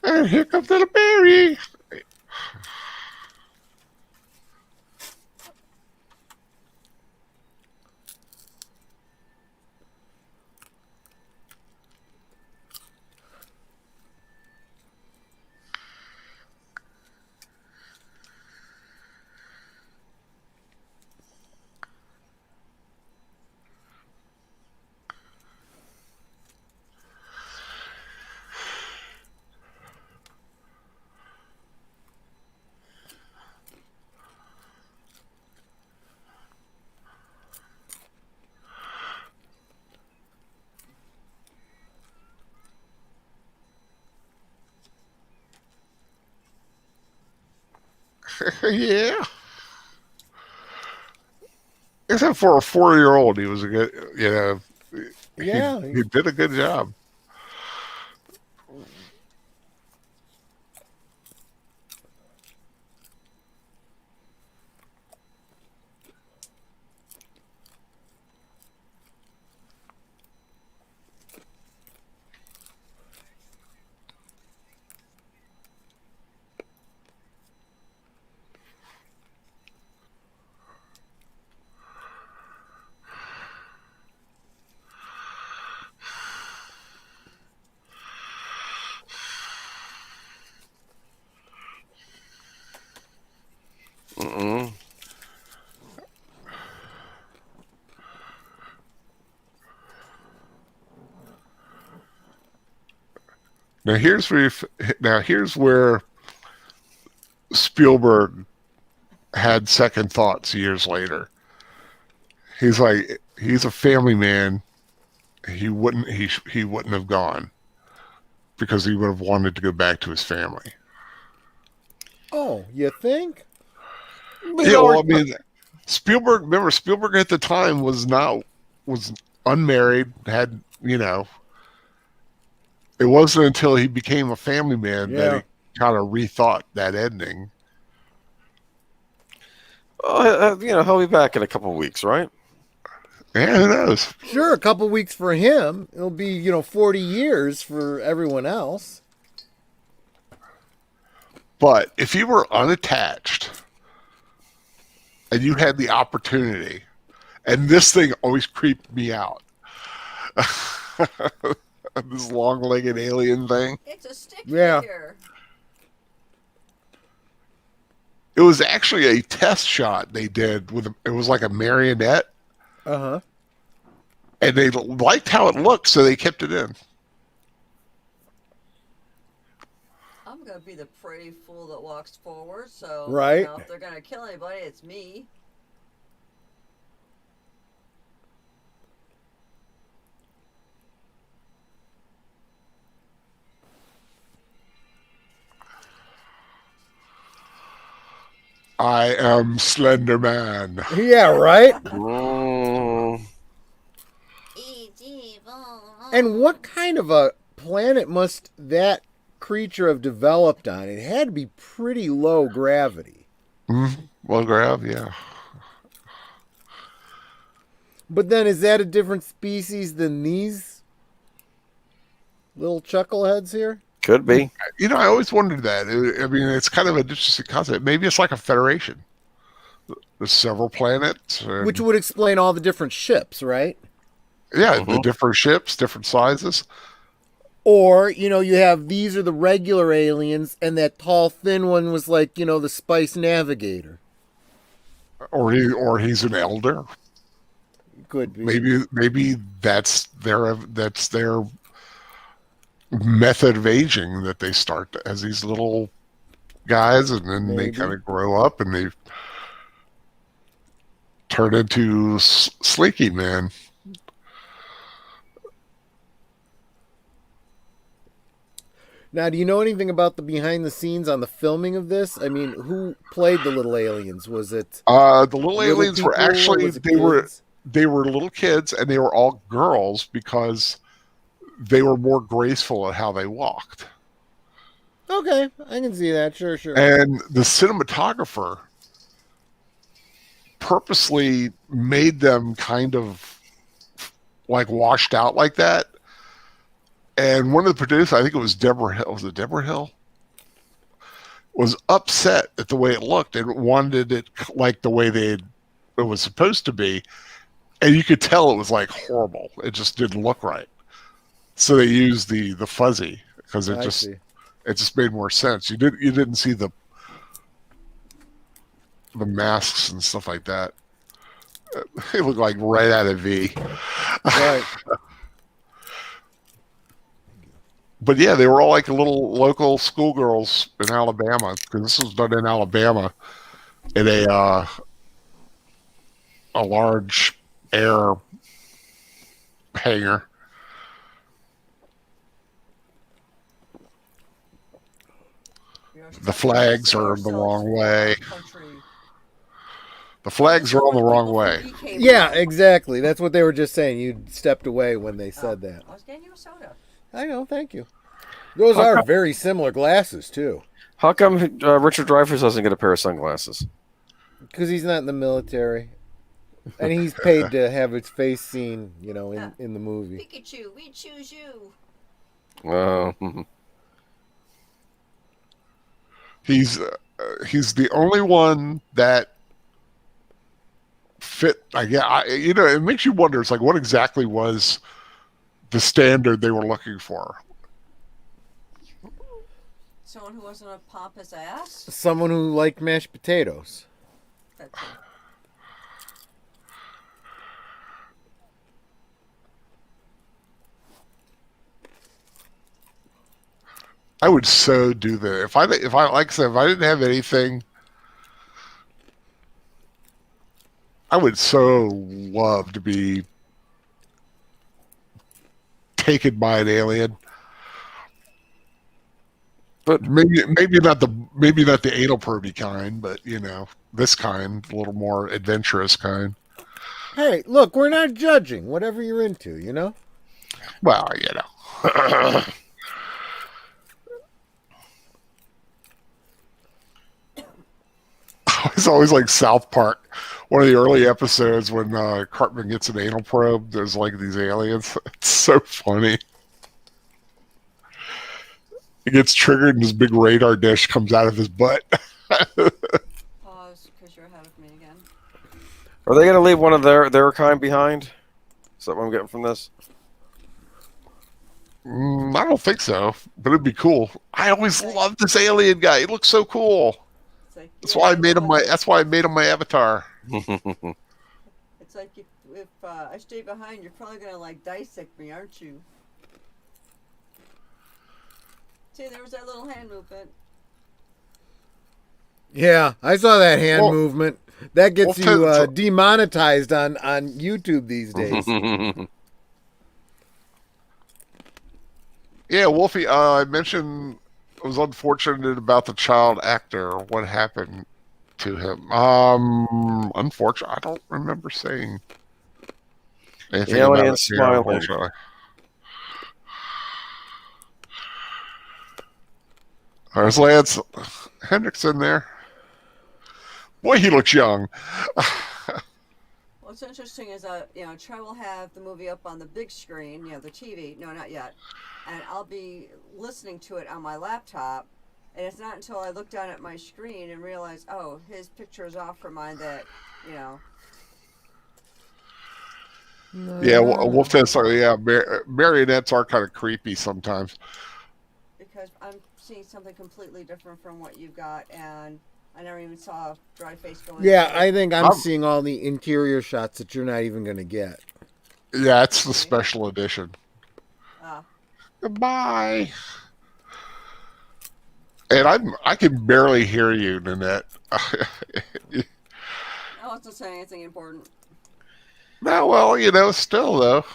And here comes little Barry. Yeah. Except for a 4-year-old, he was a good, Yeah. he did a good job. Mm-mm. Now here's where Spielberg had second thoughts years later. He's like, he's a family man. He wouldn't have gone because he would have wanted to go back to his family. Oh, you think? Yeah, well, I mean, Spielberg at the time was unmarried, had, it wasn't until he became a family man that he kind of rethought that ending. He'll be back in a couple of weeks, right? Yeah, who knows? Sure, a couple weeks for him. It'll be, 40 years for everyone else. But if you were unattached and you had the opportunity, and this thing always creeped me out, this long-legged alien thing. It's a stick Yeah. figure. It was actually a test shot they did it was like a marionette, Uh-huh. and they liked how it looked, so they kept it in. I'm gonna be the pretty fool that walks forward. So Right. if they're gonna kill anybody, it's me. I am Slender Man. Yeah, right? Mm. And what kind of a planet must that creature have developed on? It had to be pretty low gravity. Well, grab, yeah. But then is that a different species than these little chuckleheads here? Could be. I always wondered that. I mean, it's kind of an interesting concept. Maybe it's like a federation. There's several planets. And, Which would explain all the different ships, right? yeah, the different ships, different sizes. Or, you have these are the regular aliens, and that tall, thin one was like, the Spice Navigator. Or he's an elder. Could be. Maybe that's their method of aging, that they start as these little guys, and then they Maybe. kind of grow up and they turn into Sleeky Man. Now, do you know anything about the behind the scenes on the filming of this? I mean, who played the little aliens? Was it The little little aliens were people, or actually was it they were kids? little kids, and they were all girls because they were more graceful at how they walked. Okay, I can see that. Sure. And the cinematographer purposely made them kind of like washed out like that. And one of the producers, I think it was Deborah Hill, was it Deborah Hill? Was upset at the way it looked and wanted it like the way it was supposed to be. And you could tell it was like horrible. It just didn't look right. So they used the fuzzy because it just made more sense. You didn't see the masks and stuff like that. They look like right out of V. Right. But yeah, they were all like little local schoolgirls in Alabama because this was done in Alabama in a large air hangar. The flags are the wrong way. The flags are on the wrong way. Yeah, exactly. That's what they were just saying. You stepped away when they said that. I was getting you a soda. I know, thank you. Those are very similar glasses, too. How come Richard Dreyfuss doesn't get a pair of sunglasses? Because he's not in the military. And he's paid to have his face seen, in the movie. Pikachu, we choose you. He's the only one that fit. It makes you wonder. It's like, what exactly was the standard they were looking for? Someone who wasn't a pompous ass? Someone who liked mashed potatoes. That's it. I would so do that if I like I said, if I didn't have anything, I would so love to be taken by an alien. But maybe not the anal proby kind, but this kind, a little more adventurous kind. Hey, look, we're not judging. Whatever you're into, Well, It's always like South Park. One of the early episodes when Cartman gets an anal probe, there's like these aliens. It's so funny. He gets triggered and this big radar dish comes out of his butt. Pause, because you're ahead of me again. Are they going to leave one of their kind behind? Is that what I'm getting from this? I don't think so, but it'd be cool. I always loved this alien guy. He looks so cool. Like, That's why I made him my avatar. It's like if I stay behind, you're probably gonna dissect me, aren't you? See, there was that little hand movement. Yeah, I saw that hand movement. That gets well, you demonetized on YouTube these days. Yeah, Wolfie, I mentioned it was unfortunate about the child actor. What happened to him? Unfortunately, I don't remember saying anything about Alien it. smiling. Unfortunately. There's Lance Hendrickson there. Boy, he looks young. What's interesting is Trey will have the movie up on the big screen, the TV. No, not yet. And I'll be listening to it on my laptop, and it's not until I look down at my screen and realize, oh, his picture is off from mine that. Yeah, Wolf Test. Yeah, marionettes are kind of creepy sometimes. Because I'm seeing something completely different from what you've got, and I never even saw Dreyfuss going. Yeah, I think I'm seeing all the interior shots that you're not even going to get. Yeah, it's the special edition. Ah. Goodbye. And I can barely hear you, Nanette. I wasn't saying anything important. No, well, still though.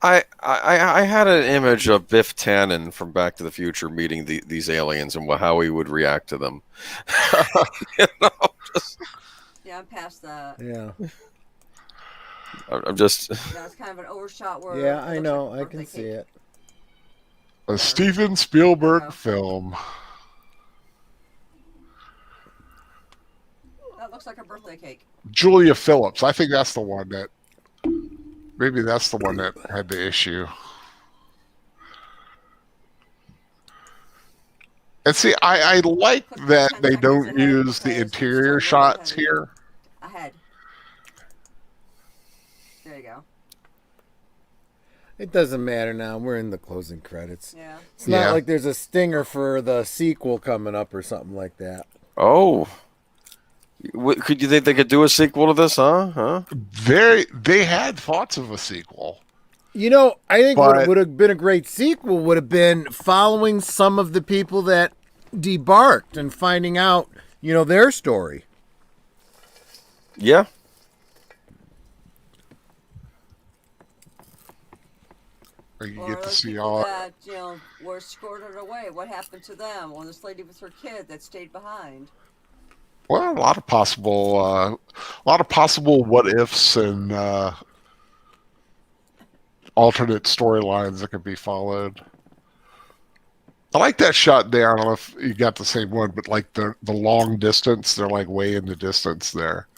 I had an image of Biff Tannen from Back to the Future meeting these aliens and how he would react to them. Yeah, I'm past that. Yeah. I'm just. That's kind of an overshot word. Yeah, I know. I can see it. A Steven Spielberg Uh-oh. film. That looks like a birthday cake. Julia Phillips. I think that's the one that. Maybe that's the one that had the issue. And see, I like Click that 10 they seconds don't ahead use the because we're interior still shots really here. Ahead. There you go. It doesn't matter now. We're in the closing credits. Yeah. It's not Yeah. like there's a stinger for the sequel coming up or something like that. Oh. Could you think they could do a sequel to this, huh? They had thoughts of a sequel. You know, I think what But- would have been a great sequel would have been following some of the people that debarked and finding out, their story. Yeah. Or you Or get to those see people all. that, were escorted away. What happened to them? Or this lady with her kid that stayed behind. Well, a lot of possible what ifs and alternate storylines that could be followed. I like that shot there. I don't know if you got the same one, but like the long distance, they're like way in the distance there.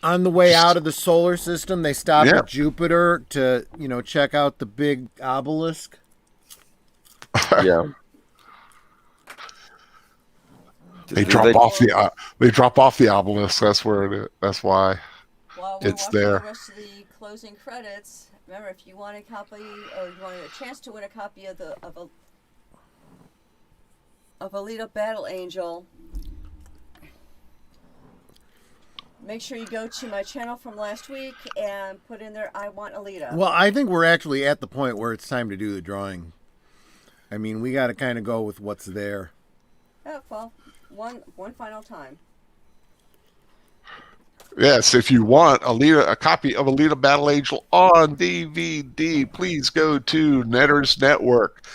On the way out of the solar system, they stop Yeah. at Jupiter to, check out the big obelisk. Yeah. They Do drop they- off the obelisk. That's where that's why. While we're It's watching there. the rest of the closing credits, remember if you want a copy or you want a chance to win a copy of Alita Battle Angel, make sure you go to my channel from last week and put in there I want Alita. Well, I think we're actually at the point where it's time to do the drawing. I mean, we got to kind of go with what's there. Oh, well, one final time. Yes, if you want a copy of Alita Battle Angel on DVD, please go to Netter's Network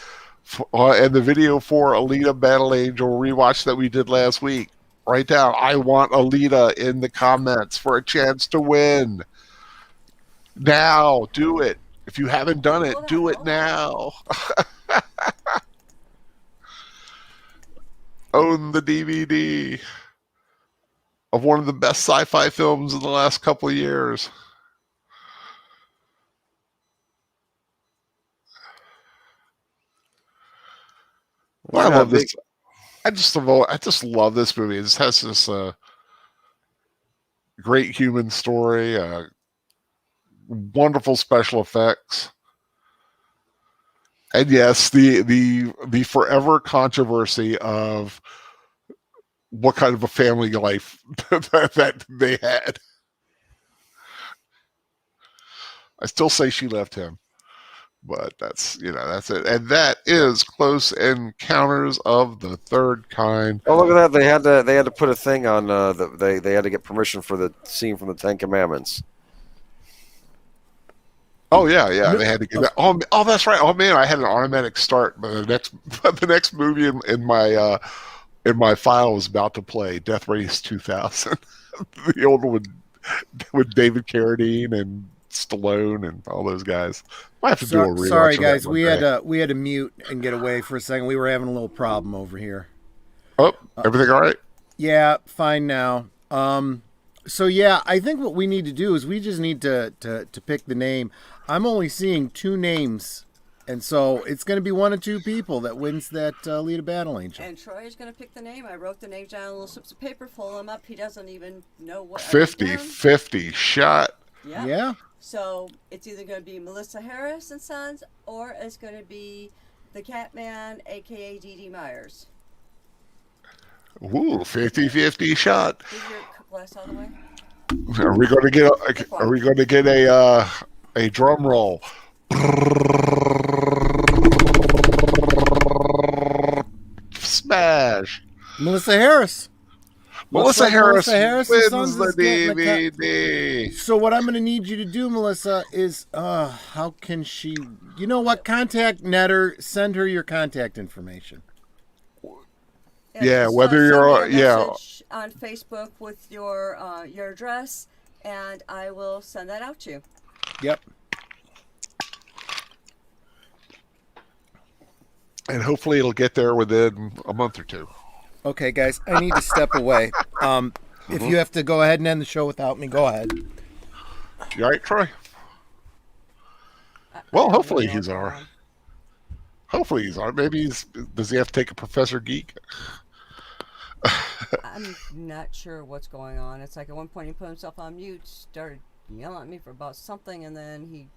and the video for Alita Battle Angel rewatch that we did last week. Write down I want Alita in the comments for a chance to win. Now, do it. If you haven't done it, do it now. Own the DVD of one of the best sci-fi films in the last couple of years. I love this. I just love this movie. It just has this great human story, wonderful special effects, and yes, the forever controversy of what kind of a family life that they had. I still say she left him, but that's it. And that is Close Encounters of the Third Kind. Oh, look at that! They had to put a thing on. They had to get permission for the scene from the Ten Commandments. Oh yeah, they had to get that. Oh, that's right. Oh man, I had an automatic start, but the next movie in my file was about to play Death Race 2000, the old one with David Carradine and Stallone and all those guys. I have to do a rewatch. Sorry, of guys, that we one day. had to mute and get away for a second. We were having a little problem over here. Oh, everything all right? Yeah, fine now. So yeah, I think what we need to do is we just need to pick the name. I'm only seeing 2 names, and so it's going to be 1 of 2 people that wins that Alita Battle Angel. And Troy is going to pick the name. I wrote the name down on little slips of paper, fold them up. He doesn't even know what. 50 shot. Yeah. Yeah. So it's either going to be Melissa Harris and Sons, or it's going to be the Catman, aka Dee Myers. Ooh, 50-50 shot. Move your glass out of the way. Are we going to get a drum roll? Smash. Melissa Harris. Melissa like Harris Melissa Harris' wins sons the is getting the DVD. So what I'm going to need you to do, Melissa, is how can she? You know what? Contact Netter. Send her your contact information. Yeah, just, whether send you're me a yeah. message on Facebook with your address, and I will send that out to you. Yep. and hopefully it'll get there within a month or two. Okay, guys, I need to step away. If you have to go ahead and end the show without me, go ahead. You all right, Troy? I Well, don't hopefully know he's what's all going right. on. Hopefully he's all right. Maybe does he have to take a Professor Geek? I'm not sure what's going on. It's like at one point he put himself on mute, started yelling at me for about something, and then he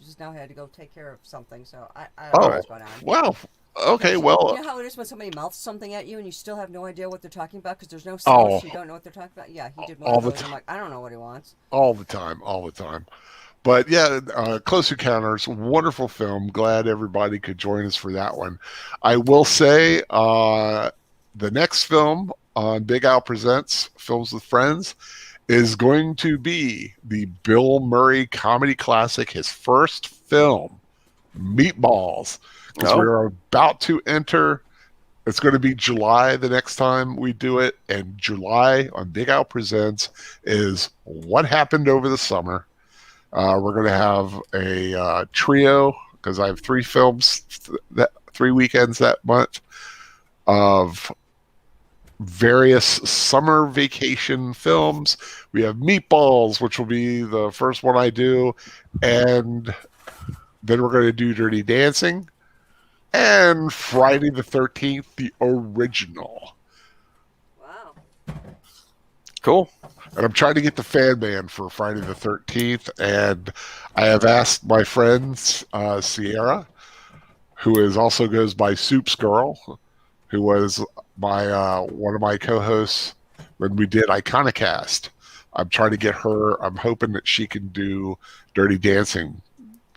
just now had to go take care of something. So I don't know Oh, what's going on. well, okay, You well, know how it is when somebody mouths something at you and you still have no idea what they're talking about because there's no sound, oh, so you don't know what they're talking about? Yeah, he did one all of the those. I'm time, like, I don't know what he wants. all the time, all the time. But yeah, Close Encounters, wonderful film. Glad everybody could join us for that one. I will say the next film on Big Al Presents Films with Friends is going to be the Bill Murray comedy classic, his first film, Meatballs, because No. we're about to enter. It's going to be July the next time we do it, and July on Big Al Presents is What Happened Over the Summer. We're going to have a trio because I have 3 films, 3 weekends that month of various summer vacation films. We have Meatballs, which will be the first one I do, and then we're going to do Dirty Dancing and Friday the 13th, the original. Wow. Cool. And I'm trying to get the fan band for Friday the 13th. And I have asked my friends, Sierra, who also goes by Soups Girl, who was my one of my co-hosts when we did Iconicast. I'm trying to get her. I'm hoping that she can do Dirty Dancing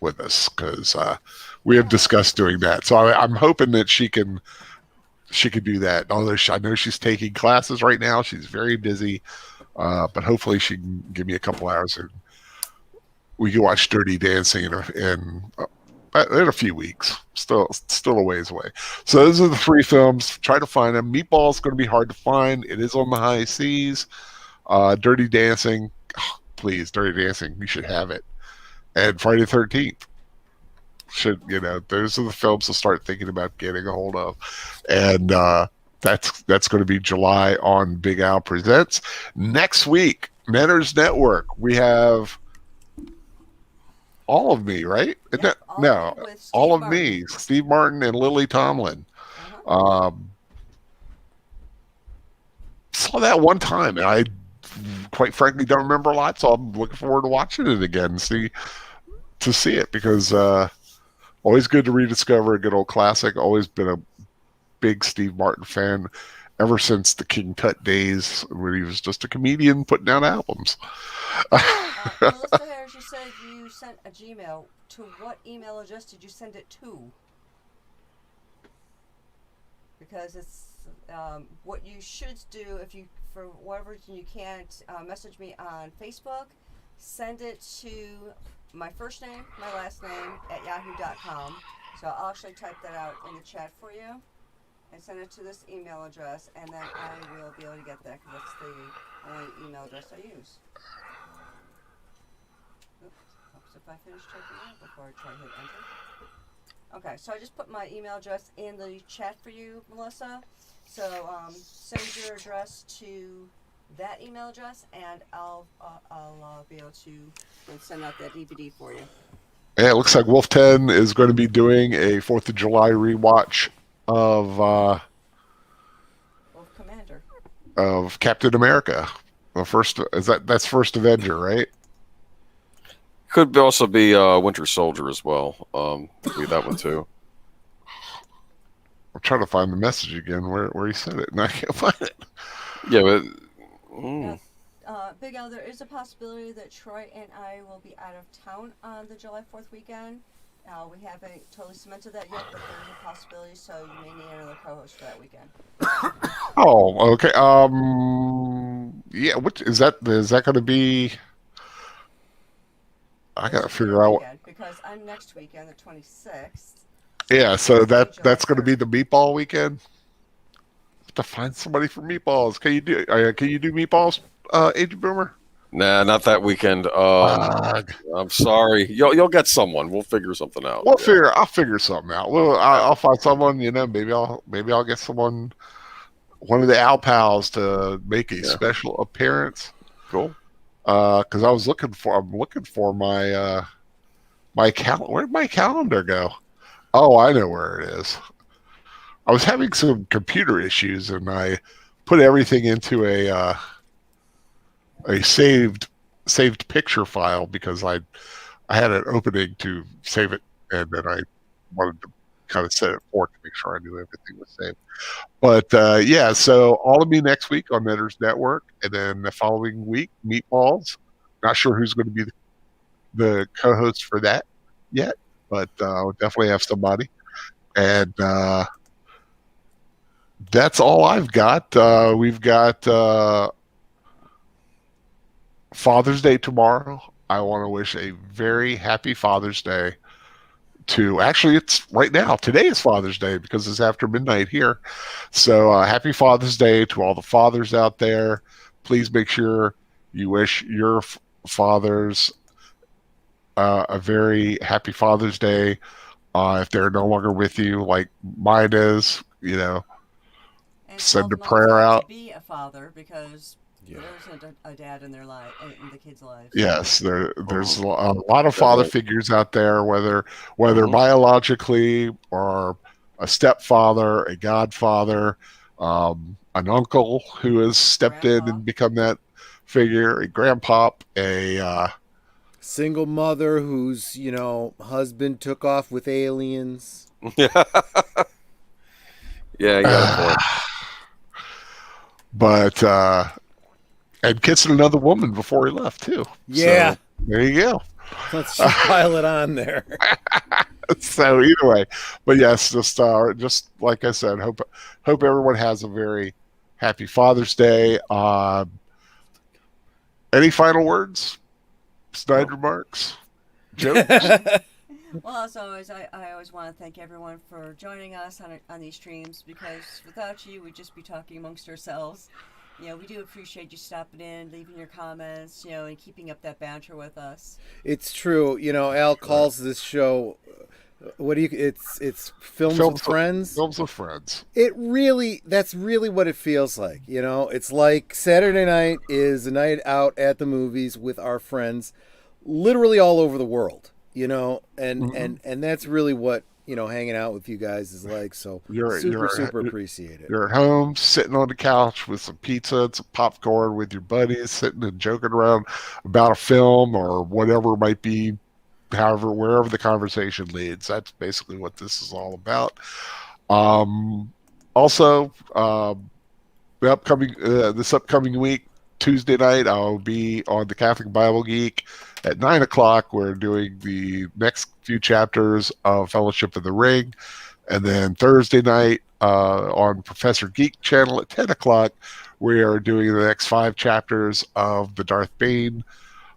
with us because we have discussed doing that. So I'm hoping that she can do that. Although I know she's taking classes right now, she's very busy. But hopefully she can give me a couple hours and we can watch Dirty Dancing in a few weeks. Still a ways away. So those are the 3 films. Try to find them. Meatball's going to be hard to find. It is on the high seas. Dirty Dancing, please, Dirty Dancing, you should have it. And Friday the 13th. Those are the films to start thinking about getting a hold of. And that's going to be July on Big Al Presents. Next week, Manners Network, we have all of me, right? Yep, No, with Steve all of Martin. me, Steve Martin and Lily Tomlin. Uh-huh. Saw that one time, and I quite frankly don't remember a lot, so I'm looking forward to watching it again and see it because always good to rediscover a good old classic. Always been a big Steve Martin fan ever since the King Tut days when he was just a comedian putting out albums. Melissa Harris, you said you sent a Gmail. To what email address did you send it to? Because it's what you should do if you, for whatever reason you can't message me on Facebook, send it to my first name, my last name at yahoo.com. So I'll actually type that out in the chat for you and send it to this email address, and then I will be able to get that because that's the only email address I use. Oops, if I finish typing that before I try to hit enter. Okay, so I just put my email address in the chat for you, Melissa. So send your address to that email address, and I'll be able to send out that DVD for you. Yeah, it looks like Wolf 10 is going to be doing a 4th of July rewatch of Wolf Commander. of Captain America. The first that's First Avenger, right? Could also be Winter Soldier as well. Could be that one too. I'm trying to find the message again where he said it, and I can't find it. Yeah, but Big Al, there is a possibility that Troy and I will be out of town on the July 4th weekend. We haven't totally cemented that yet, but there is a possibility, so you may need another co-host for that weekend. Oh, okay. Yeah. What is that? Is that going to be? I got to figure out. Weekend, because I'm next weekend, the 26th. Yeah, so July that's going to 3rd. be the meatball weekend. Have to find somebody for meatballs. Can you do meatballs, Agent Boomer? Nah, not that weekend. Ugh. I'm sorry. You'll get someone. We'll figure something out. We'll Yeah. figure. I'll figure something out. Well, I'll find someone. Maybe I'll get someone, one of the Al pals, to make a special appearance. Cool. Because I'm looking for my my Where'd my calendar go? Oh, I know where it is. I was having some computer issues, and I put everything into a saved picture file because I had an opening to save it, and then I wanted to kind of set it forward to make sure I knew everything was saved. But yeah, so all of me next week on Netters Network, and then the following week, Meatballs. Not sure who's going to be the co-host for that yet, but I'll definitely have somebody. And that's all I've got. We've got Father's Day tomorrow. I want to wish a very happy Father's Day to, actually, it's right now. Today is Father's Day because it's after midnight here. So happy Father's Day to all the fathers out there. Please make sure you wish your fathers a very happy Father's Day. If they're no longer with you, like mine is, And send tell a them prayer not out. to be a father because there's a dad in their life, in the kids' lives. Yes, there's a lot of father Definitely. figures out there, whether biologically or a stepfather, a godfather, an uncle who has stepped in Grandpa. and become that figure, a grandpa, a Single mother whose husband took off with aliens. Yeah. Yeah, you got a point. but and kissing another woman before he left too. Yeah. So, there you go. Let's just pile it on there. So either way, but yes, just like I said, hope everyone has a very happy Father's Day. Any final words? Snide remarks? Jokes? Well, as always, I always want to thank everyone for joining us on these streams, because without you, we'd just be talking amongst ourselves. We do appreciate you stopping in, leaving your comments, and keeping up that banter with us. It's true. Al calls this show, it's films with friends. Films with friends. That's really what it feels like. It's like Saturday night is a night out at the movies with our friends, literally all over the world. And that's really what hanging out with you guys is like. So super appreciate it. You're at home, sitting on the couch with some pizza and some popcorn with your buddies, sitting and joking around about a film or whatever it might be. However, wherever the conversation leads, that's basically what this is all about. Also, this upcoming week, Tuesday night, I'll be on the Catholic Bible Geek at 9:00. We're doing the next few chapters of Fellowship of the Ring, and then Thursday night on Professor Geek channel at 10:00, we are doing the next 5 chapters of the Darth Bane.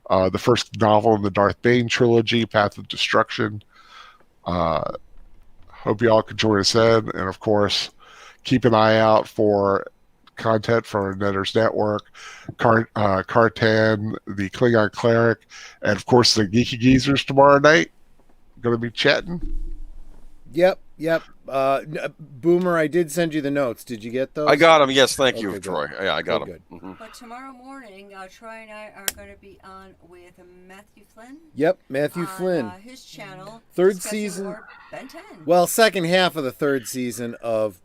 The first novel in the Darth Bane trilogy, Path of Destruction. Hope you all can join us then. And of course, keep an eye out for content from Netters Network, Cartan, the Klingon Cleric, and of course the Geeky Geezers tomorrow night. Going to be chatting. Yep. Boomer, I did send you the notes. Did you get those? I got them. Yes, thank you, Okay, Troy. good. Yeah, I got them. Good. Mm-hmm. But tomorrow morning, Troy and I are going to be on with Matthew Flynn. Yep, Matthew on, Flynn. His channel. Third discussing season. more Ben 10. Well, second half of the third season of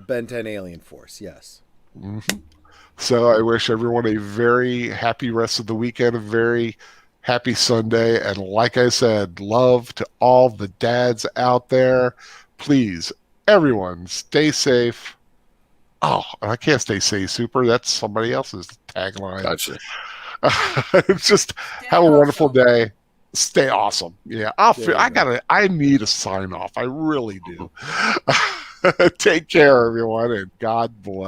Ben 10 Alien Force. Yes. Mm-hmm. So I wish everyone a very happy rest of the weekend, a very happy Sunday. And like I said, love to all the dads out there. Please, everyone, stay safe. Oh, I can't stay safe, super. That's somebody else's tagline. Gotcha. Just Stay have a wonderful awesome. day. Stay awesome. Yeah, I need a sign off. I really do. Take care, everyone, and God bless.